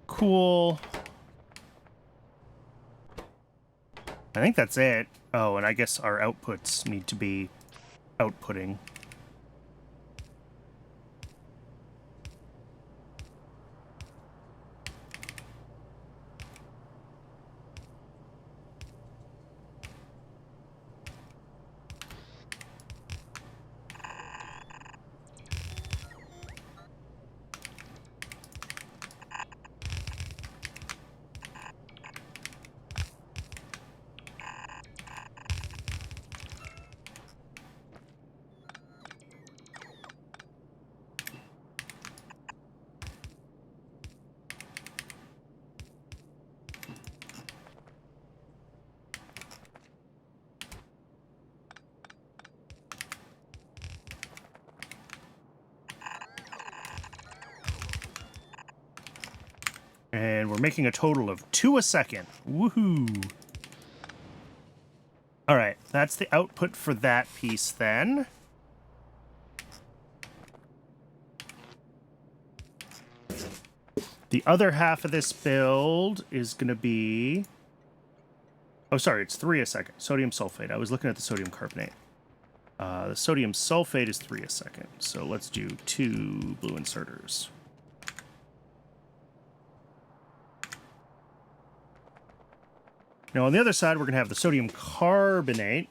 Cool. I think that's it. Oh, and I guess our outputs need to be outputting. And we're making a total of 2 a second. Woohoo! All right, that's the output for that piece then. The other half of this build is going to be... Oh, sorry, it's 3 a second. Sodium sulfate. I was looking at the sodium carbonate. The sodium sulfate is 3 a second. So let's do 2 blue inserters. Now, on the other side, we're going to have the sodium carbonate,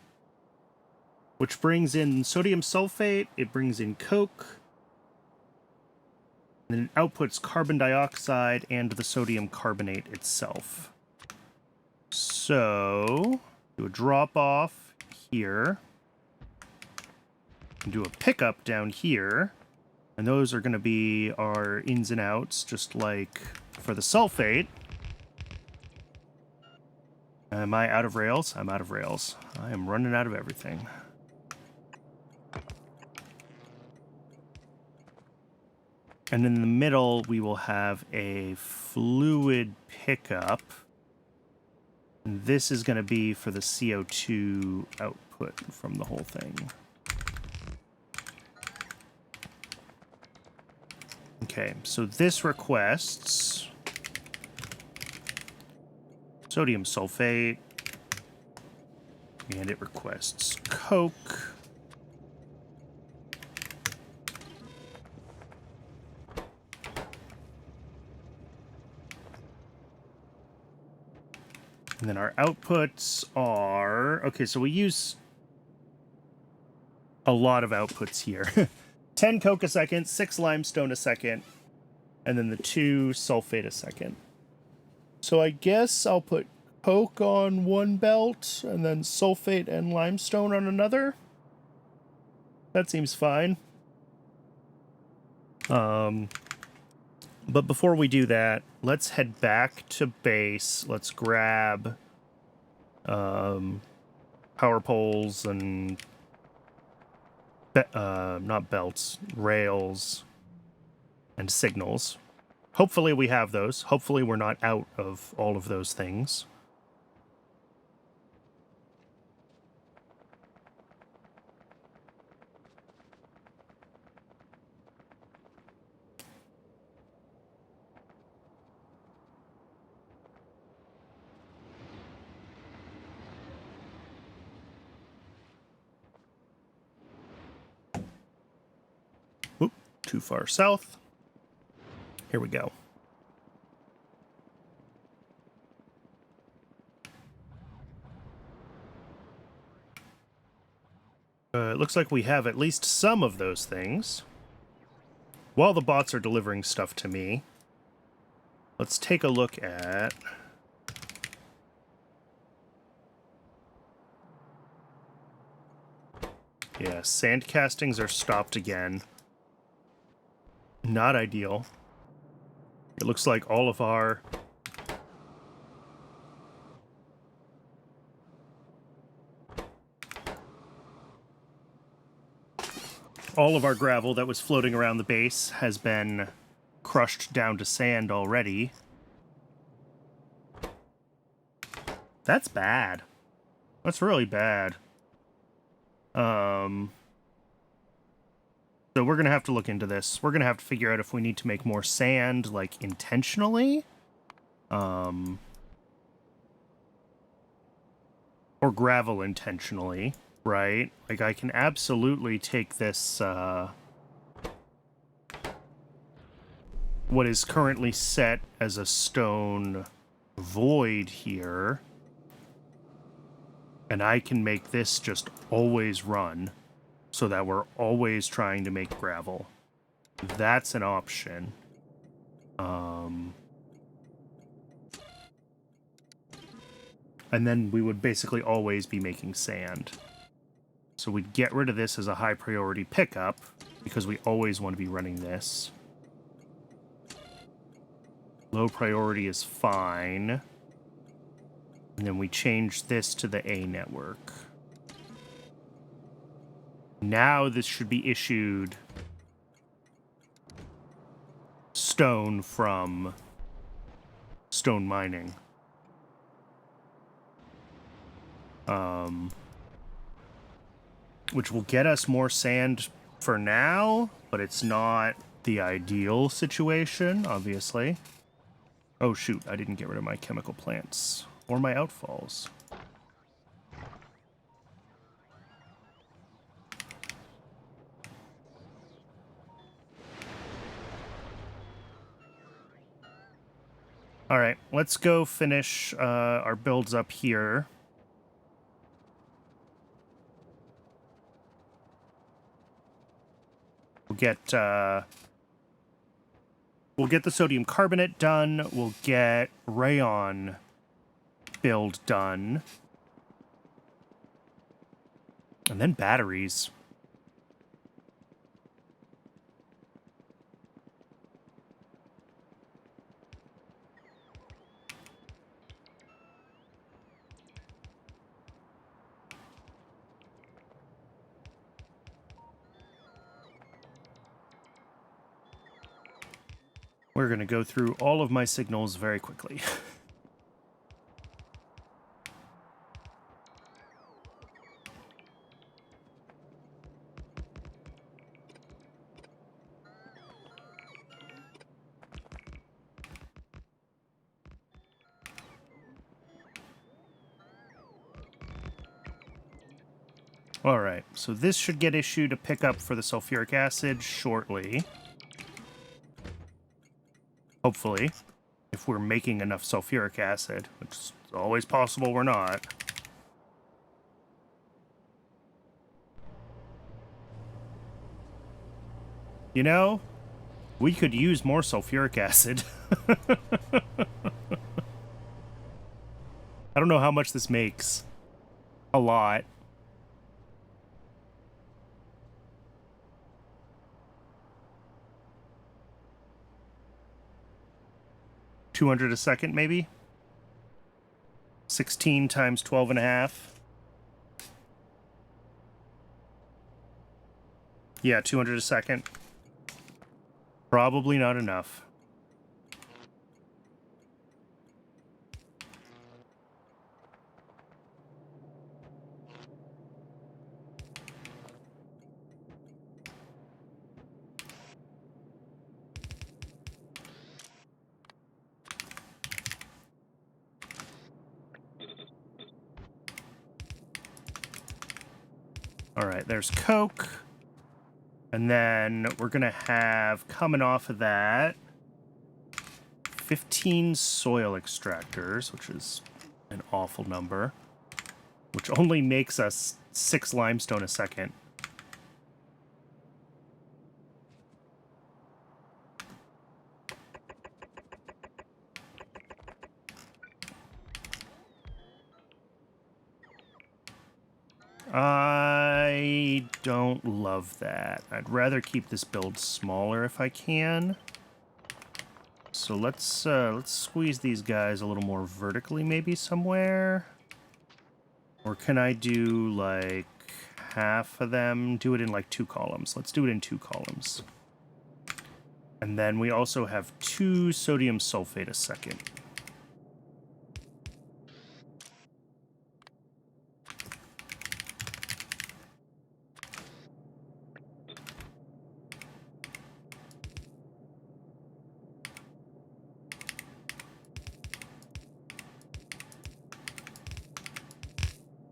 which brings in sodium sulfate. It brings in coke. And then it outputs carbon dioxide and the sodium carbonate itself. So, do a drop off here. And do a pickup down here. And those are going to be our ins and outs, just like for the sulfate. Am I out of rails? I'm out of rails. I am running out of everything. And in the middle, we will have a fluid pickup. And this is going to be for the CO2 output from the whole thing. Okay, so this requests sodium sulfate, and it requests coke. And then our outputs are... Okay, so we use a lot of outputs here. 10 coke a second, 6 limestone a second, and then the 2 sulfate a second. So I guess I'll put coke on one belt, and then sulfate and limestone on another. That seems fine. But before we do that, let's head back to base. Let's grab power poles and not belts, rails, and signals. Hopefully we have those. Hopefully we're not out of all of those things. Oop, too far south. Here we go. It looks like we have at least some of those things. While the bots are delivering stuff to me, let's take a look at... Yeah, sand castings are stopped again. Not ideal. It looks like all of our all of our gravel that was floating around the base has been crushed down to sand already. That's bad. That's really bad. So we're going to have to look into this. We're going to have to figure out if we need to make more sand, like, intentionally. Or gravel intentionally, right? Like, I can absolutely take this, what is currently set as a stone void here, and I can make this just always run so that we're always trying to make gravel. That's an option. And then we would basically always be making sand. So we'd get rid of this as a high priority pickup because we always want to be running this. Low priority is fine. And then we change this to the A network. Now this should be issued stone from stone mining. Which will get us more sand for now, but it's not the ideal situation, obviously. Oh shoot, I didn't get rid of my chemical plants. Or my outfalls. Alright, let's go finish our builds up here. We'll get the sodium carbonate done. We'll get rayon build done. And then batteries. We're going to go through all of my signals very quickly. All right, so this should get issued a pickup for the sulfuric acid shortly. Hopefully, if we're making enough sulfuric acid, which is always possible we're not. You know, we could use more sulfuric acid. I don't know how much this makes. A lot. $200 a second, maybe? 16 times 12 and a half. Yeah, 200 a second. Probably not enough. All right, there's coke. And then we're going to have, coming off of that, 15 soil extractors, which is an awful number, which only makes us 6 limestone a second. I don't love that. I'd rather keep this build smaller if I can. So let's squeeze these guys a little more vertically maybe somewhere. Or can I do like half of them. Do it in like 2 columns. Let's do it in 2 columns. And then we also have 2 sodium sulfate a second.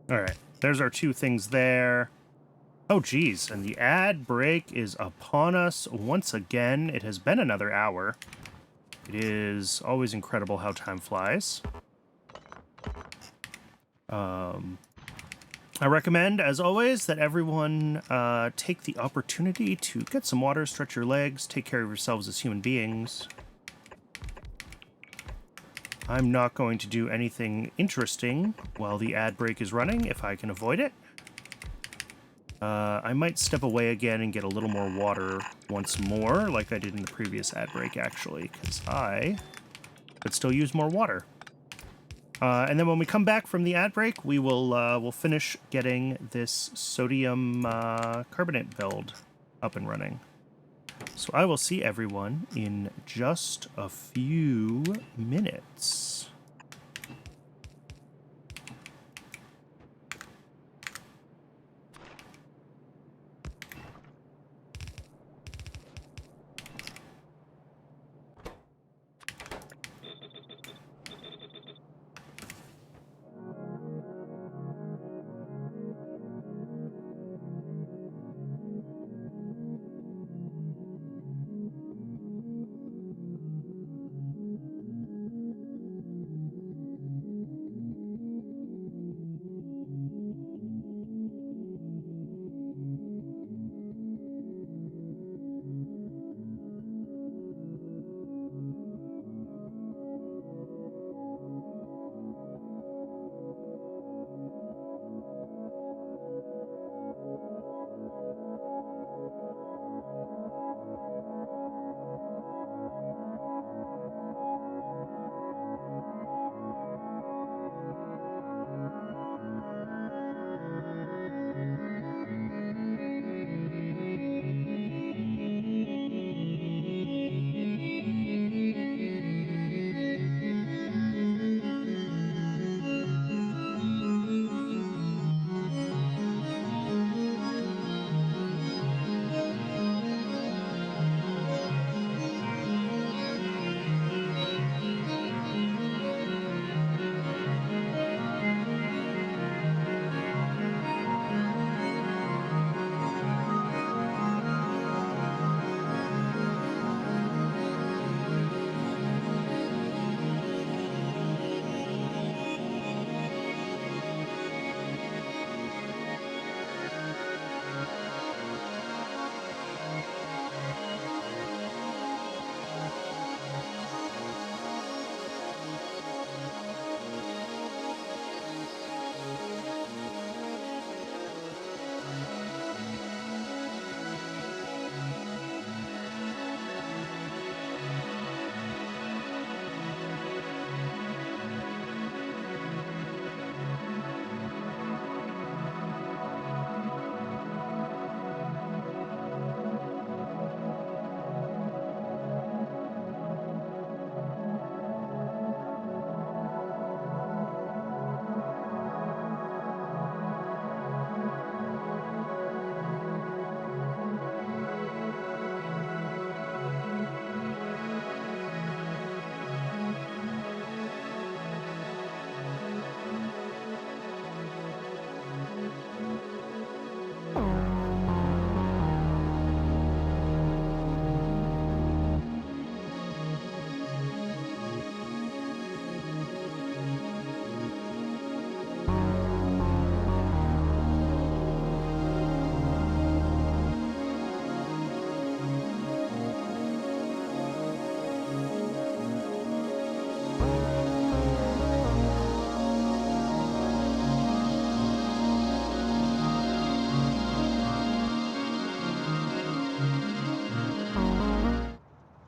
All right, there's our 2 things there. Oh, geez, and the ad break is upon us once again. It has been another hour. It is always incredible how time flies. I recommend, as always, that everyone take the opportunity to get some water, stretch your legs, take care of yourselves as human beings. I'm not going to do anything interesting while the ad break is running, if I can avoid it. I might step away again and get a little more water once more, like I did in the previous ad break, actually, because I could still use more water. And then when we come back from the ad break, we will we'll finish getting this sodium carbonate build up and running. So I will see everyone in just a few minutes.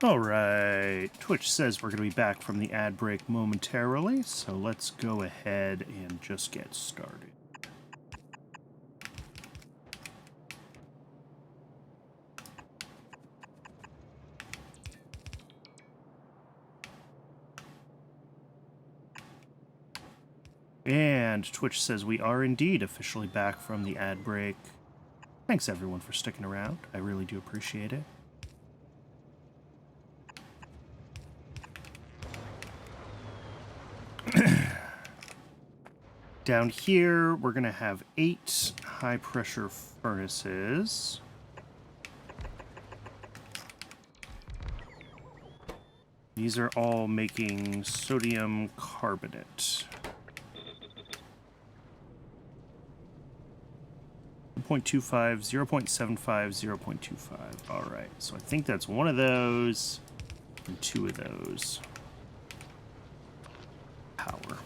All right, Twitch says we're going to be back from the ad break momentarily, so let's go ahead and just get started. And Twitch says we are indeed officially back from the ad break. Thanks everyone for sticking around. I really do appreciate it. Down here, we're going to have 8 high-pressure furnaces. These are all making sodium carbonate. 0.25, 0.75, 0.25. All right, so I think that's one of those and 2 of those. Power.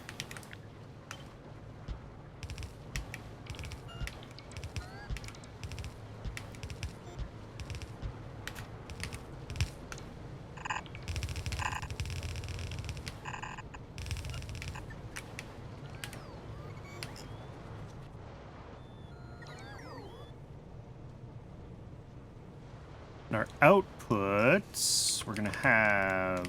And our outputs, we're going to have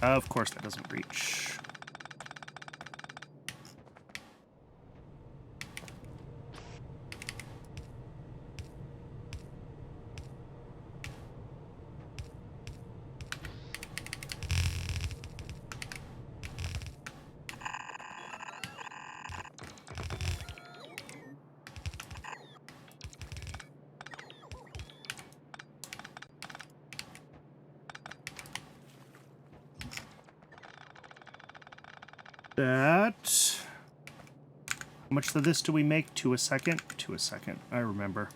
of course that doesn't reach. That. How much of this do we make? 2 a second? 2 a second. I remember.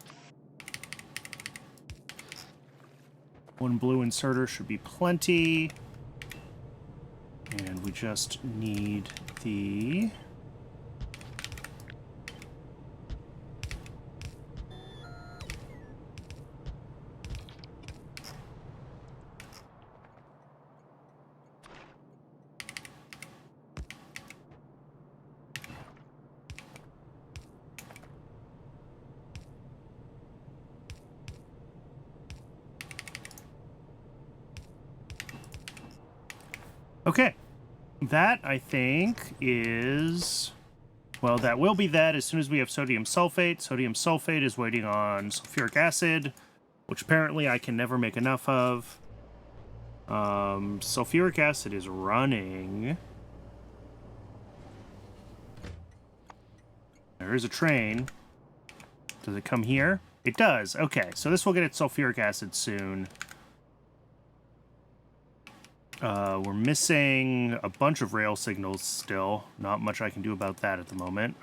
1 blue inserter should be plenty. And we just need the... Okay, that, I think, is... Well, that will be that as soon as we have sodium sulfate. Sodium sulfate is waiting on sulfuric acid, which apparently I can never make enough of. Sulfuric acid is running. There is a train. Does it come here? It does. Okay, so this will get its sulfuric acid soon. We're missing a bunch of rail signals still. Not much I can do about that at the moment.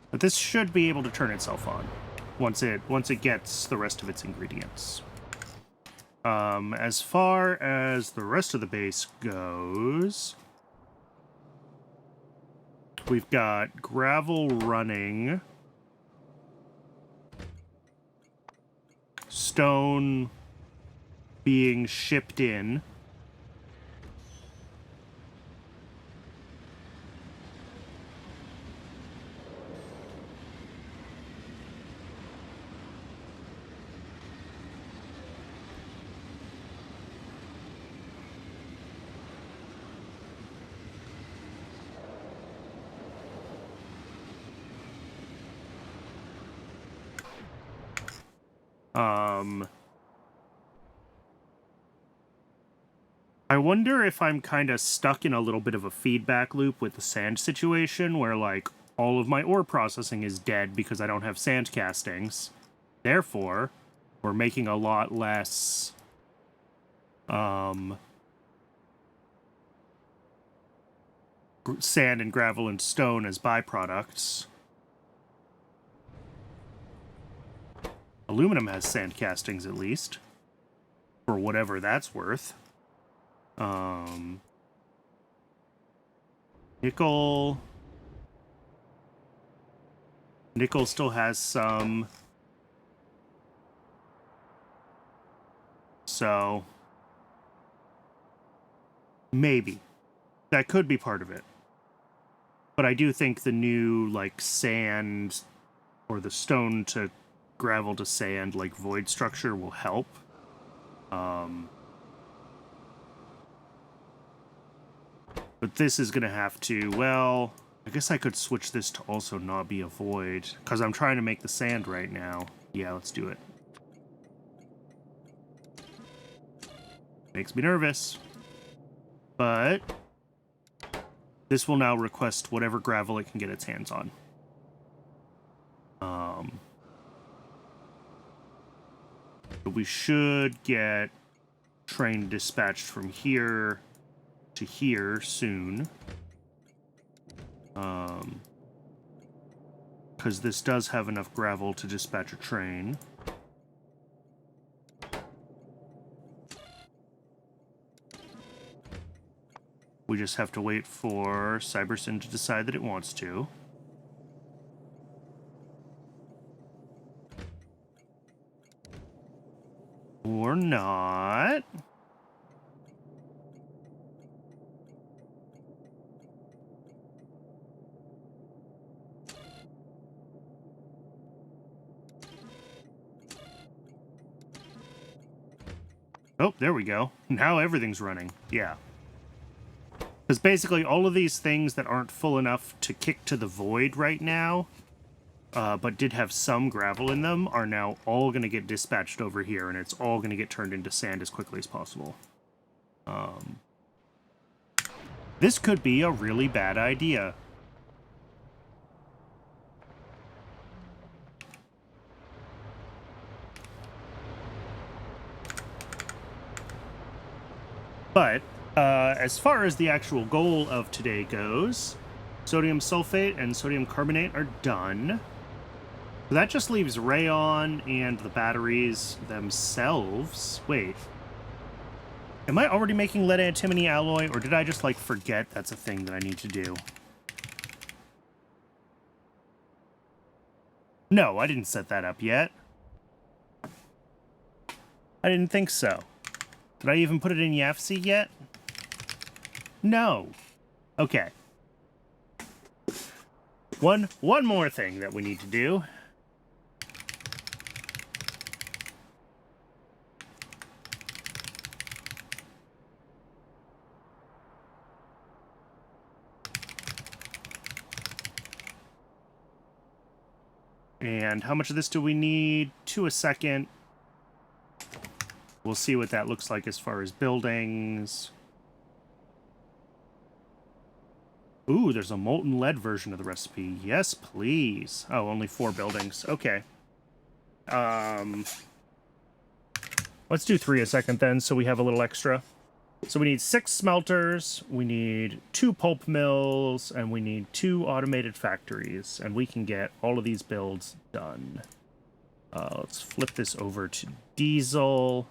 But this should be able to turn itself on once it gets the rest of its ingredients. As far as the rest of the base goes, we've got gravel running, stone being shipped in. I wonder if I'm kind of stuck in a little bit of a feedback loop with the sand situation where, like, all of my ore processing is dead because I don't have sand castings. Therefore, we're making a lot less, sand and gravel and stone as byproducts. Aluminum has sand castings, at least. For whatever that's worth. Nickel... Nickel still has some. So... maybe. That could be part of it. But I do think the new, like, sand... or the stone to gravel to sand, like, void structure will help. But this is going to have to, well, I guess I could switch this to also not be a void, because I'm trying to make the sand right now. Yeah, let's do it. Makes me nervous. But this will now request whatever gravel it can get its hands on. But we should get train dispatched from here to here soon. Because this does have enough gravel to dispatch a train. We just have to wait for Cybersyn to decide that it wants to. Or not. Oh, there we go. Now everything's running. Yeah. Because basically all of these things that aren't full enough to kick to the void right now, but did have some gravel in them, are now all going to get dispatched over here, and it's all going to get turned into sand as quickly as possible. This could be a really bad idea. But, as far as the actual goal of today goes, sodium sulfate and sodium carbonate are done. So that just leaves rayon and the batteries themselves. Wait. Am I already making lead antimony alloy, or did I just, like, forget that's a thing that I need to do? No, I didn't set that up yet. I didn't think so. Did I even put it in YAFC yet? No. Okay. One more thing that we need to do. And how much of this do we need? 2 a second. We'll see what that looks like as far as buildings. Ooh, there's a molten lead version of the recipe. Yes, please. Oh, only 4 buildings. Okay. Let's do 3 a second then, so we have a little extra. So we need 6 smelters, we need 2 pulp mills, and we need 2 automated factories, and we can get all of these builds done. Let's flip this over to diesel.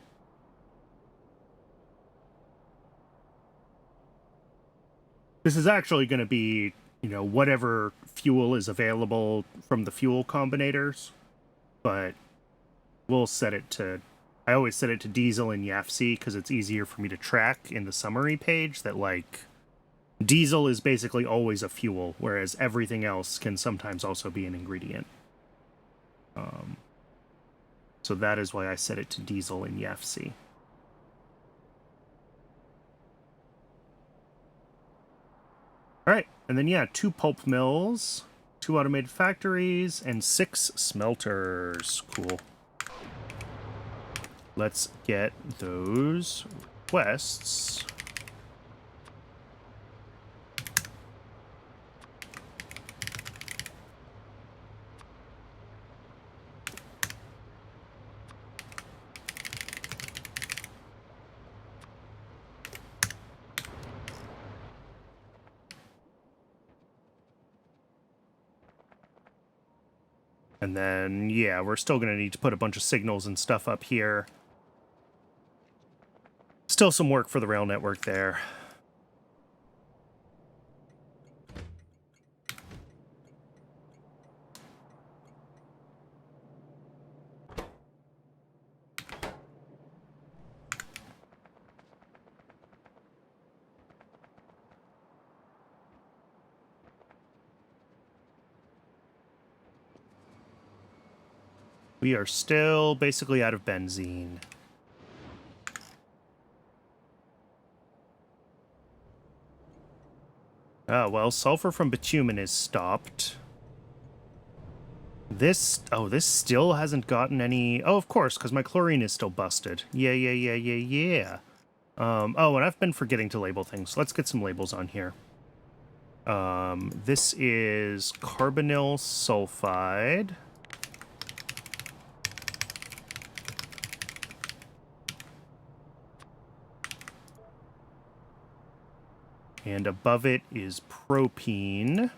This is actually going to be, you know, whatever fuel is available from the fuel combinators, but we'll set it to, I always set it to diesel in YAFC because it's easier for me to track in the summary page that, like, diesel is basically always a fuel, whereas everything else can sometimes also be an ingredient. So that is why I set it to diesel in YAFC. Alright, and then yeah, 2 pulp mills, 2 automated factories, and 6 smelters. Cool. Let's get those requests. And then, yeah, we're still going to need to put a bunch of signals and stuff up here. Still some work for the rail network there. We are still basically out of benzene. Oh, well, sulfur from bitumen is stopped. This still hasn't gotten any... Oh, of course, because my chlorine is still busted. Yeah. Oh, and I've been forgetting to label things. Let's get some labels on here. This is carbonyl sulfide. And above it is propene.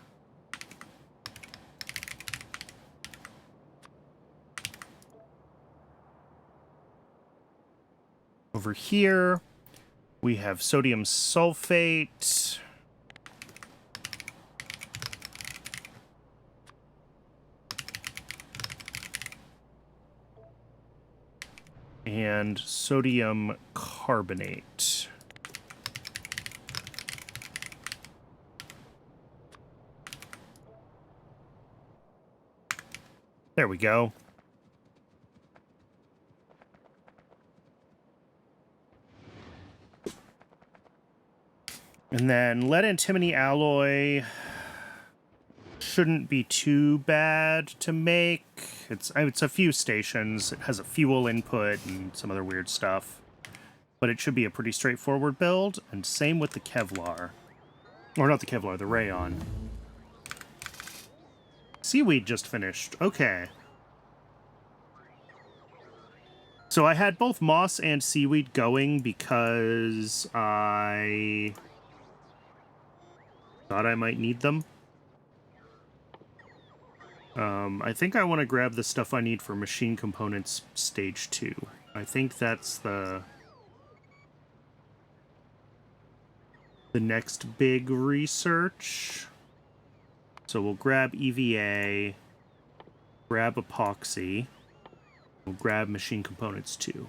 Over here, we have sodium sulfate. And sodium carbonate. There we go. And then lead antimony alloy shouldn't be too bad to make. It's a few stations. It has a fuel input and some other weird stuff. But it should be a pretty straightforward build, and same with the Kevlar. Or not the Kevlar, the rayon. Seaweed just finished. Okay. So I had both moss and seaweed going because I thought I might need them. I think I want to grab the stuff I need for machine components stage 2. I think that's the next big research. So we'll grab EVA, grab epoxy, we'll grab machine components too.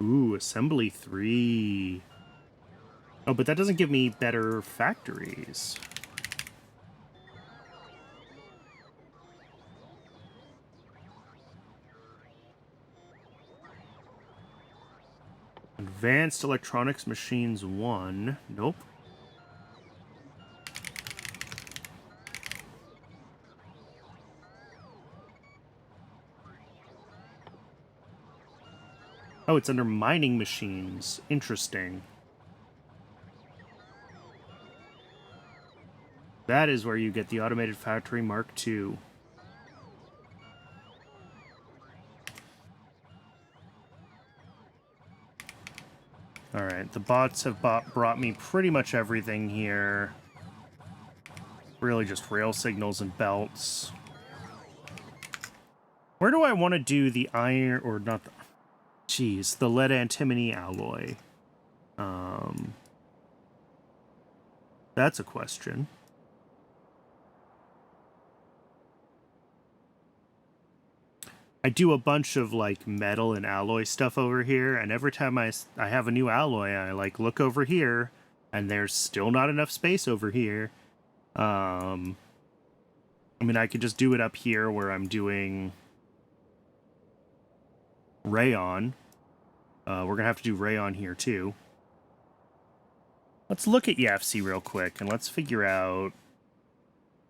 Ooh, assembly 3. Oh, but that doesn't give me better factories. Advanced Electronics Machines 1. Nope. Oh, it's under mining machines. Interesting. That is where you get the Automated Factory Mark II. Alright, the bots have brought me pretty much everything here. Really just rail signals and belts. Where do I want to do the iron, or not the... Geez, the lead antimony alloy. That's a question. I do a bunch of, like, metal and alloy stuff over here, and every time I have a new alloy, I, like, look over here, and there's still not enough space over here. I mean, I could just do it up here where I'm doing rayon. We're going to have to do rayon here, too. Let's look at YAFC real quick, and let's figure out...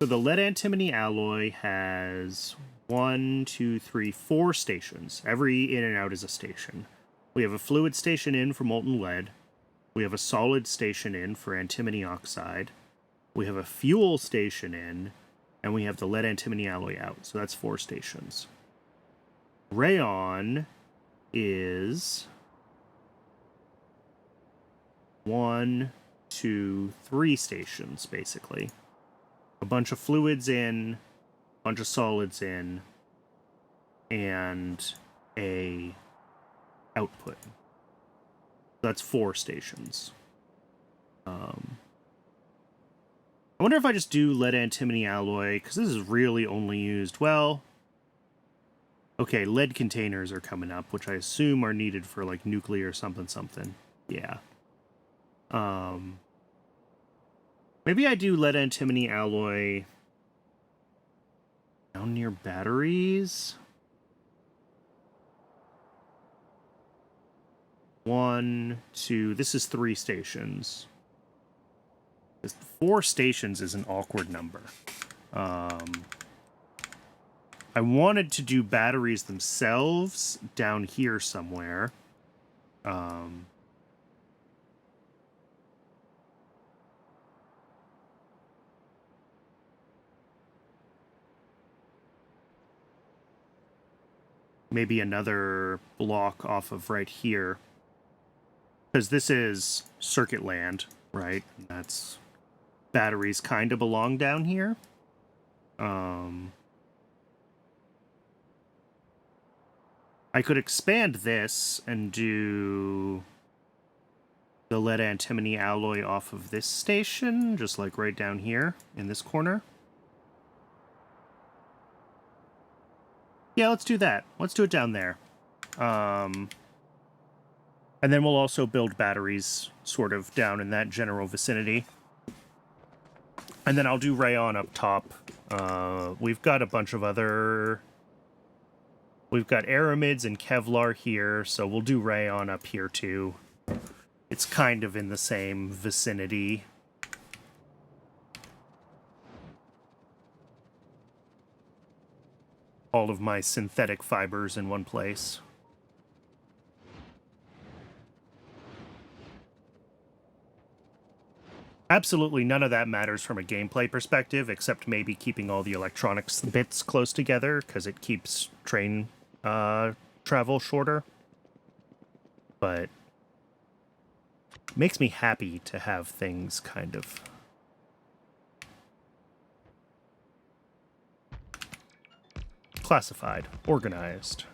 So the lead antimony alloy has 1, 2, 3, 4 stations. Every in and out is a station. We have a fluid station in for molten lead. We have a solid station in for antimony oxide. We have a fuel station in, and we have the lead antimony alloy out. So that's 4 stations. Rayon is 1, 2, 3 stations, basically. A bunch of fluids in, a bunch of solids in, and a output. That's 4 stations. I wonder if I just do lead antimony alloy, because this is really only used, well... Okay, lead containers are coming up, which I assume are needed for, like, nuclear something. Yeah. Maybe I do lead antimony alloy down near batteries? 1, 2... This is 3 stations. 4 stations is an awkward number. I wanted to do batteries themselves down here somewhere. Maybe another block off of right here. Because this is circuit land, right? That's... Batteries kind of belong down here. I could expand this and do the lead antimony alloy off of this station, just like right down here in this corner. Yeah, let's do that. Let's do it down there. And then we'll also build batteries sort of down in that general vicinity. And then I'll do rayon up top. We've got a bunch of other... We've got aramids and Kevlar here, so we'll do rayon up here too. It's kind of in the same vicinity. All of my synthetic fibers in one place. Absolutely none of that matters from a gameplay perspective, except maybe keeping all the electronics bits close together, because it keeps train travel shorter. But makes me happy to have things kind of... classified, organized.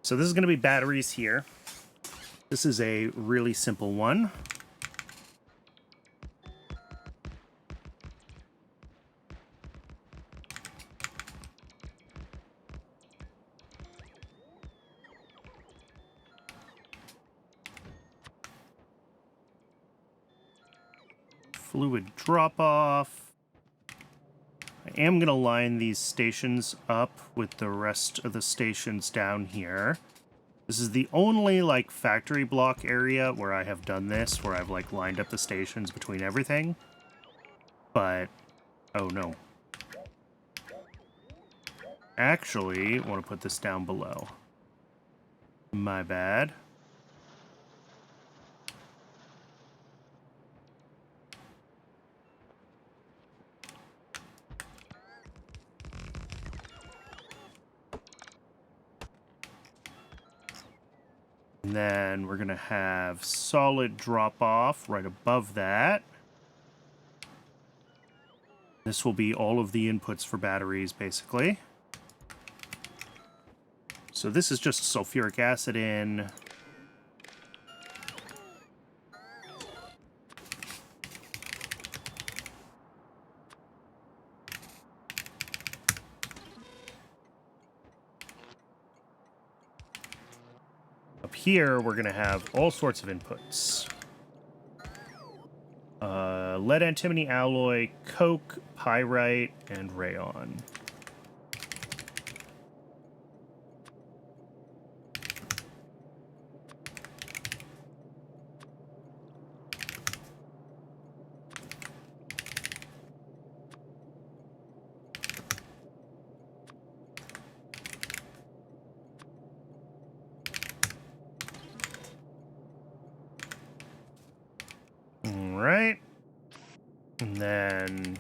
So this is going to be batteries here. This is a really simple one. Fluid drop-off. I am going to line these stations up with the rest of the stations down here. This is the only, like, factory block area where I have done this, where I've, like, lined up the stations between everything. But, oh no. Actually, I want to put this down below. My bad. And then we're going to have solid drop-off right above that. This will be all of the inputs for batteries, basically. So this is just sulfuric acid in. Up here, we're going to have all sorts of inputs. Lead antimony alloy, coke, pyrite, and rayon. All right. And then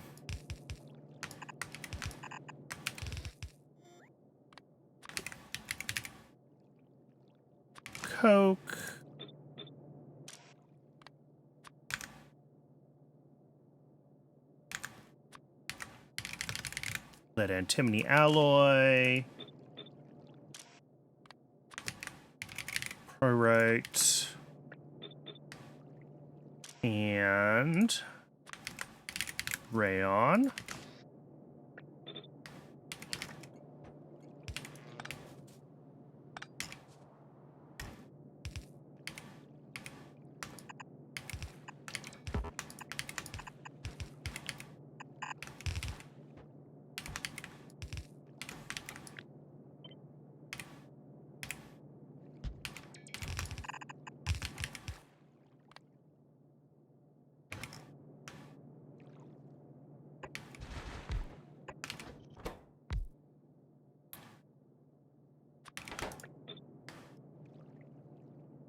Coke. Lead antimony alloy. Pyrite. And rayon.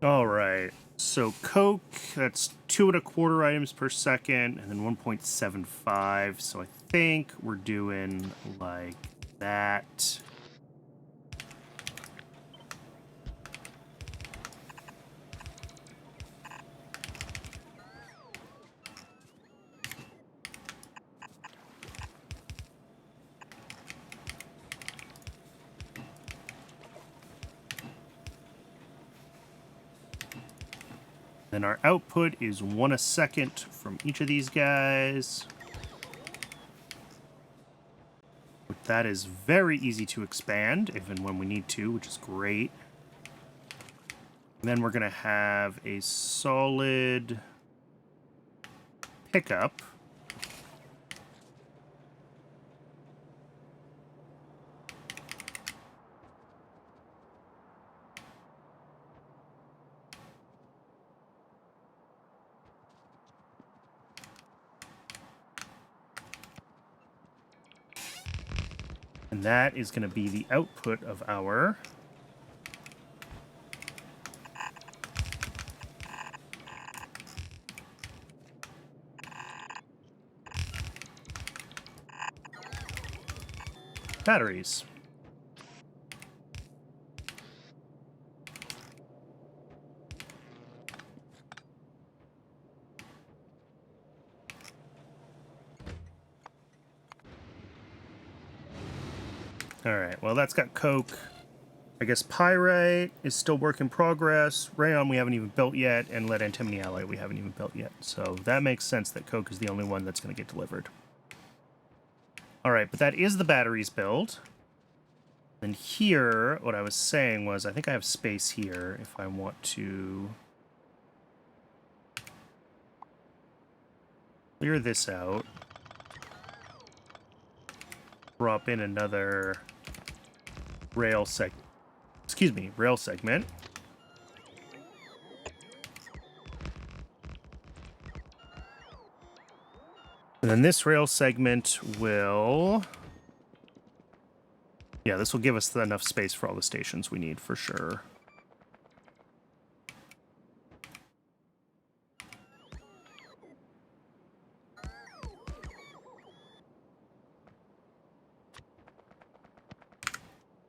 All right. So Coke, that's 2.25 items per second, and then 1.75. So I think we're doing like that. Then our output is 1 a second from each of these guys. That is very easy to expand, if and when we need to, which is great. And then we're going to have a solid pickup. And that is going to be the output of our batteries. All right, well, that's got Coke. I guess Pyrite is still work in progress. Rayon we haven't even built yet, and lead antimony alloy we haven't even built yet. So that makes sense that Coke is the only one that's going to get delivered. All right, but that is the batteries build. And here, what I was saying was, I think I have space here if I want to clear this out. Drop in another rail segment. And then this rail segment will... Yeah, this will give us enough space for all the stations we need, for sure.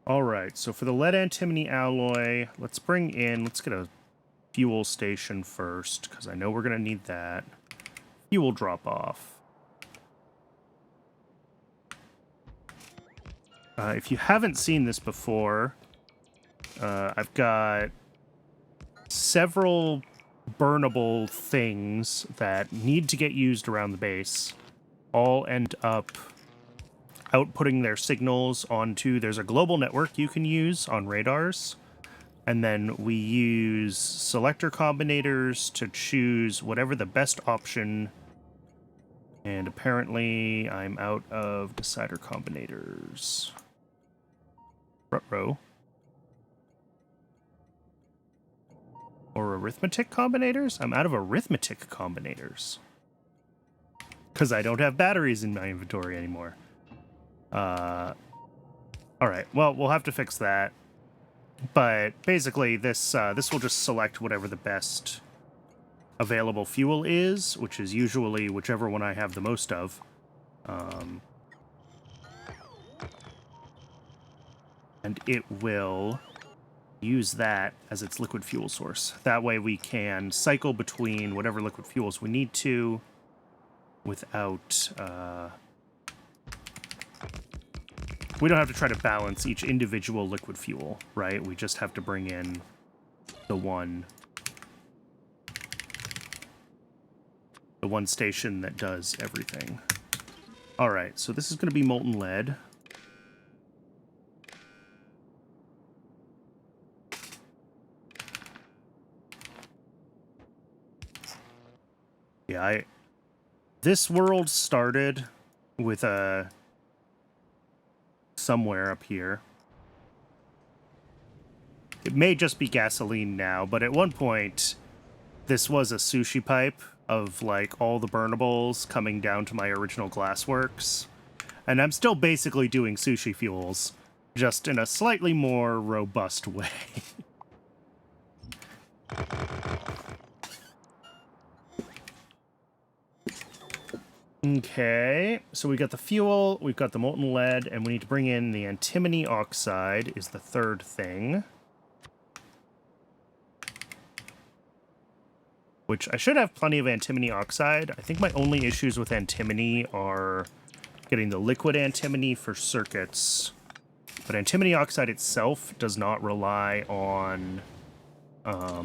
All right, so for the lead antimony alloy, let's get a fuel station first, because I know we're going to need that. Fuel drop-off. If you haven't seen this before, I've got several burnable things that need to get used around the base. All end up outputting their signals onto... There's a global network you can use on radars. And then we use selector combinators to choose whatever the best option. And apparently I'm out of decider combinators. Ruh-roh. Or arithmetic combinators? I'm out of arithmetic combinators. Because I don't have batteries in my inventory anymore. Alright, well, we'll have to fix that. But basically, this will just select whatever the best available fuel is, which is usually whichever one I have the most of. And it will use that as its liquid fuel source. That way we can cycle between whatever liquid fuels we need to without... we don't have to try to balance each individual liquid fuel, right? We just have to bring in the one station that does everything. All right, so this is going to be molten lead. Yeah, this world started with a somewhere up here. It may just be gasoline now, but at one point, this was a sushi pipe of, like, all the burnables coming down to my original glassworks. And I'm still basically doing sushi fuels, just in a slightly more robust way. Okay, so we got the fuel, we've got the molten lead, and we need to bring in the antimony oxide is the third thing. Which I should have plenty of antimony oxide. I think my only issues with antimony are getting the liquid antimony for circuits. But antimony oxide itself does not rely on... how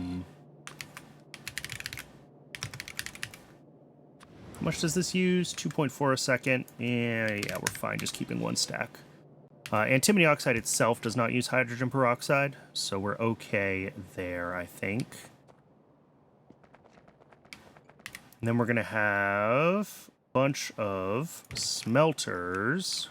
much does this use? 2.4 a second. Yeah, we're fine just keeping one stack. Antimony oxide itself does not use hydrogen peroxide, so we're okay there, I think. And then we're going to have a bunch of smelters.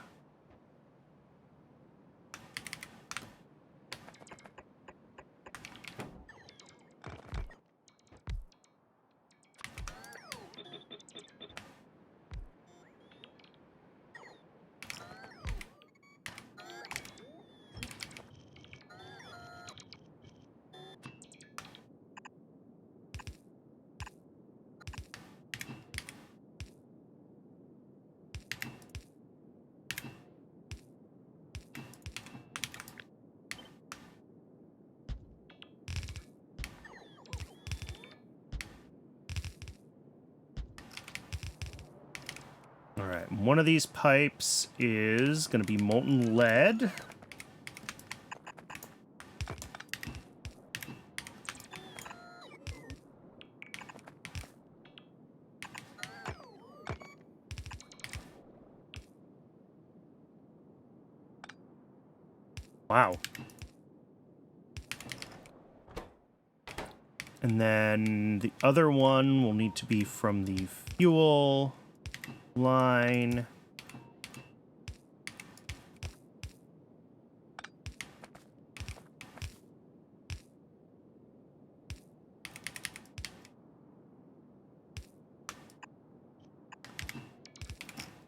All right, one of these pipes is going to be molten lead. Wow. And then the other one will need to be from the fuel line.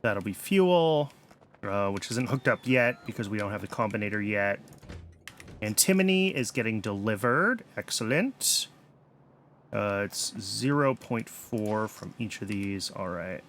That'll be fuel, which isn't hooked up yet because we don't have the combinator yet. Antimony is getting delivered. Excellent. It's 0.4 from each of these. All right.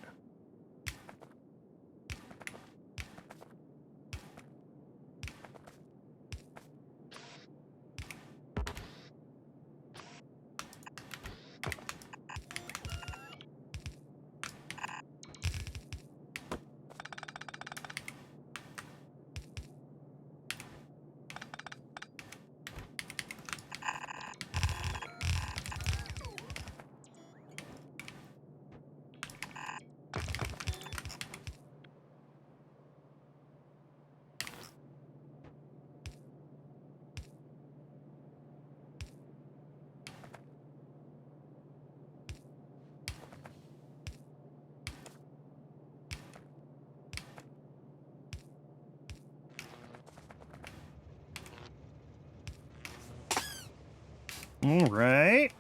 All right.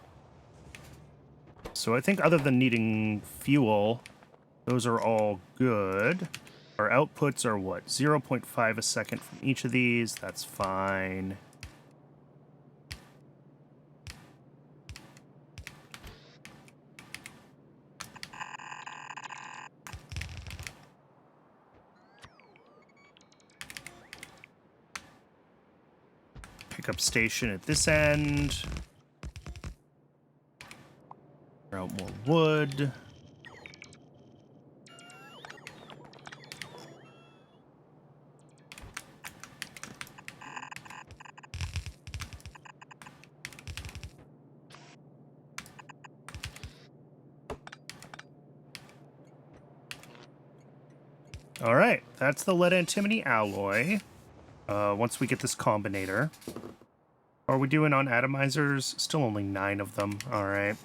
So I think other than needing fuel, those are all good. Our outputs are what? 0.5 a second from each of these. That's fine. pickup station at this end. Clear out more wood. All right, that's the lead antimony alloy. Once we get this combinator. How are we doing on atomizers? Still only 9 of them. All right.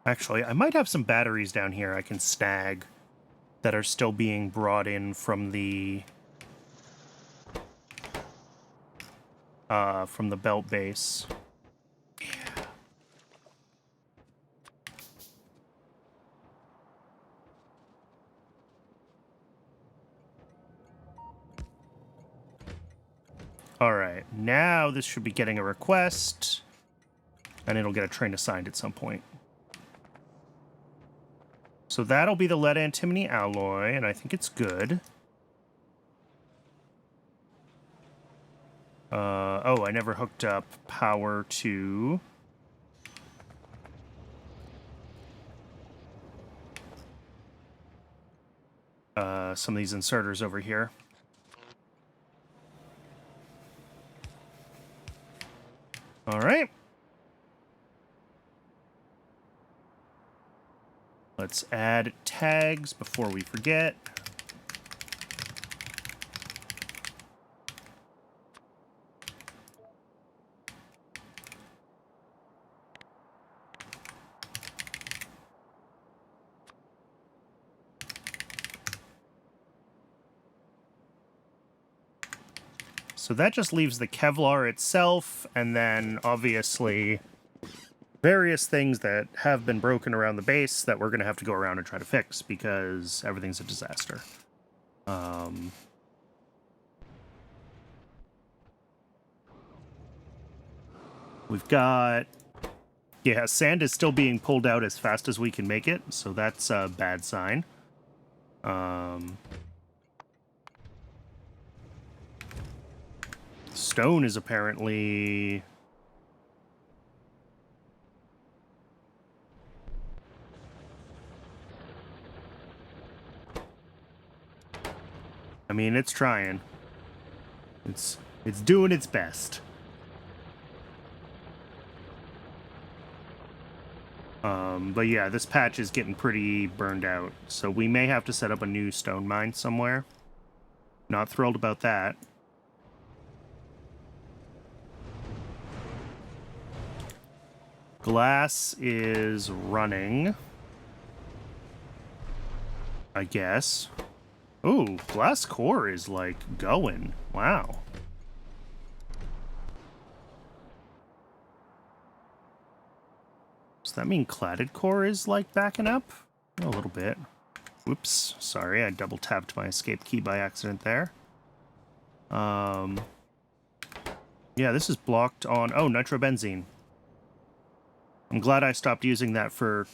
Actually, I might have some batteries down here I can snag that are still being brought in from the belt base. All right, now this should be getting a request, and it'll get a train assigned at some point. So that'll be the lead antimony alloy, and I think it's good. Oh, I never hooked up power to... some of these inserters over here. All right. Let's add tags before we forget. So that just leaves the Kevlar itself, and then obviously various things that have been broken around the base that we're going to have to go around and try to fix because everything's a disaster. We've got... Yeah, sand is still being pulled out as fast as we can make it, so that's a bad sign. Stone is apparently... I mean, it's trying. It's doing its best. But yeah, this patch is getting pretty burned out, so we may have to set up a new stone mine somewhere. Not thrilled about that. Glass is running, I guess. Ooh, glass core is, like, going. Wow. Does that mean cladded core is, like, backing up? A little bit. Whoops. Sorry, I double-tapped my escape key by accident there. Yeah, this is blocked on... Oh, nitrobenzene. I'm glad I stopped using that for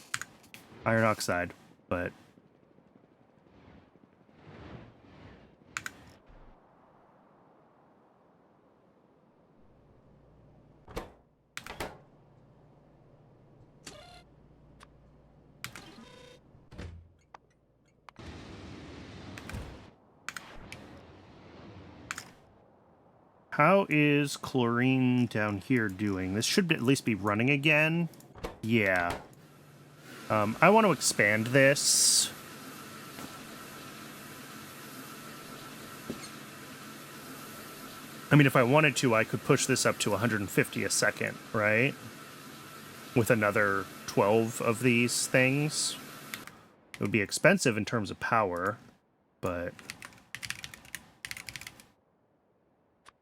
iron oxide, but... How is chlorine down here doing? This should at least be running again. Yeah. I want to expand this. I mean, if I wanted to, I could push this up to 150 a second, right? With another 12 of these things. It would be expensive in terms of power, but...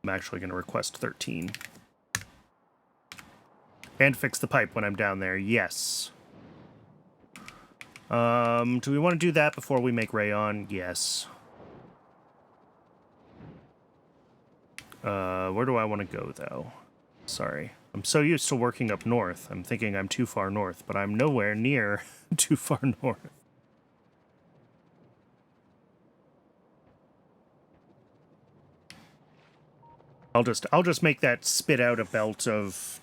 I'm actually going to request 13. And fix the pipe when I'm down there, yes. Do we want to do that before we make rayon? Yes. Where do I want to go, though? Sorry. I'm so used to working up north. I'm thinking I'm too far north, but I'm nowhere near too far north. I'll just make that spit out a belt of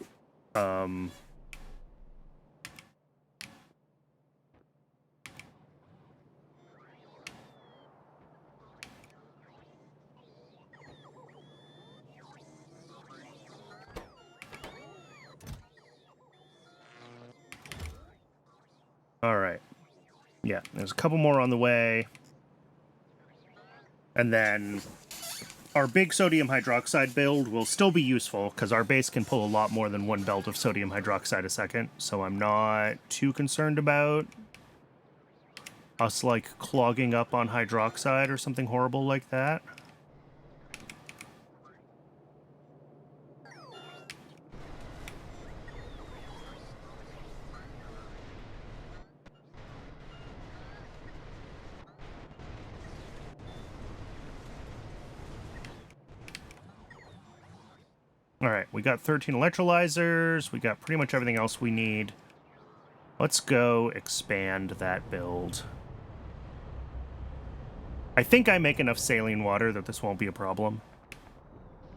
all right. Yeah, there's a couple more on the way. And then our big sodium hydroxide build will still be useful because our base can pull a lot more than one belt of sodium hydroxide a second. So I'm not too concerned about us, like, clogging up on hydroxide or something horrible like that. All right, we got 13 electrolyzers. We got pretty much everything else we need. Let's go expand that build. I think I make enough saline water that this won't be a problem.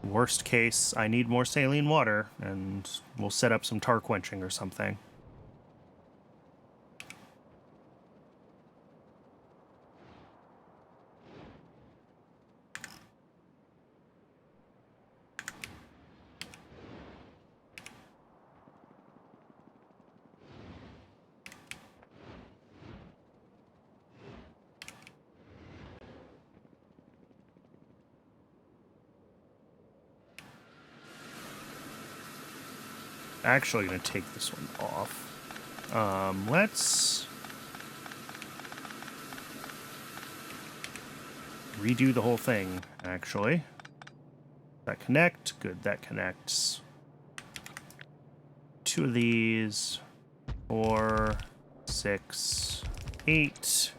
Worst case, I need more saline water, and we'll set up some tar quenching or something. Actually going to take this one off. Let's redo the whole thing, actually. That connect. Good, that connects. 2 of these. 4, 6, 8.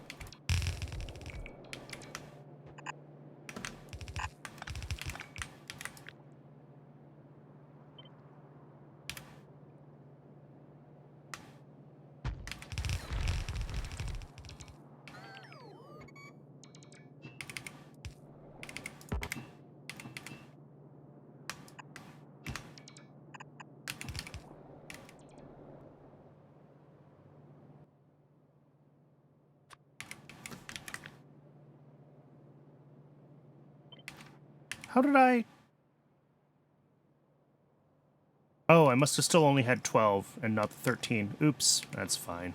How did I... Oh, I must have still only had 12 and not the 13. Oops, that's fine.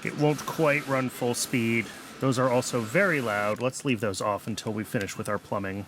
It won't quite run full speed. Those are also very loud. Let's leave those off until we finish with our plumbing.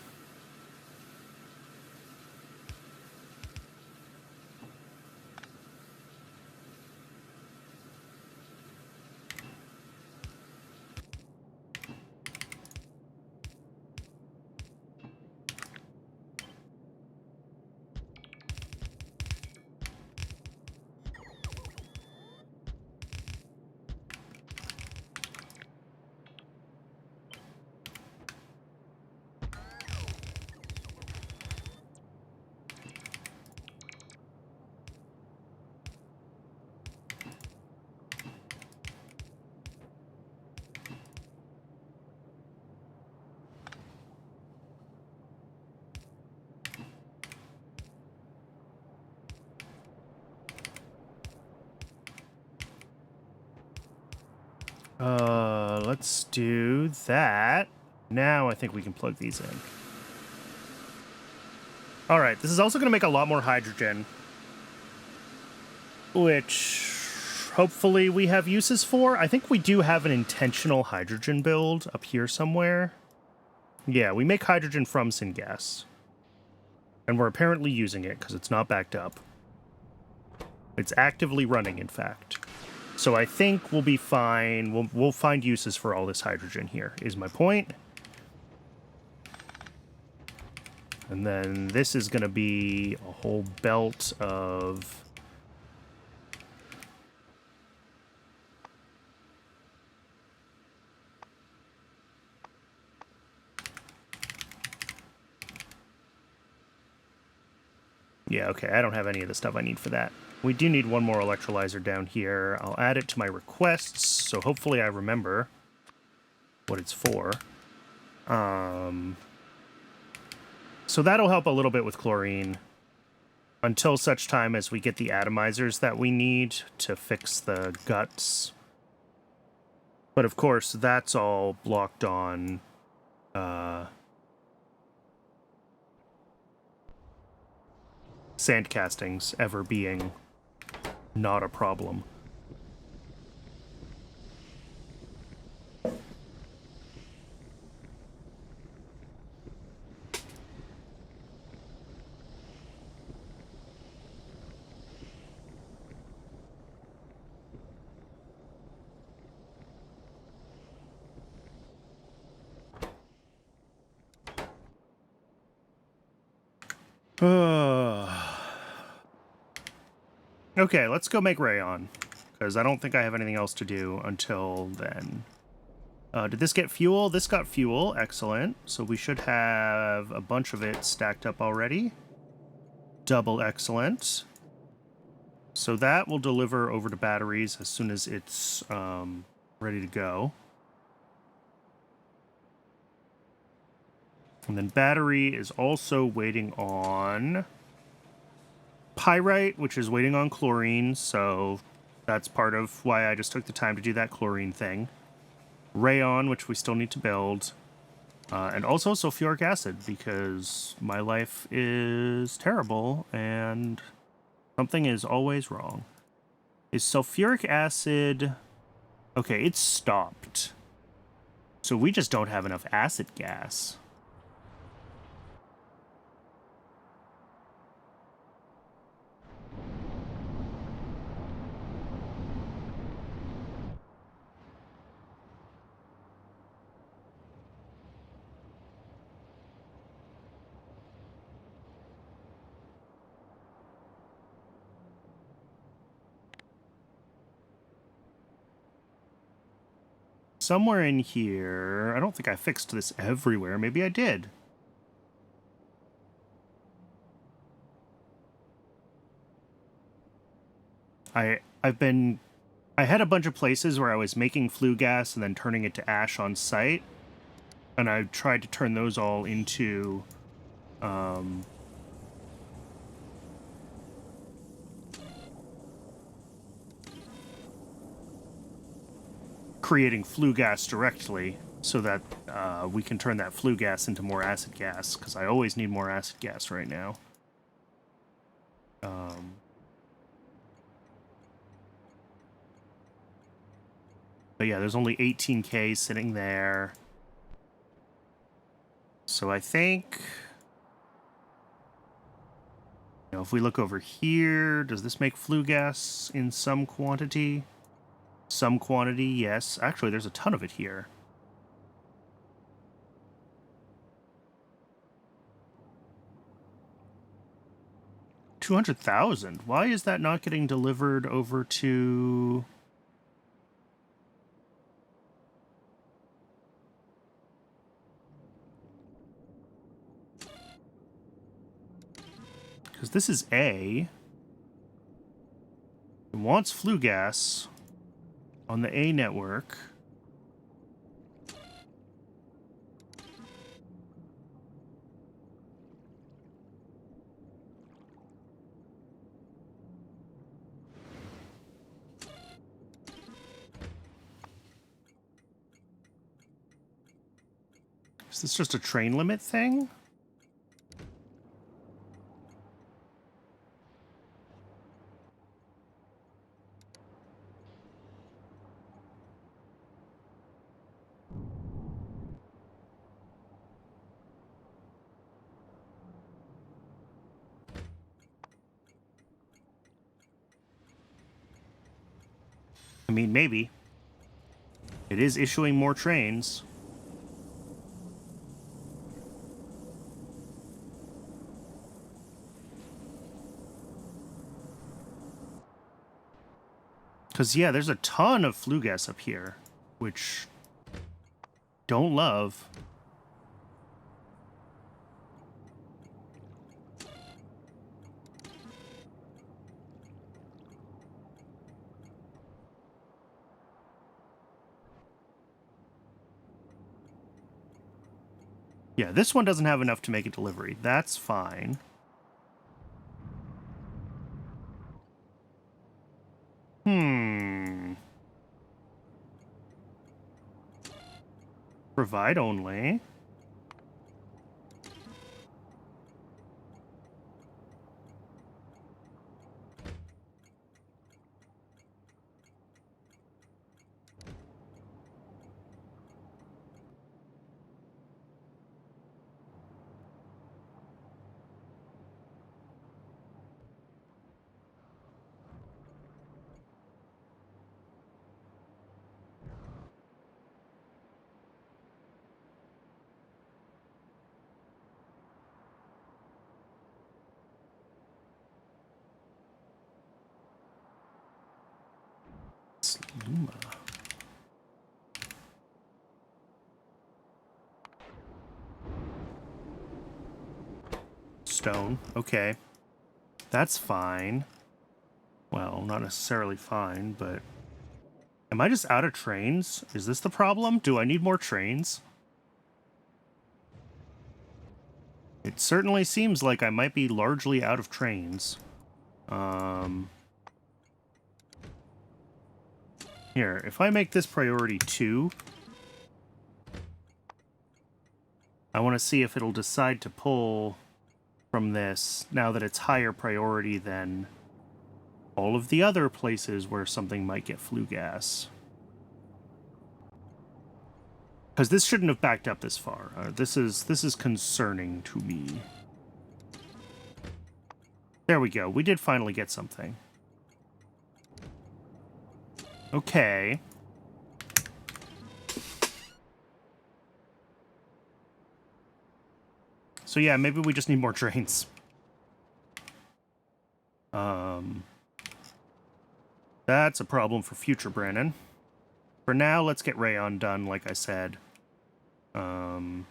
Let's do that. Now I think we can plug these in. All right, this is also going to make a lot more hydrogen, which hopefully we have uses for. I think we do have an intentional hydrogen build up here somewhere. Yeah, we make hydrogen from syngas. And we're apparently using it because it's not backed up. It's actively running, in fact. So I think we'll be fine. We'll find uses for all this hydrogen here, is my point. And then this is going to be a whole belt of... Yeah, okay, I don't have any of the stuff I need for that. We do need one more electrolyzer down here. I'll add it to my requests, so hopefully I remember what it's for. So that'll help a little bit with chlorine until such time as we get the atomizers that we need to fix the guts. But of course, that's all blocked on sand castings ever being not a problem. Okay, let's go make rayon, because I don't think I have anything else to do until then. Did this get fuel? This got fuel. Excellent. So we should have a bunch of it stacked up already. Double excellent. So that will deliver over to batteries as soon as it's ready to go. And then battery is also waiting on pyrite, which is waiting on chlorine, so that's part of why I just took the time to do that chlorine thing. Rayon, which we still need to build. And also sulfuric acid, because my life is terrible and something is always wrong. Is sulfuric acid... Okay, it's stopped. So we just don't have enough acid gas. Somewhere in here... I don't think I fixed this everywhere. Maybe I did. I had a bunch of places where I was making flue gas and then turning it to ash on site. And I tried to turn those all into... creating flue gas directly so that we can turn that flue gas into more acid gas, because I always need more acid gas right now. But yeah, there's only 18K sitting there. So I think... You know, if we look over here, does this make flue gas in some quantity? Some quantity, yes. Actually, there's a ton of it here. $200,000. Why is that not getting delivered over to... Because this is A. It wants flue gas on the A network. Is this just a train limit thing? I mean, maybe. It is issuing more trains. Because, yeah, there's a ton of flue gas up here, which don't love. Yeah, this one doesn't have enough to make a delivery. That's fine. Provide only. Luma. Stone. Okay. That's fine. Well, not necessarily fine, but... Am I just out of trains? Is this the problem? Do I need more trains? It certainly seems like I might be largely out of trains. Here, if I make this priority 2... I want to see if it'll decide to pull from this now that it's higher priority than all of the other places where something might get flue gas. Because this shouldn't have backed up this far. This is concerning to me. There we go. We did finally get something. Okay. So yeah, maybe we just need more trains. That's a problem for future, Brandon. For now, let's get Rayon done, like I said. And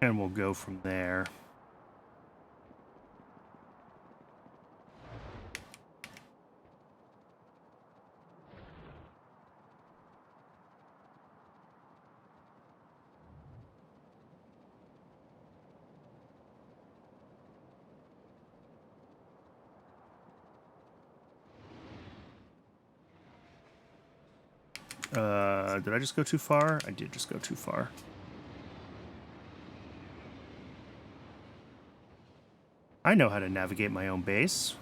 we'll go from there. Did I just go too far? I did just go too far. I know how to navigate my own base.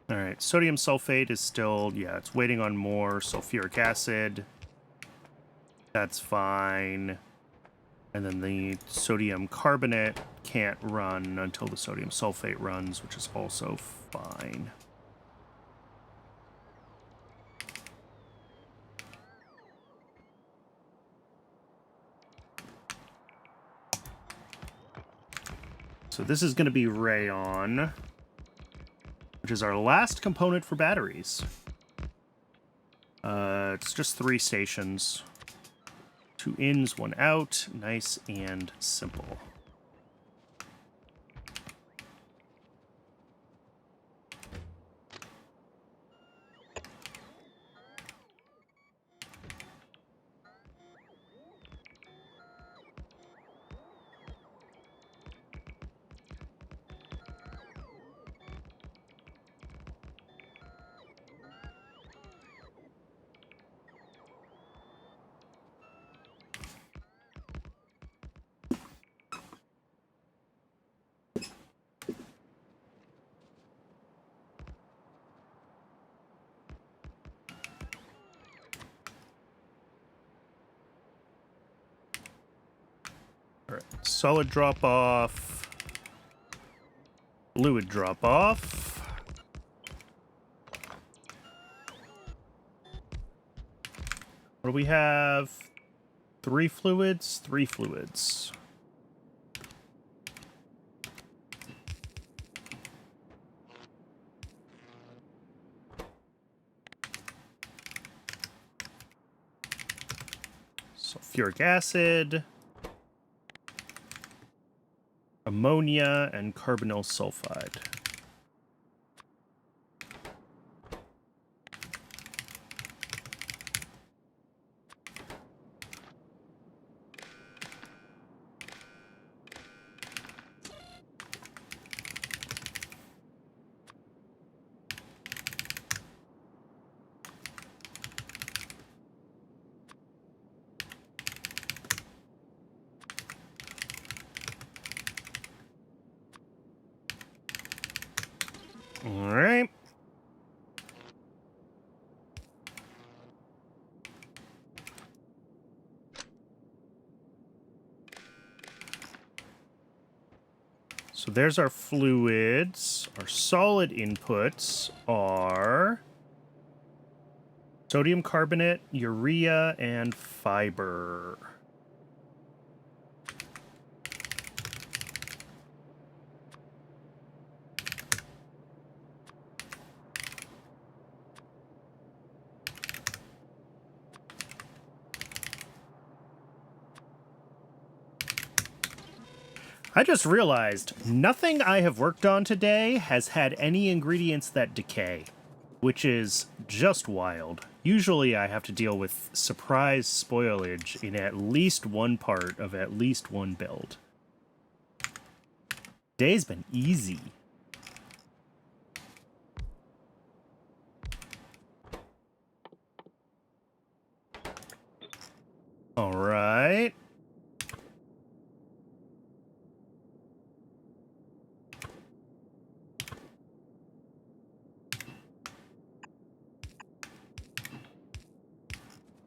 Alright, sodium sulfate is still, yeah, it's waiting on more sulfuric acid. That's fine. And then the sodium carbonate can't run until the sodium sulfate runs, which is also fine. So this is going to be rayon, which is our last component for batteries. It's just 3 stations. 2 ins, 1 out. Nice and simple. Alright, solid drop off. Fluid drop off. What do we have? 3 fluids? 3 fluids. Sulfuric acid, ammonia, and carbonyl sulfide. All right. So there's our fluids. Our solid inputs are sodium carbonate, urea, and fiber. I just realized nothing I have worked on today has had any ingredients that decay, which is just wild. Usually I have to deal with surprise spoilage in at least one part of at least one build. Today's been easy. All right.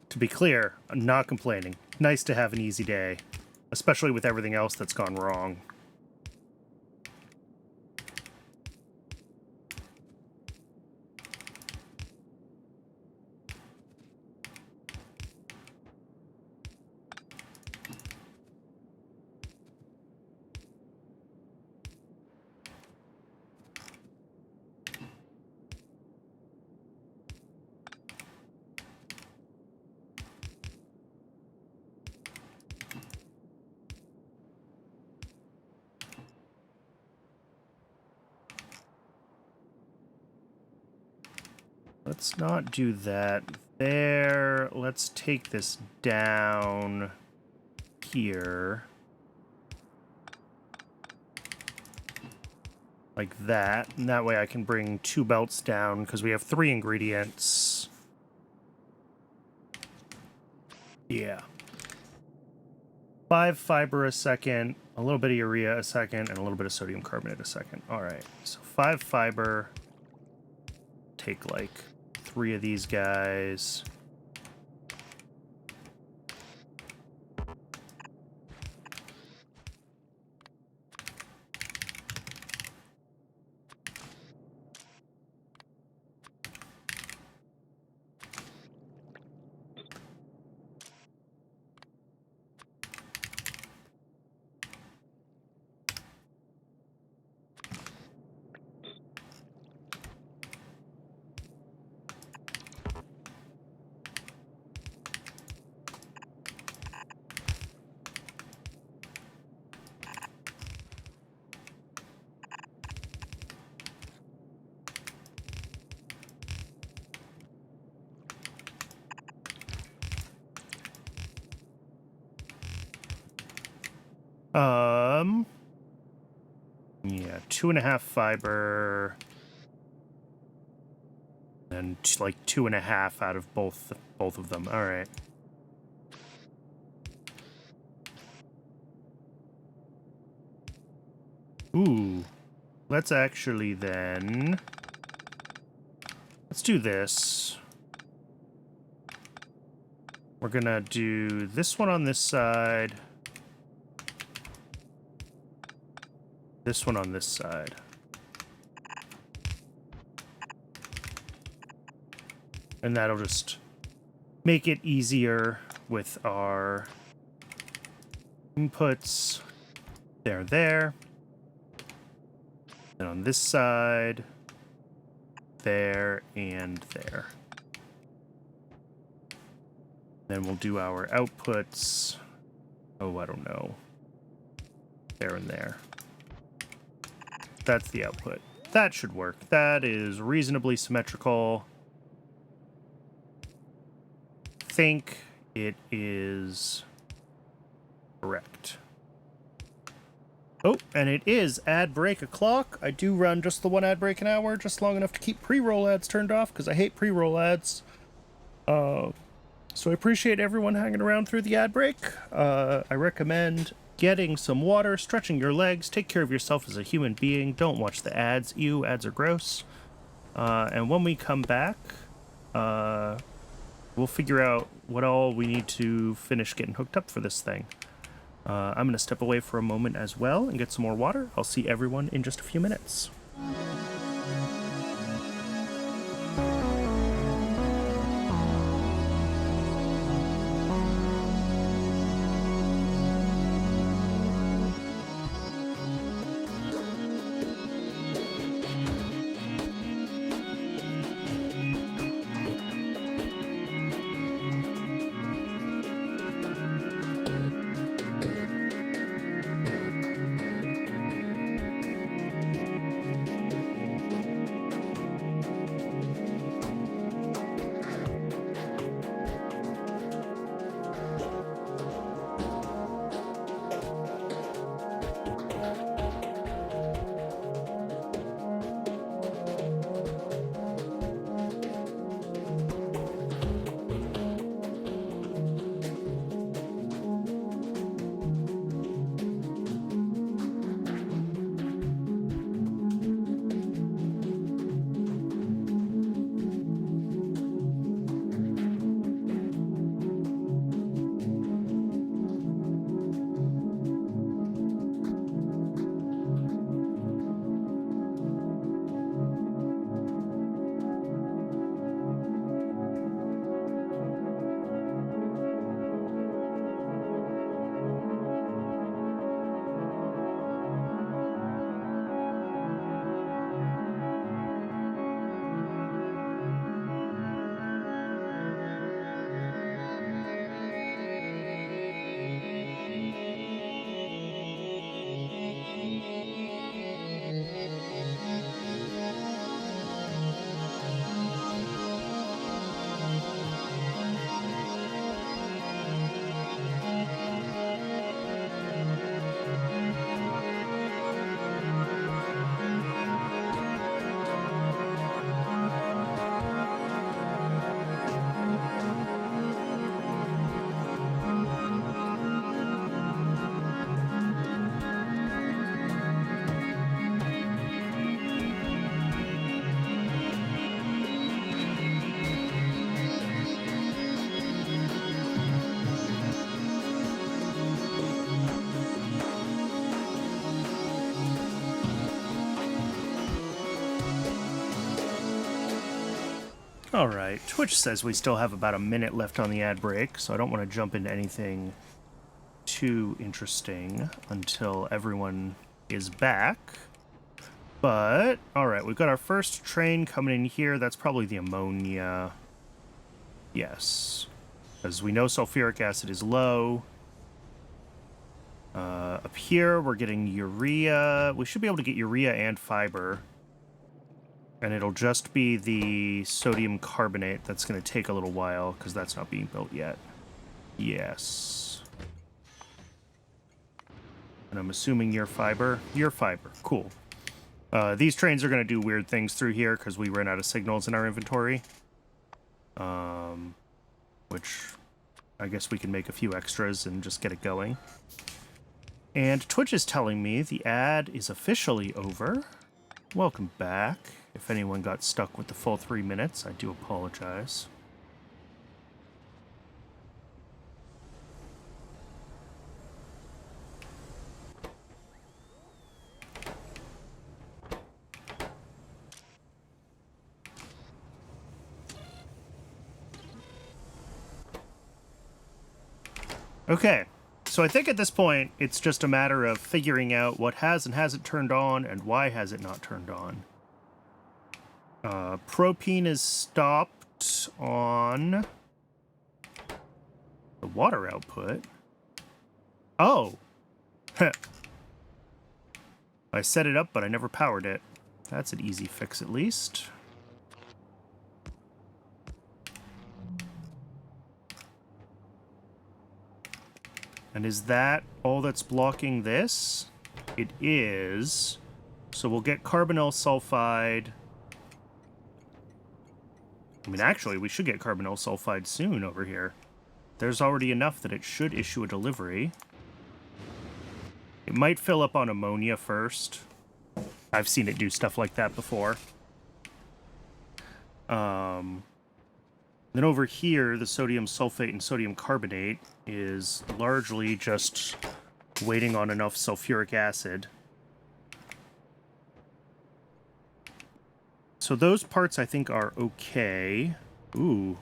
To be clear, I'm not complaining. Nice to have an easy day, especially with everything else that's gone wrong. Let's not do that there. Let's take this down here. Like that. And that way I can bring 2 belts down because we have 3 ingredients. Yeah. 5 fiber a second, a little bit of urea a second, and a little bit of sodium carbonate a second. All right. So 5 fiber. Take like 3 of these guys. Yeah, 2.5 fiber, and like 2.5 out of both of them. All right. Ooh, let's actually then let's do this. We're gonna do this one on this side. This one on this side. And that'll just make it easier with our inputs. There. And on this side, there, and there. Then we'll do our outputs. Oh, I don't know. There and there. That's the output. That should work. That is reasonably symmetrical. I think it is correct. Oh, and it is ad break o'clock. I do run just the one ad break an hour, just long enough to keep pre-roll ads turned off, because I hate pre-roll ads. So I appreciate everyone hanging around through the ad break. I recommend getting some water, stretching your legs, take care of yourself as a human being. Don't watch the ads. Ew, ads are gross. And when we come back, we'll figure out what all we need to finish getting hooked up for this thing. I'm going to step away for a moment as well and get some more water. I'll see everyone in just a few minutes. Alright, Twitch says we still have about a minute left on the ad break, so I don't want to jump into anything too interesting until everyone is back. But, alright, we've got our first train coming in here. That's probably the ammonia. Yes. As we know, sulfuric acid is low. Up here, we're getting urea. We should be able to get urea and fiber. And it'll just be the sodium carbonate that's going to take a little while, because that's not being built yet. Yes. And I'm assuming your fiber? Your fiber. Cool. These trains are going to do weird things through here, because we ran out of signals in our inventory. Which I guess we can make a few extras and just get it going. And Twitch is telling me the ad is officially over. Welcome back. If anyone got stuck with the full 3 minutes, I do apologize. Okay, so I think at this point, it's just a matter of figuring out what has and hasn't turned on and why has it not turned on. Propene is stopped on the water output. Oh! I set it up, but I never powered it. That's an easy fix, at least. And is that all that's blocking this? It is. So we'll get carbonyl sulfide. I mean, actually, we should get carbonyl sulfide soon over here. There's already enough that it should issue a delivery. It might fill up on ammonia first. I've seen it do stuff like that before. Then over here, the sodium sulfate and sodium carbonate is largely just waiting on enough sulfuric acid. So those parts I think are okay. Ooh.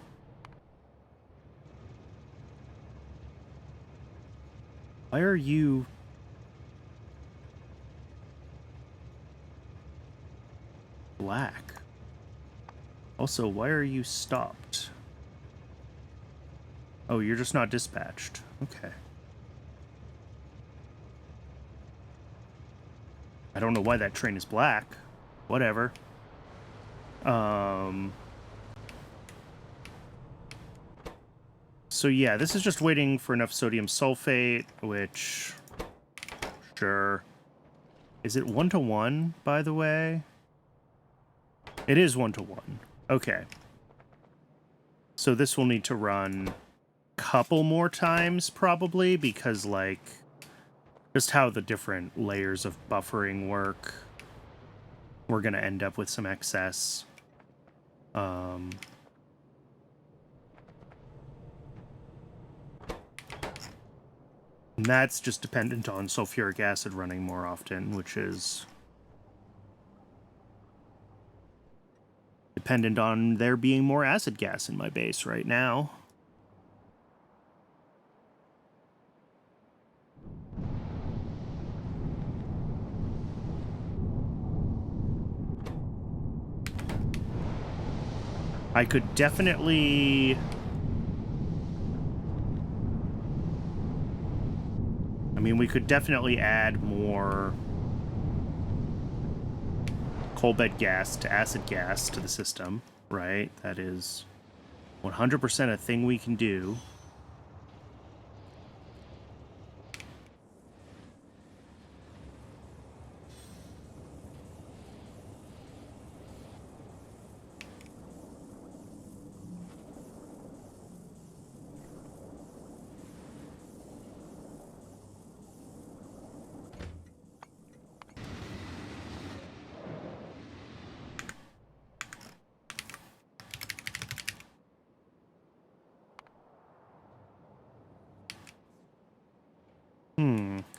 Why are you... black? Also, why are you stopped? Oh, you're just not dispatched. Okay. I don't know why that train is black. Whatever. So yeah, this is just waiting for enough sodium sulfate, which... Sure. Is it 1-to-1, by the way? It is 1-to-1. Okay. So this will need to run a couple more times, probably, because, like, just how the different layers of buffering work, we're going to end up with some excess. And that's just dependent on sulfuric acid running more often, which is dependent on there being more acid gas in my base right now. I could definitely... I mean, we could definitely add more coal bed gas to acid gas to the system, right? That is 100% a thing we can do.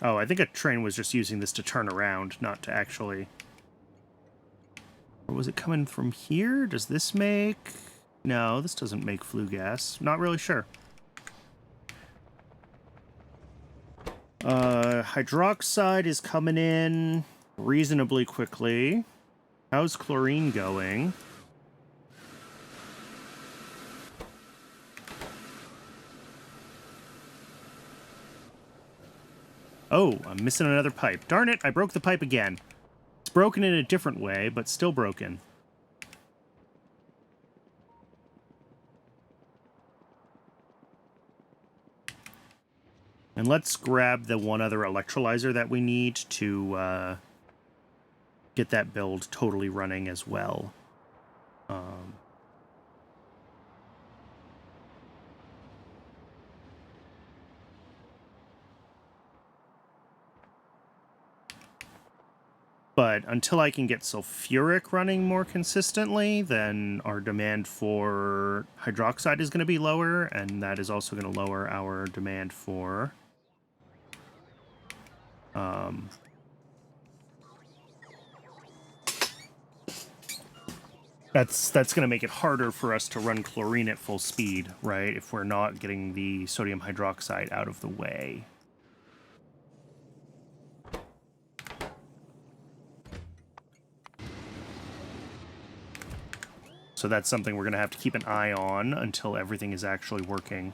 Oh, I think a train was just using this to turn around, not to actually... Or was it coming from here? Does this make... No, this doesn't make flue gas. Not really sure. Hydroxide is coming in reasonably quickly. How's chlorine going? Oh, I'm missing another pipe. Darn it, I broke the pipe again. It's broken in a different way, but still broken. And let's grab the one other electrolyzer that we need to get that build totally running as well. But until I can get sulfuric running more consistently, then our demand for hydroxide is going to be lower, and that is also going to lower our demand for... That's going to make it harder for us to run chlorine at full speed, right? If we're not getting the sodium hydroxide out of the way. So that's something we're going to have to keep an eye on until everything is actually working.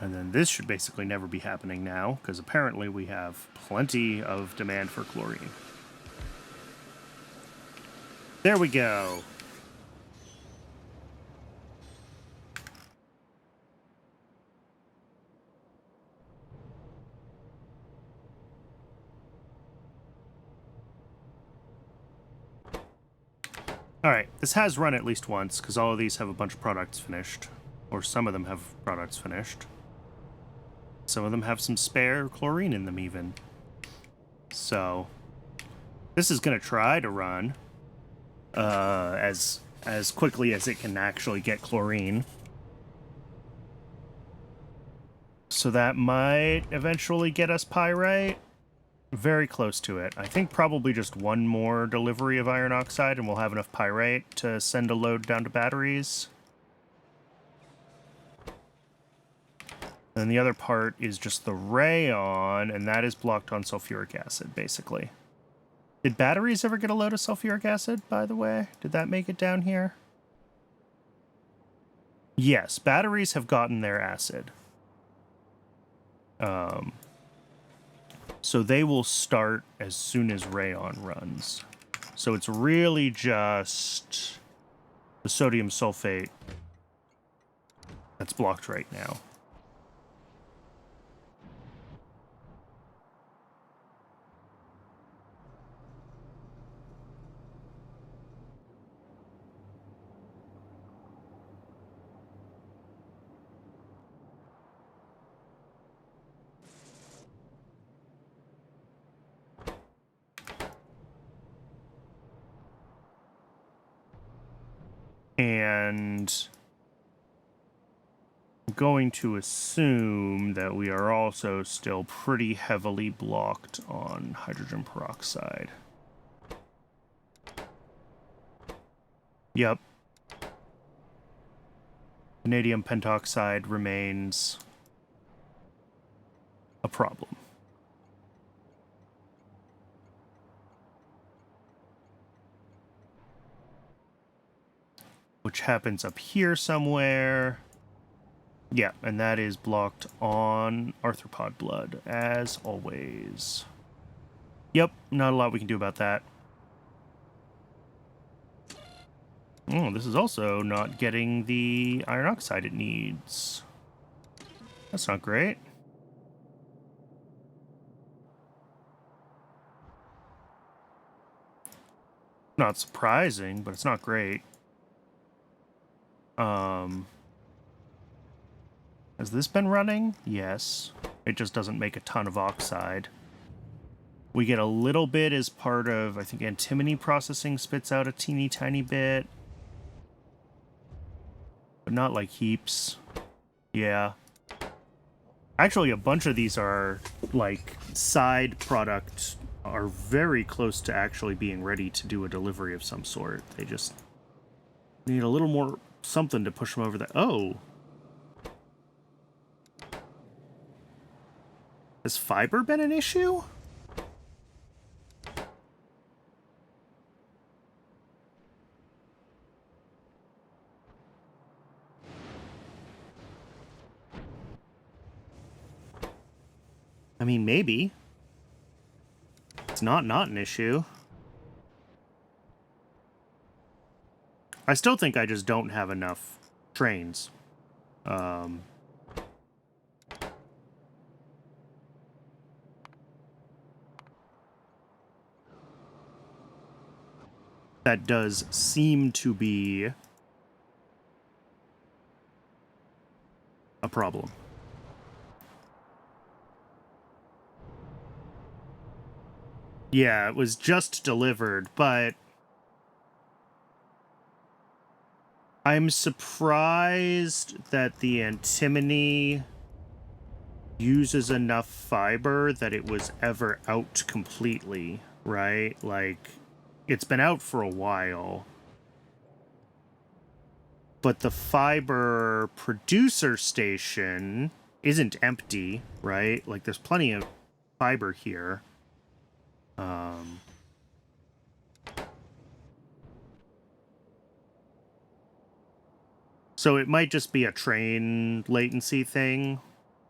And then this should basically never be happening now, because apparently we have plenty of demand for chlorine. There we go. Alright, this has run at least once, because all of these have a bunch of products finished. Or some of them have products finished. Some of them have some spare chlorine in them, even. So, this is going to try to run as quickly as it can actually get chlorine. So that might eventually get us pyrite. Very close to it. I think probably just one more delivery of iron oxide and we'll have enough pyrite to send a load down to batteries. And the other part is just the rayon, and that is blocked on sulfuric acid, basically. Did batteries ever get a load of sulfuric acid, by the way? Did that make it down here? Yes, batteries have gotten their acid. So they will start as soon as rayon runs. So it's really just the sodium sulfate that's blocked right now. And I'm going to assume that we are also still pretty heavily blocked on hydrogen peroxide. Yep. Vanadium pentoxide remains a problem. Which happens up here somewhere. Yeah, and that is blocked on arthropod blood, as always. Yep, not a lot we can do about that. Oh, this is also not getting the iron oxide it needs. That's not great. Not surprising, but it's not great. Has this been running? Yes. It just doesn't make a ton of oxide. We get a little bit as part of, I think, antimony processing spits out a teeny tiny bit. But not like heaps. Yeah. Actually, a bunch of these are, like, side products are very close to actually being ready to do a delivery of some sort. They just need a little more something to push them over the... Oh! Has fiber been an issue? I mean, maybe. It's not an issue. I still think I just don't have enough trains. that does seem to be a problem. Yeah, it was just delivered, but I'm surprised that the antimony uses enough fiber that it was ever out completely, right? Like, it's been out for a while. But the fiber producer station isn't empty, right? Like, there's plenty of fiber here. So it might just be a train latency thing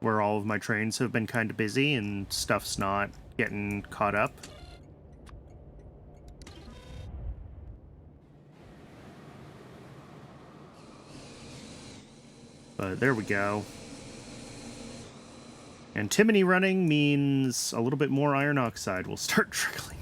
where all of my trains have been kind of busy and stuff's not getting caught up. But there we go. Antimony running means a little bit more iron oxide will start trickling.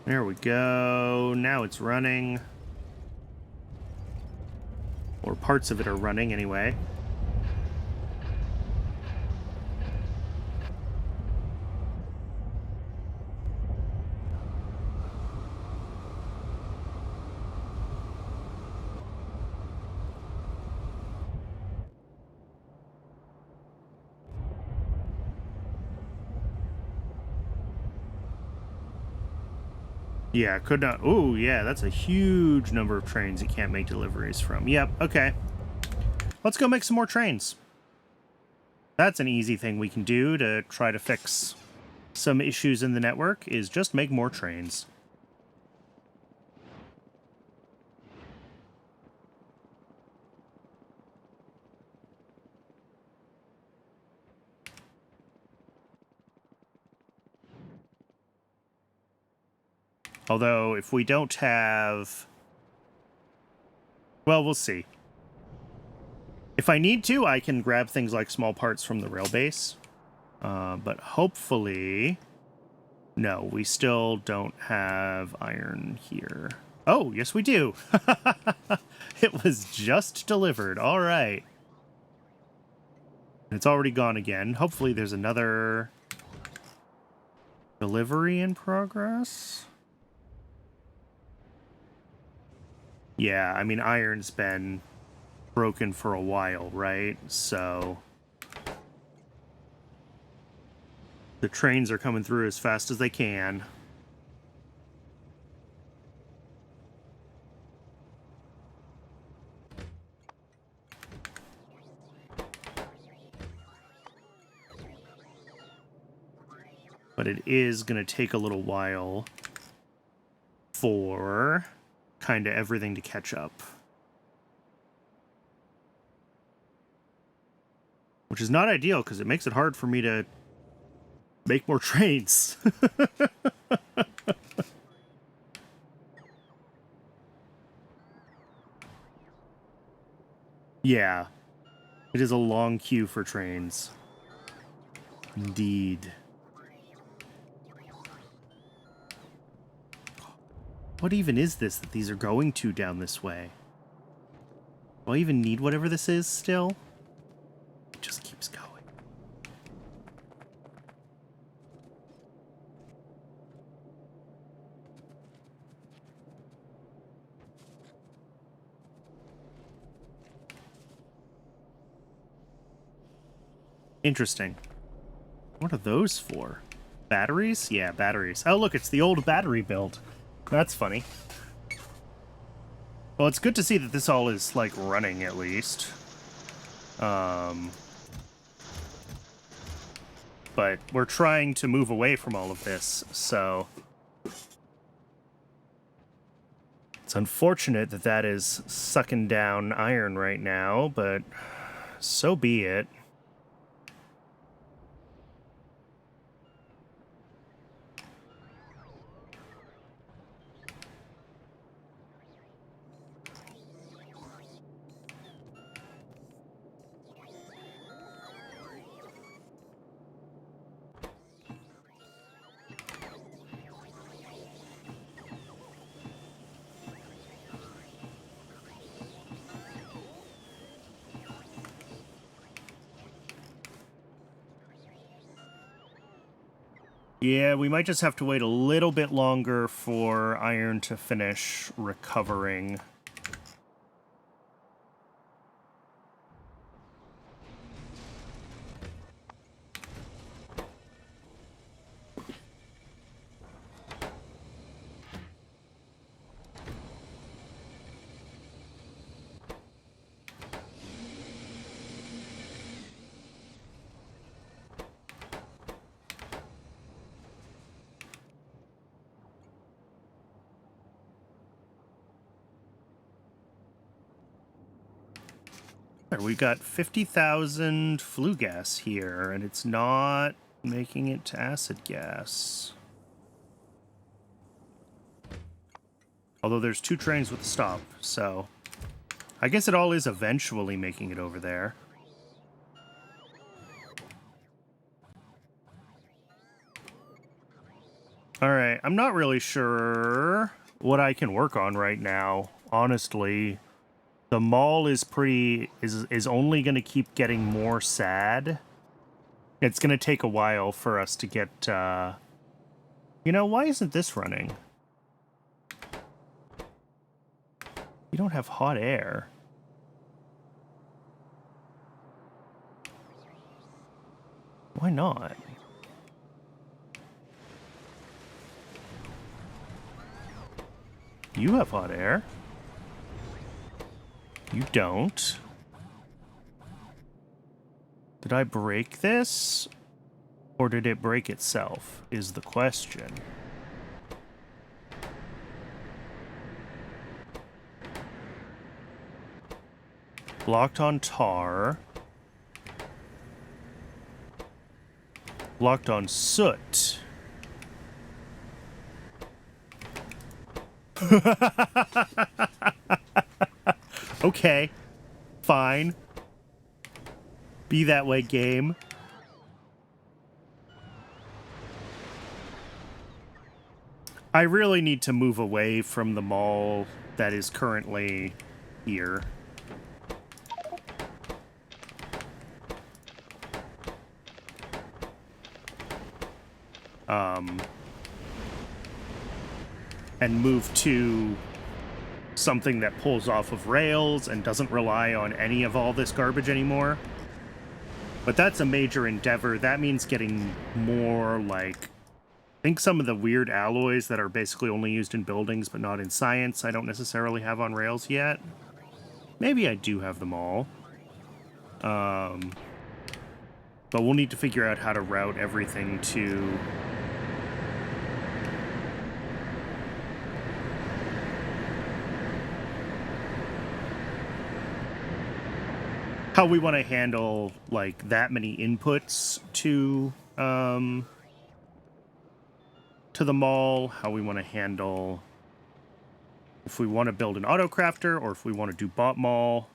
There we go. Now it's running. Or parts of it are running anyway. Yeah, could not. Oh, yeah, that's a huge number of trains you can't make deliveries from. Yep, okay. Let's go make some more trains. That's an easy thing we can do to try to fix some issues in the network, is just make more trains. Although, if we don't have... Well, we'll see. If I need to, I can grab things like small parts from the rail base. But hopefully... No, we still don't have iron here. Oh, yes we do! It was just delivered. All right. It's already gone again. Hopefully there's another delivery in progress. Yeah, I mean, iron's been broken for a while, right? So the trains are coming through as fast as they can. But it is going to take a little while for kind of everything to catch up. Which is not ideal, because it makes it hard for me to make more trains. Yeah. It is a long queue for trains. Indeed. What even is this that these are going to down this way? Do I even need whatever this is still? It just keeps going. Interesting. What are those for? Batteries? Yeah, batteries. Oh, look, it's the old battery build. That's funny. Well, it's good to see that this all is, like, running, at least. but we're trying to move away from all of this, so... It's unfortunate that that is sucking down iron right now, but so be it. Yeah, we might just have to wait a little bit longer for iron to finish recovering. We've got 50,000 flue gas here, and it's not making it to acid gas. Although there's 2 trains with a stop, so... I guess it all is eventually making it over there. Alright, I'm not really sure what I can work on right now, honestly. The mall is is only going to keep getting more sad. It's going to take a while for us to get, You know, why isn't this running? You don't have hot air. Why not? You have hot air. You don't. Did I break this? Or did it break itself, is the question. Blocked on tar. Blocked on soot. Okay, fine. Be that way, game. I really need to move away from the mall that is currently here. And move to something that pulls off of rails and doesn't rely on any of all this garbage anymore. But that's a major endeavor. That means getting more, like... I think some of the weird alloys that are basically only used in buildings but not in science I don't necessarily have on rails yet. Maybe I do have them all. But we'll need to figure out how to route everything to... how we want to handle, like, that many inputs to the mall, how we want to handle if we want to build an auto crafter or if we want to do bot mall.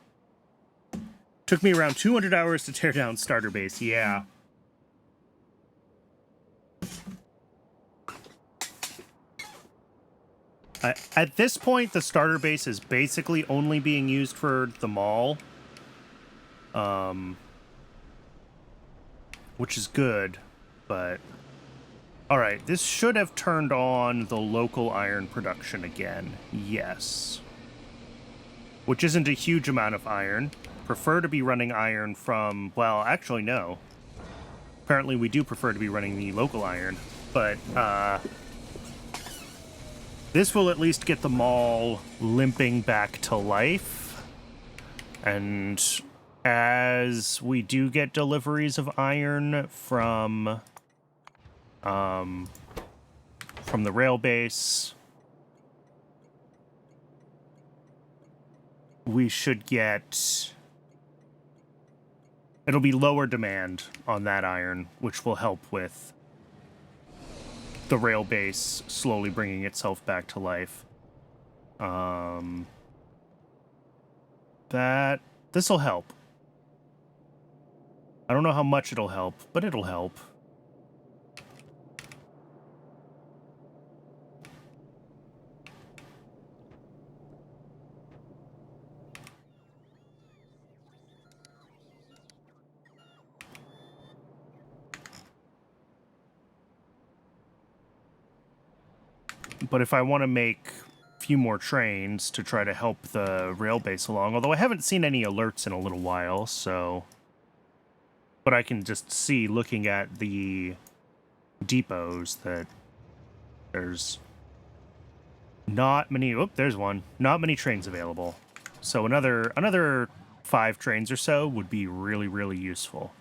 Took me around 200 hours to tear down starter base, yeah. At this point, the starter base is basically only being used for the mall. Which is good, but... Alright, this should have turned on the local iron production again. Yes. Which isn't a huge amount of iron. Prefer to be running iron from... Well, actually, no. Apparently, we do prefer to be running the local iron. But, this will at least get the mall limping back to life. And as we do get deliveries of iron from the rail base, we should get... It'll be lower demand on that iron, which will help with the rail base slowly bringing itself back to life. This'll help. I don't know how much it'll help, but it'll help. But if I want to make a few more trains to try to help the rail base along, although I haven't seen any alerts in a little while, so... But I can just see, looking at the depots, that there's not many... Oh, there's one. Not many trains available. So another 5 trains or so would be really, really useful.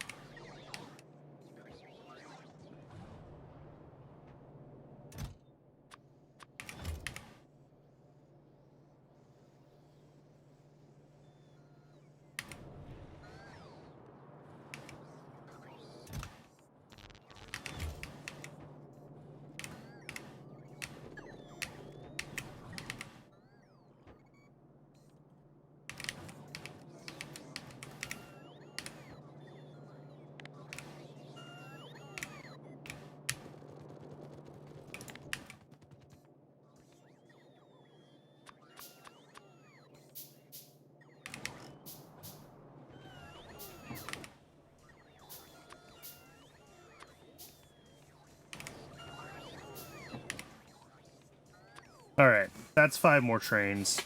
Alright, that's 5 more trains.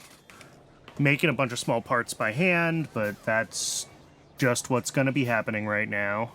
Making a bunch of small parts by hand, but that's just what's going to be happening right now.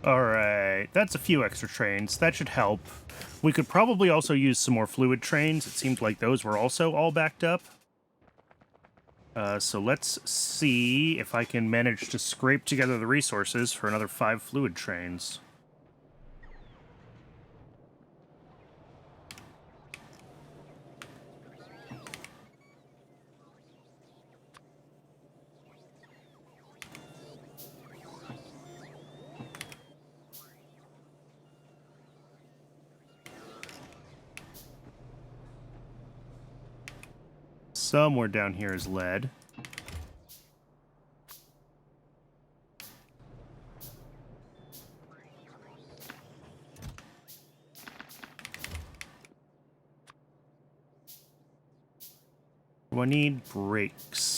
Alright, that's a few extra trains. That should help. We could probably also use some more fluid trains. It seemed like those were also all backed up. So let's see if I can manage to scrape together the resources for another 5 fluid trains. Somewhere down here is lead. Do I need brakes?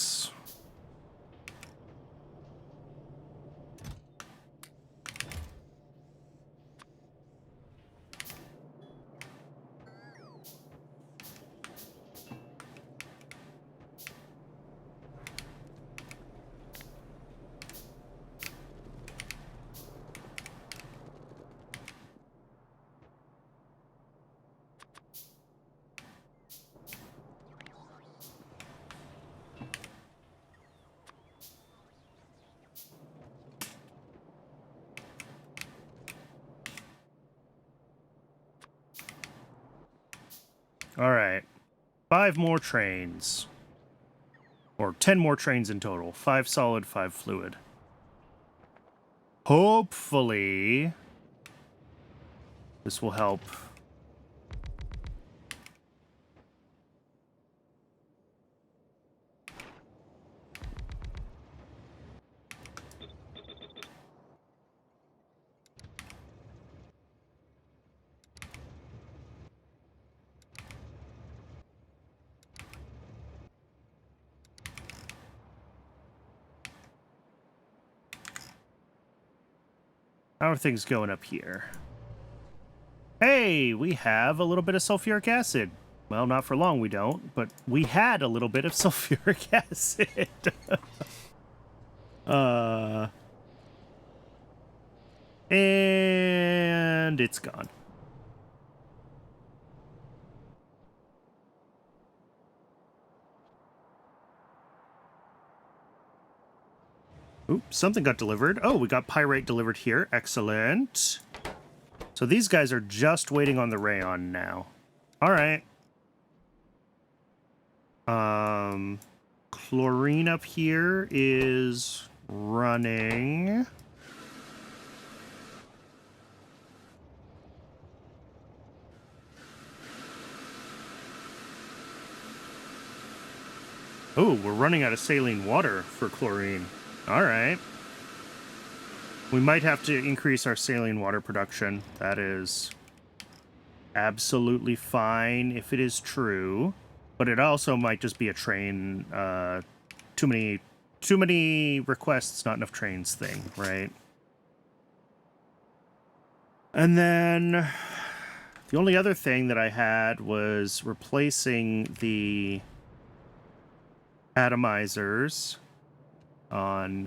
All right. 5 more trains. Or 10 more trains in total. 5 solid, 5 fluid. Hopefully, this will help. How are things going up here? Hey, we have a little bit of sulfuric acid. Well, not for long we don't, but we had a little bit of sulfuric acid. And it's gone. Oops, something got delivered. Oh, we got pyrite delivered here. Excellent. So these guys are just waiting on the rayon now. All right. Chlorine up here is running. Oh, we're running out of saline water for chlorine. All right. We might have to increase our saline water production. That is absolutely fine if it is true. But it also might just be a train, too many requests, not enough trains thing, right? And then the only other thing that I had was replacing the atomizers on,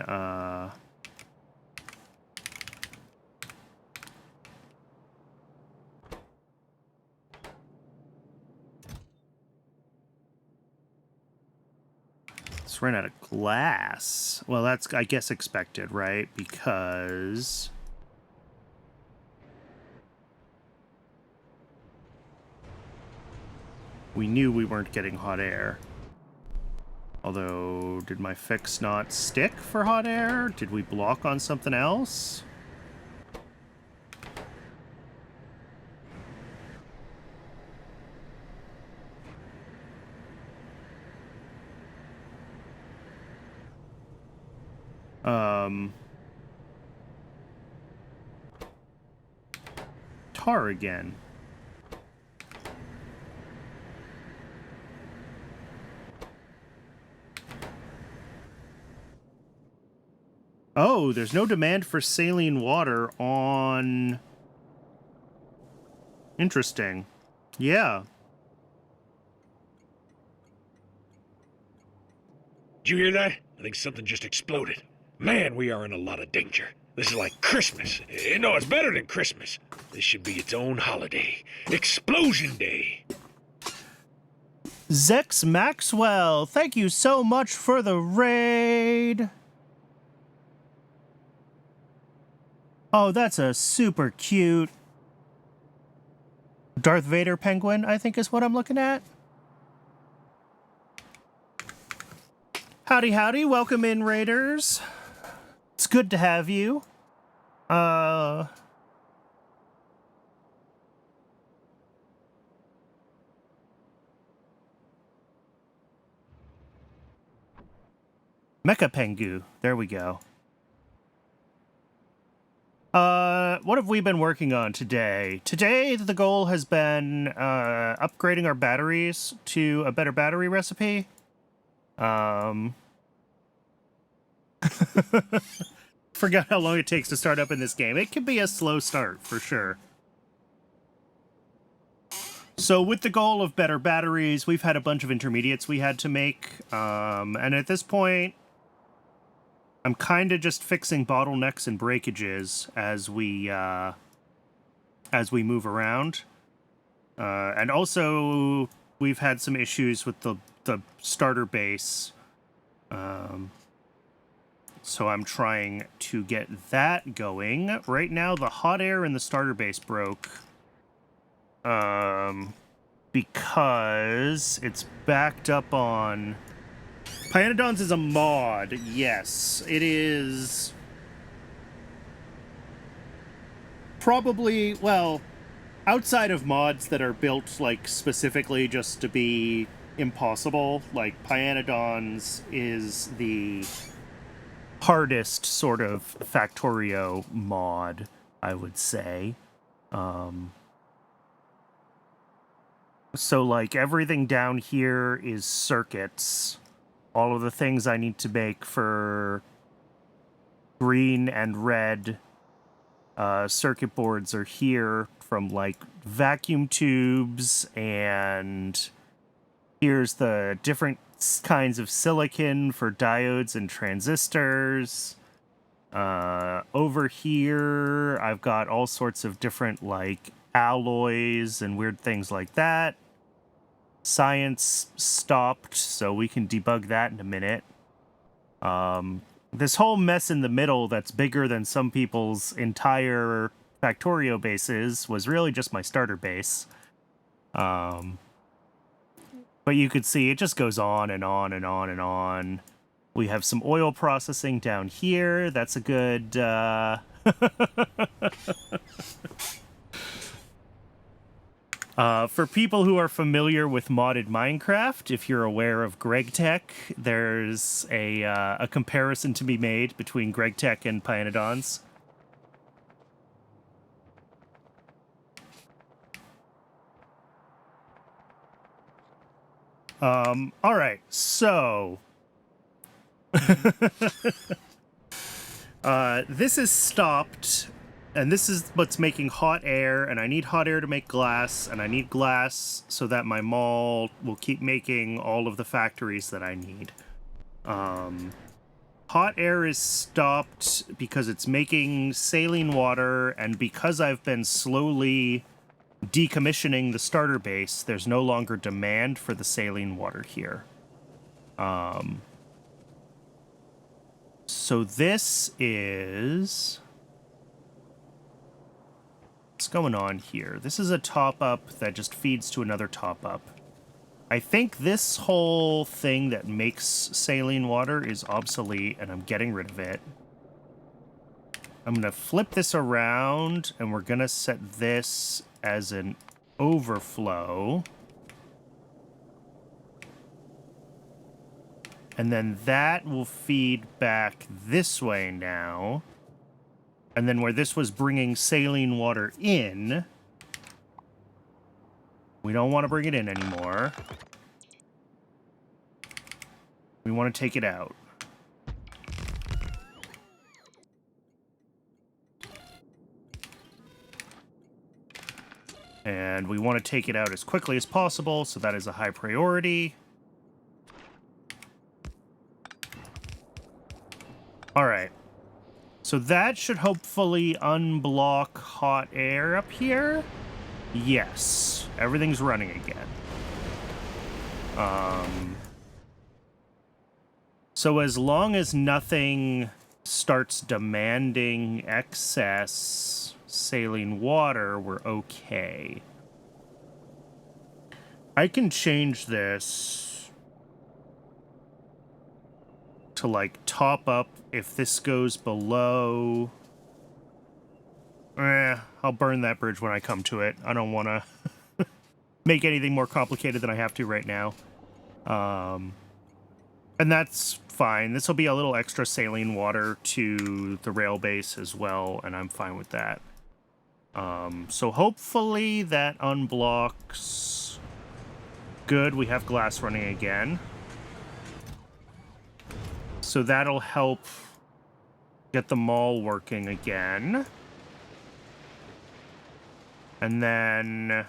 let's run out of glass. Well, that's, I guess, expected, right? Because we knew we weren't getting hot air. Although, did my fix not stick for hot air? Did we block on something else? Tar again. Oh, there's no demand for saline water on... Interesting. Yeah. Did you hear that? I think something just exploded. Man, we are in a lot of danger. This is like Christmas. No, it's better than Christmas. This should be its own holiday. Explosion Day. Zex Maxwell, thank you so much for the raid. Oh, that's a super cute Darth Vader penguin, I think is what I'm looking at. Howdy, howdy. Welcome in, raiders. It's good to have you. Mecha Pengu. There we go. What have we been working on today? Today, the goal has been upgrading our batteries to a better battery recipe. Forgot how long it takes to start up in this game. It can be a slow start, for sure. So with the goal of better batteries, we've had a bunch of intermediates we had to make. And at this point, I'm kind of just fixing bottlenecks and breakages as we move around. And also, we've had some issues with the starter base. So I'm trying to get that going. Right now, the hot air in the starter base broke. Because it's backed up on... Pyanodons is a mod, yes. It is... probably, well, outside of mods that are built, like, specifically just to be impossible, like, Pyanodons is the hardest sort of Factorio mod, I would say. So, like, everything down here is circuits. All of the things I need to make for green and red circuit boards are here from like vacuum tubes, and here's the different kinds of silicon for diodes and transistors. Over here, I've got all sorts of different like alloys and weird things like that. Science stopped, so we can debug that in a minute. This whole mess in the middle that's bigger than some people's entire Factorio bases was really just my starter base. But you could see it just goes on and on and on and on. We have some oil processing down here. That's a good... for people who are familiar with modded Minecraft, if you're aware of GregTech, there's a comparison to be made between GregTech and Pyanodons. All right, so... this is stopped, and this is what's making hot air, and I need hot air to make glass, and I need glass so that my mall will keep making all of the factories that I need. Hot air is stopped because it's making saline water, and because I've been slowly decommissioning the starter base, there's no longer demand for the saline water here. So this is... what's going on here? This is a top-up that just feeds to another top-up. I think this whole thing that makes saline water is obsolete, and I'm getting rid of it. I'm going to flip this around, and we're going to set this as an overflow. And then that will feed back this way now. And then where this was bringing saline water in, we don't want to bring it in anymore. We want to take it out. And we want to take it out as quickly as possible, so that is a high priority. All right. So that should hopefully unblock hot air up here. Yes. Everything's running again. So as long as nothing starts demanding excess saline water, we're okay. I can change this to like top up if this goes below. I'll burn that bridge when I come to it. I don't want to make anything more complicated than I have to right now. And that's fine. This will be a little extra saline water to the rail base as well, and I'm fine with that. So hopefully that unblocks. Good, we have glass running again. So that'll help get the mall working again. And then...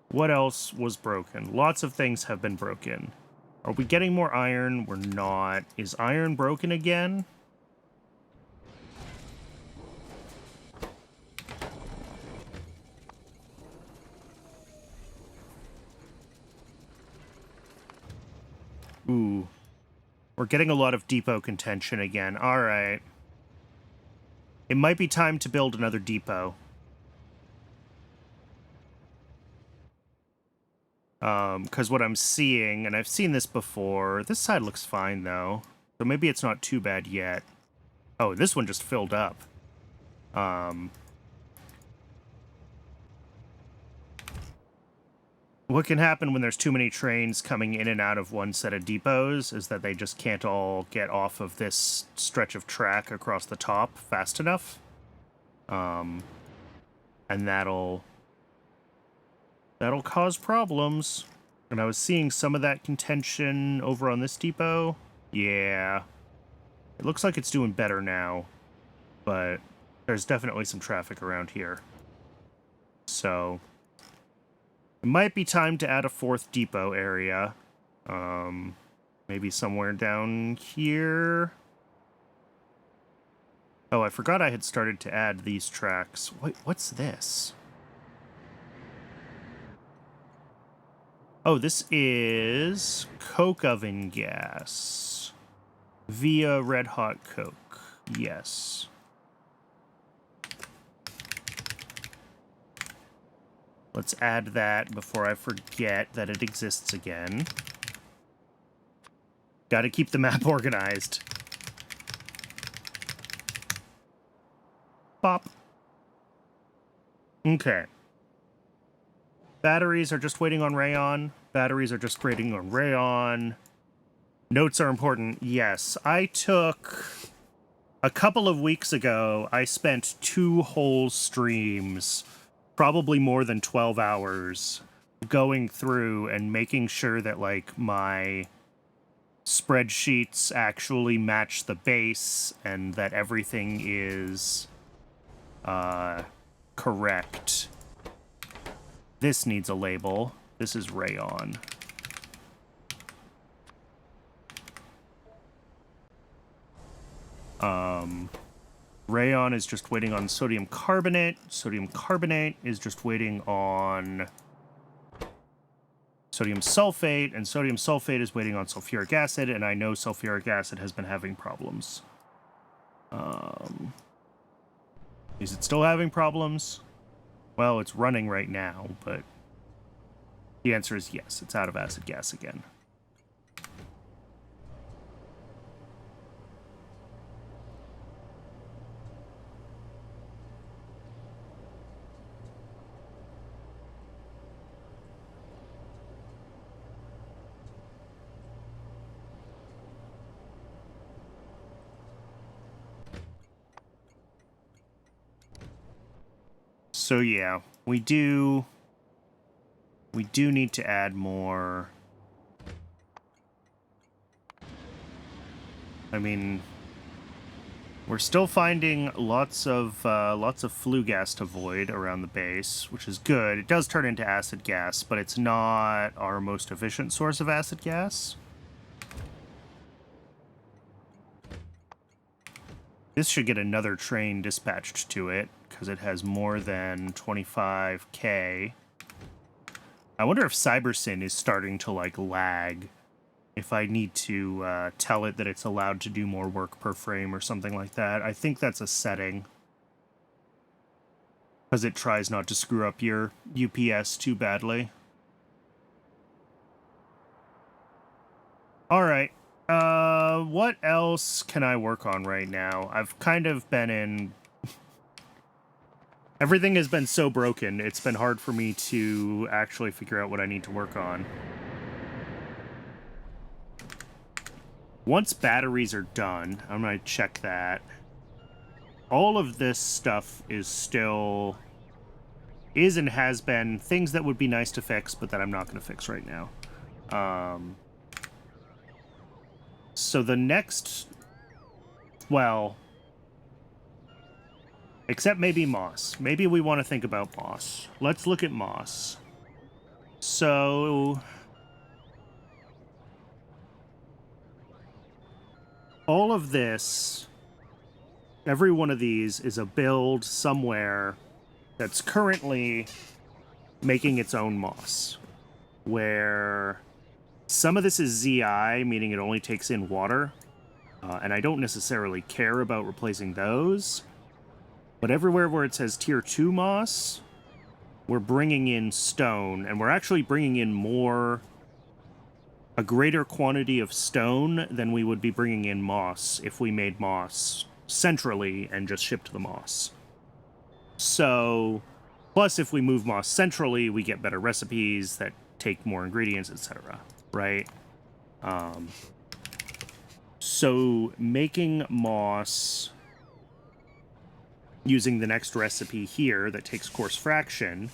what else was broken? Lots of things have been broken. Are we getting more iron? We're not. Is iron broken again? Ooh. We're getting a lot of depot contention again. All right. It might be time to build another depot. Because what I'm seeing, and I've seen this before, this side looks fine, though. So maybe it's not too bad yet. Oh, this one just filled up. What can happen when there's too many trains coming in and out of one set of depots is that they just can't all get off of this stretch of track across the top fast enough. And that'll cause problems. And I was seeing some of that contention over on this depot. Yeah. It looks like it's doing better now, but there's definitely some traffic around here. So it might be time to add a 4th depot area. Maybe somewhere down here. Oh, I forgot I had started to add these tracks. Wait, what's this? Oh, this is coke oven gas via red hot coke. Yes. Let's add that before I forget that it exists again. Gotta keep the map organized. Bop. Okay. Batteries are just waiting on rayon. Batteries are just waiting on rayon. Notes are important. Yes, I took... A couple of weeks ago, I spent 2 whole streams, probably more than 12 hours, going through and making sure that, like, my spreadsheets actually match the base and that everything is correct. This needs a label. This is rayon. Rayon is just waiting on sodium carbonate. Sodium carbonate is just waiting on sodium sulfate, and sodium sulfate is waiting on sulfuric acid, and I know sulfuric acid has been having problems. Is it still having problems? Well, it's running right now, but the answer is yes. It's out of acid gas again. So yeah, we do need to add more. I mean, we're still finding lots of flue gas to void around the base, which is good. It does turn into acid gas, but it's not our most efficient source of acid gas. This should get another train dispatched to it, because it has more than 25k. I wonder if CyberSyn is starting to, like, lag. If I need to tell it that it's allowed to do more work per frame or something like that. I think that's a setting. Because it tries not to screw up your UPS too badly. Alright. What else can I work on right now? I've kind of been in... Everything has been so broken, it's been hard for me to actually figure out what I need to work on. Once batteries are done, I'm going to check that. All of this stuff is still... is and has been things that would be nice to fix, but that I'm not going to fix right now. So the next... well... except maybe moss. Maybe we want to think about moss. Let's look at moss. So... all of this, every one of these is a build somewhere that's currently making its own moss. Where some of this is ZI, meaning it only takes in water. And I don't necessarily care about replacing those. But everywhere where it says Tier 2 moss, we're bringing in stone. And we're actually bringing in a greater quantity of stone than we would be bringing in moss if we made moss centrally and just shipped the moss. So, plus if we move moss centrally, we get better recipes that take more ingredients, etc. Right? So, making moss using the next recipe here that takes coarse fraction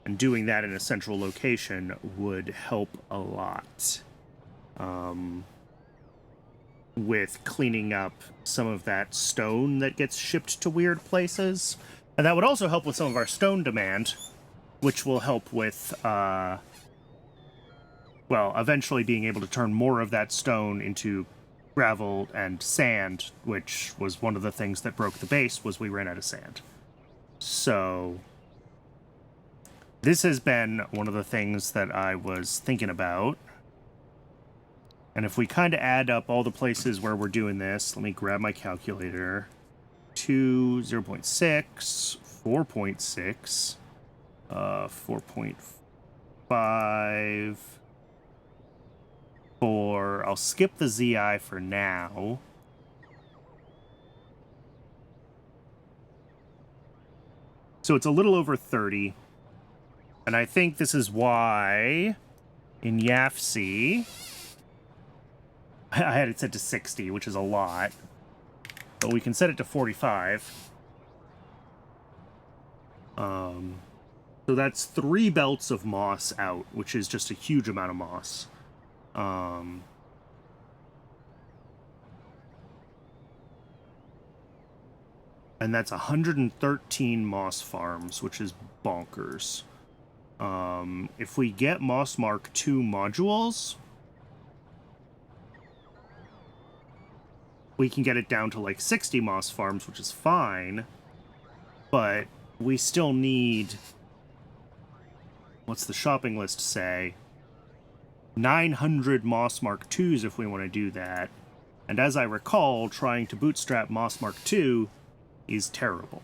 and doing that in a central location would help a lot. with cleaning up some of that stone that gets shipped to weird places. And that would also help with some of our stone demand, which will help with, well, eventually being able to turn more of that stone into gravel and sand, which was one of the things that broke the base, was we ran out of sand. So this has been one of the things that I was thinking about. And if we kind of add up all the places where we're doing this, let me grab my calculator. 2, 0.6, 4.6, 4.5, 4. I'll skip the ZI for now. So it's a little over 30. And I think this is why in YAFC, I had it set to 60, which is a lot. But we can set it to 45. So that's 3 belts of moss out, which is just a huge amount of moss. And that's 113 moss farms, which is bonkers. If we get Moss Mark II modules, we can get it down to like 60 moss farms, which is fine. But we still need... What's the shopping list say? 900 Moss Mark IIs if we want to do that. And as I recall, trying to bootstrap Moss Mark II is terrible.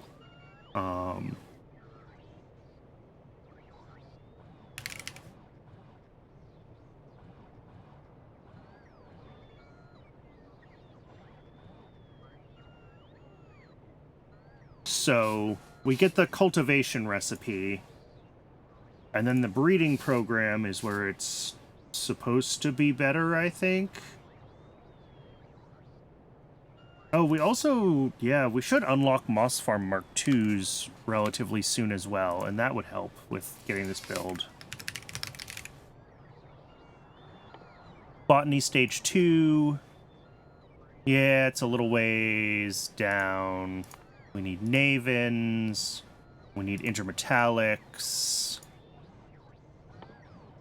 So we get the cultivation recipe, and then the breeding program is where it's supposed to be better, I think. Oh, we also, yeah, we should unlock Moss Farm Mark IIs relatively soon as well, and that would help with getting this build. Botany Stage 2. Yeah, it's a little ways down. We need Navens. We need Intermetallics.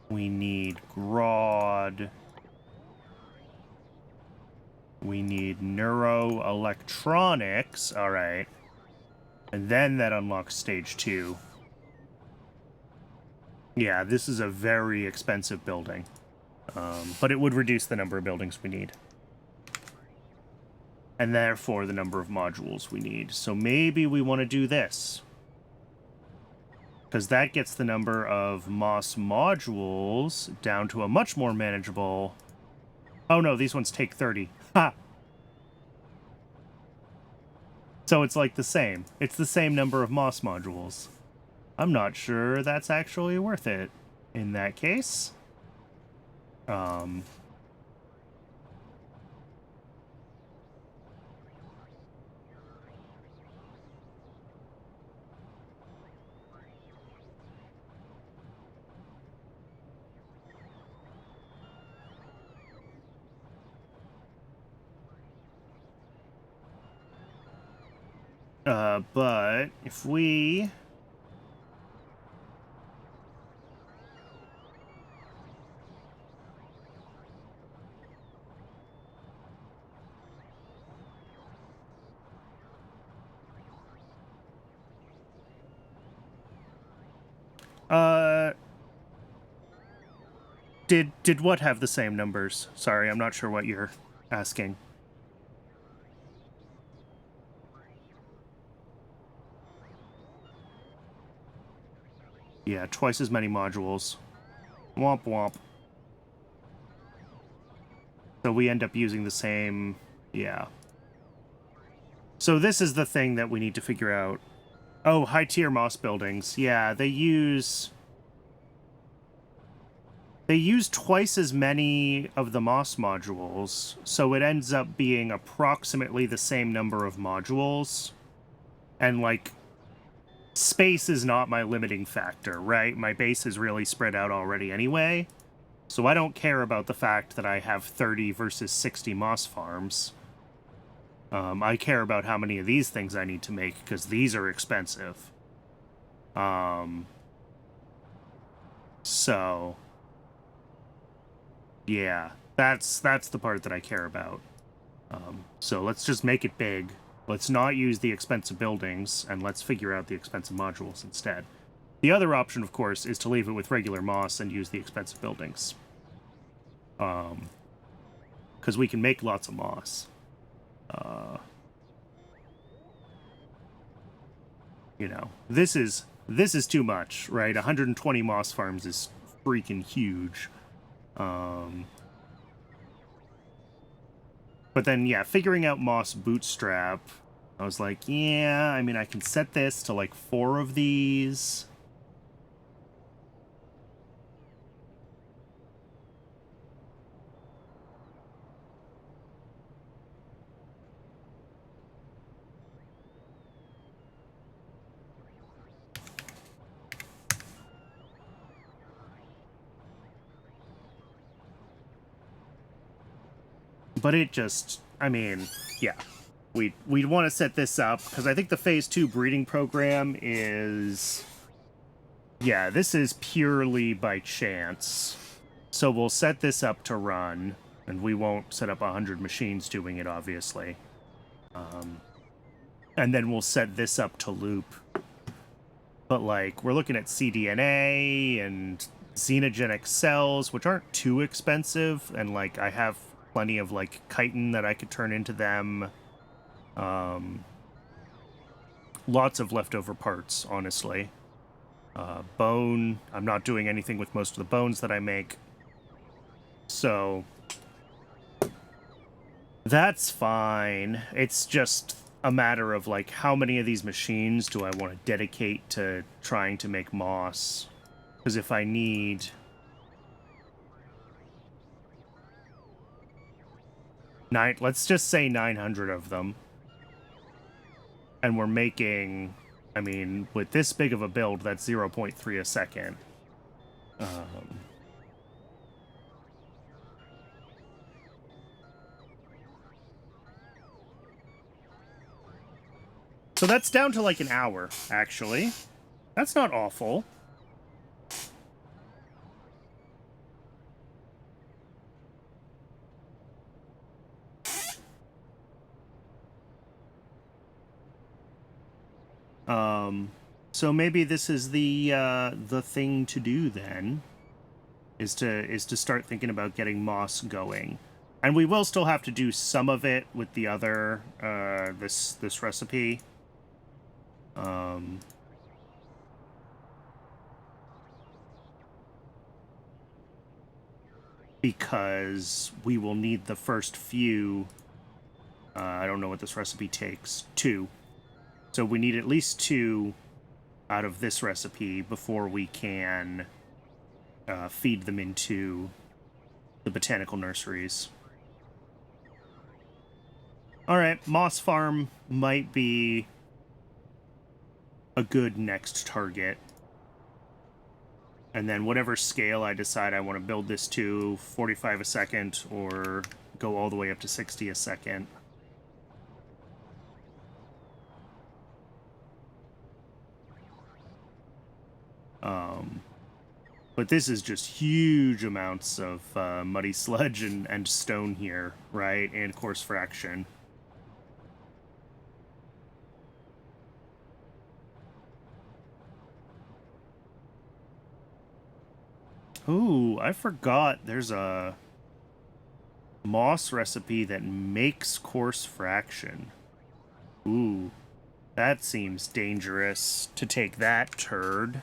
We need Grodd. We need Neuroelectronics. All right. And then that unlocks Stage 2. Yeah, this is a very expensive building. But it would reduce the number of buildings we need. And therefore the number of modules we need. So maybe we want to do this. Because that gets the number of moss modules down to a much more manageable... Oh no, these ones take 30. Ha! So it's like the same. It's the same number of moss modules. I'm not sure that's actually worth it in that case. But if we... Did what have the same numbers? Sorry, I'm not sure what you're asking. Yeah, twice as many modules. Womp womp. So we end up using the same... Yeah. So this is the thing that we need to figure out. Oh, high-tier moss buildings. Yeah, they use twice as many of the moss modules, so it ends up being approximately the same number of modules. And, like, space is not my limiting factor, right? My base is really spread out already anyway. So I don't care about the fact that I have 30 versus 60 moss farms. I care about how many of these things I need to make, because these are expensive. So yeah, that's the part that I care about. So let's just make it big. Let's not use the expensive buildings, and let's figure out the expensive modules instead. The other option, of course, is to leave it with regular moss and use the expensive buildings. Because we can make lots of moss. You know, this is too much, right? 120 moss farms is freaking huge. But then, yeah, figuring out moss bootstrap, I was like, yeah, I mean, I can set this to like 4 of these. But it just, I mean, yeah. We'd want to set this up, because I think the Phase 2 breeding program is... Yeah, this is purely by chance. So we'll set this up to run, and we won't set up 100 machines doing it, obviously. And then we'll set this up to loop. But, like, we're looking at cDNA and xenogenic cells, which aren't too expensive, and, like, I have plenty of, like, chitin that I could turn into them. Lots of leftover parts, honestly. Bone, I'm not doing anything with most of the bones that I make. So, that's fine. It's just a matter of, like, how many of these machines do I want to dedicate to trying to make moss? Because if I need... let's just say 900 of them. And we're making... I mean, with this big of a build, that's 0.3 a second. So that's down to like an hour, actually. That's not awful. So maybe this is the thing to do then, is to start thinking about getting moss going. And we will still have to do some of it with the other this recipe. Because we will need the first few. I don't know what this recipe takes. 2. So we need at least 2 out of this recipe before we can feed them into the botanical nurseries. All right, Moss Farm might be a good next target. And then whatever scale I decide I want to build this to, 45 a second or go all the way up to 60 a second. But this is just huge amounts of muddy sludge and stone here, right? And coarse fraction. Ooh, I forgot there's a moss recipe that makes coarse fraction. Ooh, that seems dangerous to take that turd.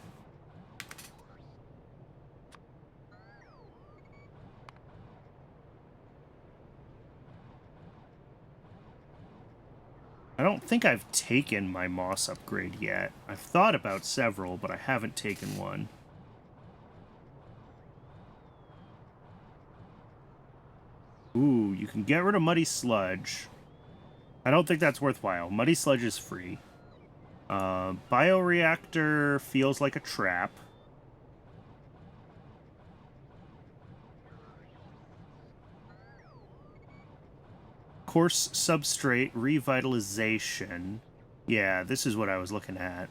I don't think I've taken my moss upgrade yet. I've thought about several, but I haven't taken one. Ooh, you can get rid of muddy sludge. I don't think that's worthwhile. Muddy sludge is free. Bioreactor feels like a trap. Coarse substrate revitalization. Yeah, this is what I was looking at.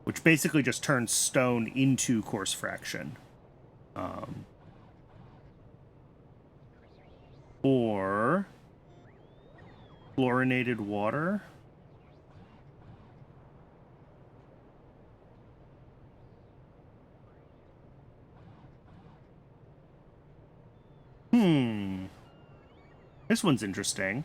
Which basically just turns stone into coarse fraction. Or fluorinated water. This one's interesting.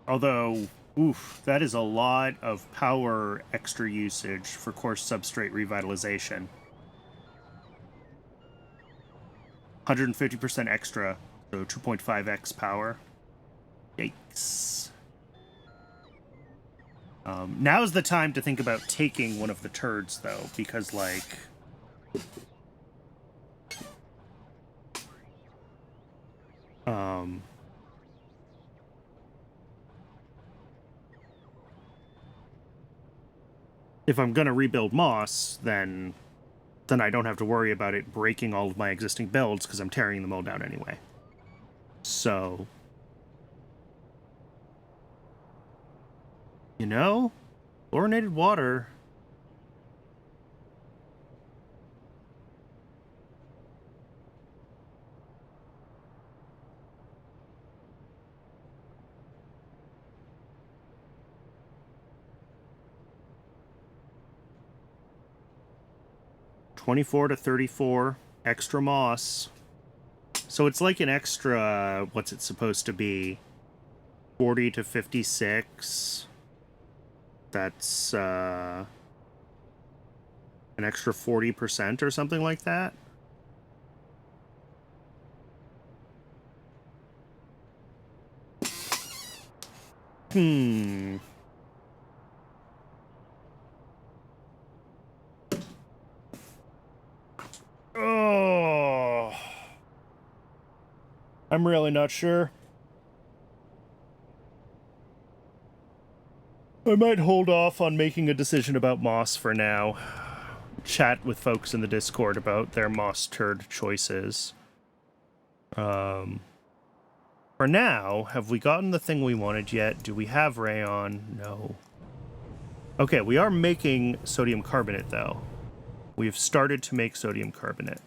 Although, oof, that is a lot of power extra usage for coarse substrate revitalization. 150% extra, so 2.5x power. Yikes. Now's the time to think about taking one of the turds, though, because, like... if I'm gonna rebuild moss, then I don't have to worry about it breaking all of my existing builds, because I'm tearing them all down anyway. So... you know? Fluorinated water... 24 to 34 extra moss. So it's like an extra, what's it supposed to be? 40 to 56. That's an extra 40% or something like that. Oh, I'm really not sure. I might hold off on making a decision about moss for now. Chat with folks in the Discord about their moss turd choices. For now, have we gotten the thing we wanted yet? Do we have rayon? No. Okay, we are making sodium carbonate, though. We have started to make sodium carbonate.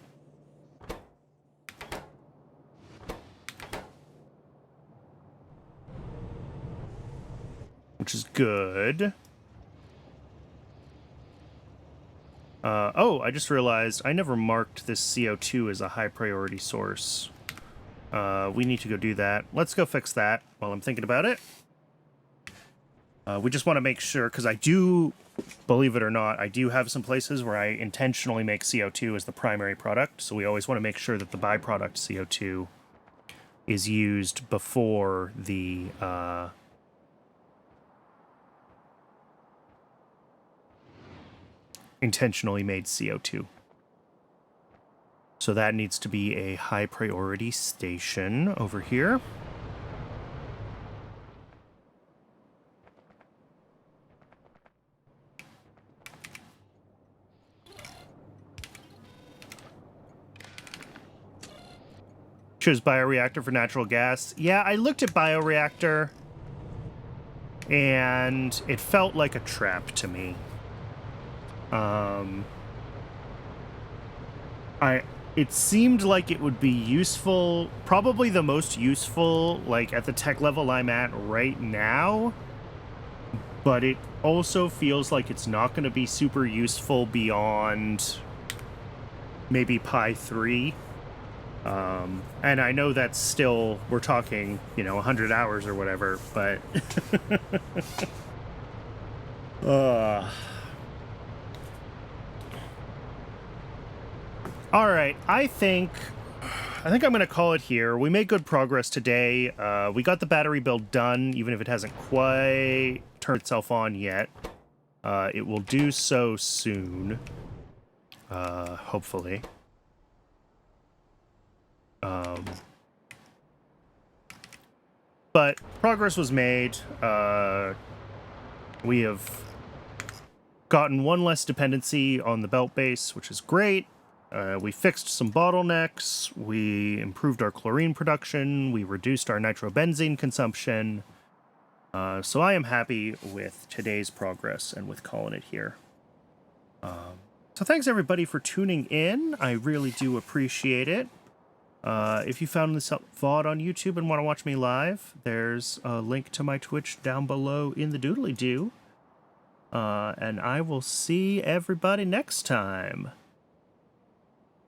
Which is good. Oh, I just realized I never marked this CO2 as a high priority source. We need to go do that. Let's go fix that while I'm thinking about it. We just want to make sure, because I do, believe it or not, I do have some places where I intentionally make CO2 as the primary product, so we always want to make sure that the byproduct CO2 is used before the intentionally made CO2. So that needs to be a high priority station over here. Choose bioreactor for natural gas. Yeah, I looked at bioreactor and it felt like a trap to me. It seemed like it would be useful, probably the most useful, like, at the tech level I'm at right now, but it also feels like it's not going to be super useful beyond maybe Pi 3. And I know that's still, we're talking, 100 hours or whatever, but... All right, I think I'm going to call it here. We made good progress today. We got the battery build done, even if it hasn't quite turned itself on yet. It will do so soon. hopefully. But progress was made. We have gotten one less dependency on the belt base, which is great. We fixed some bottlenecks. We improved our chlorine production. We reduced our nitrobenzene consumption. So I am happy with today's progress and with calling it here. So thanks everybody for tuning in. I really do appreciate it. If you found this VOD on YouTube and want to watch me live, there's a link to my Twitch down below in the doodly-doo. And I will see everybody next time.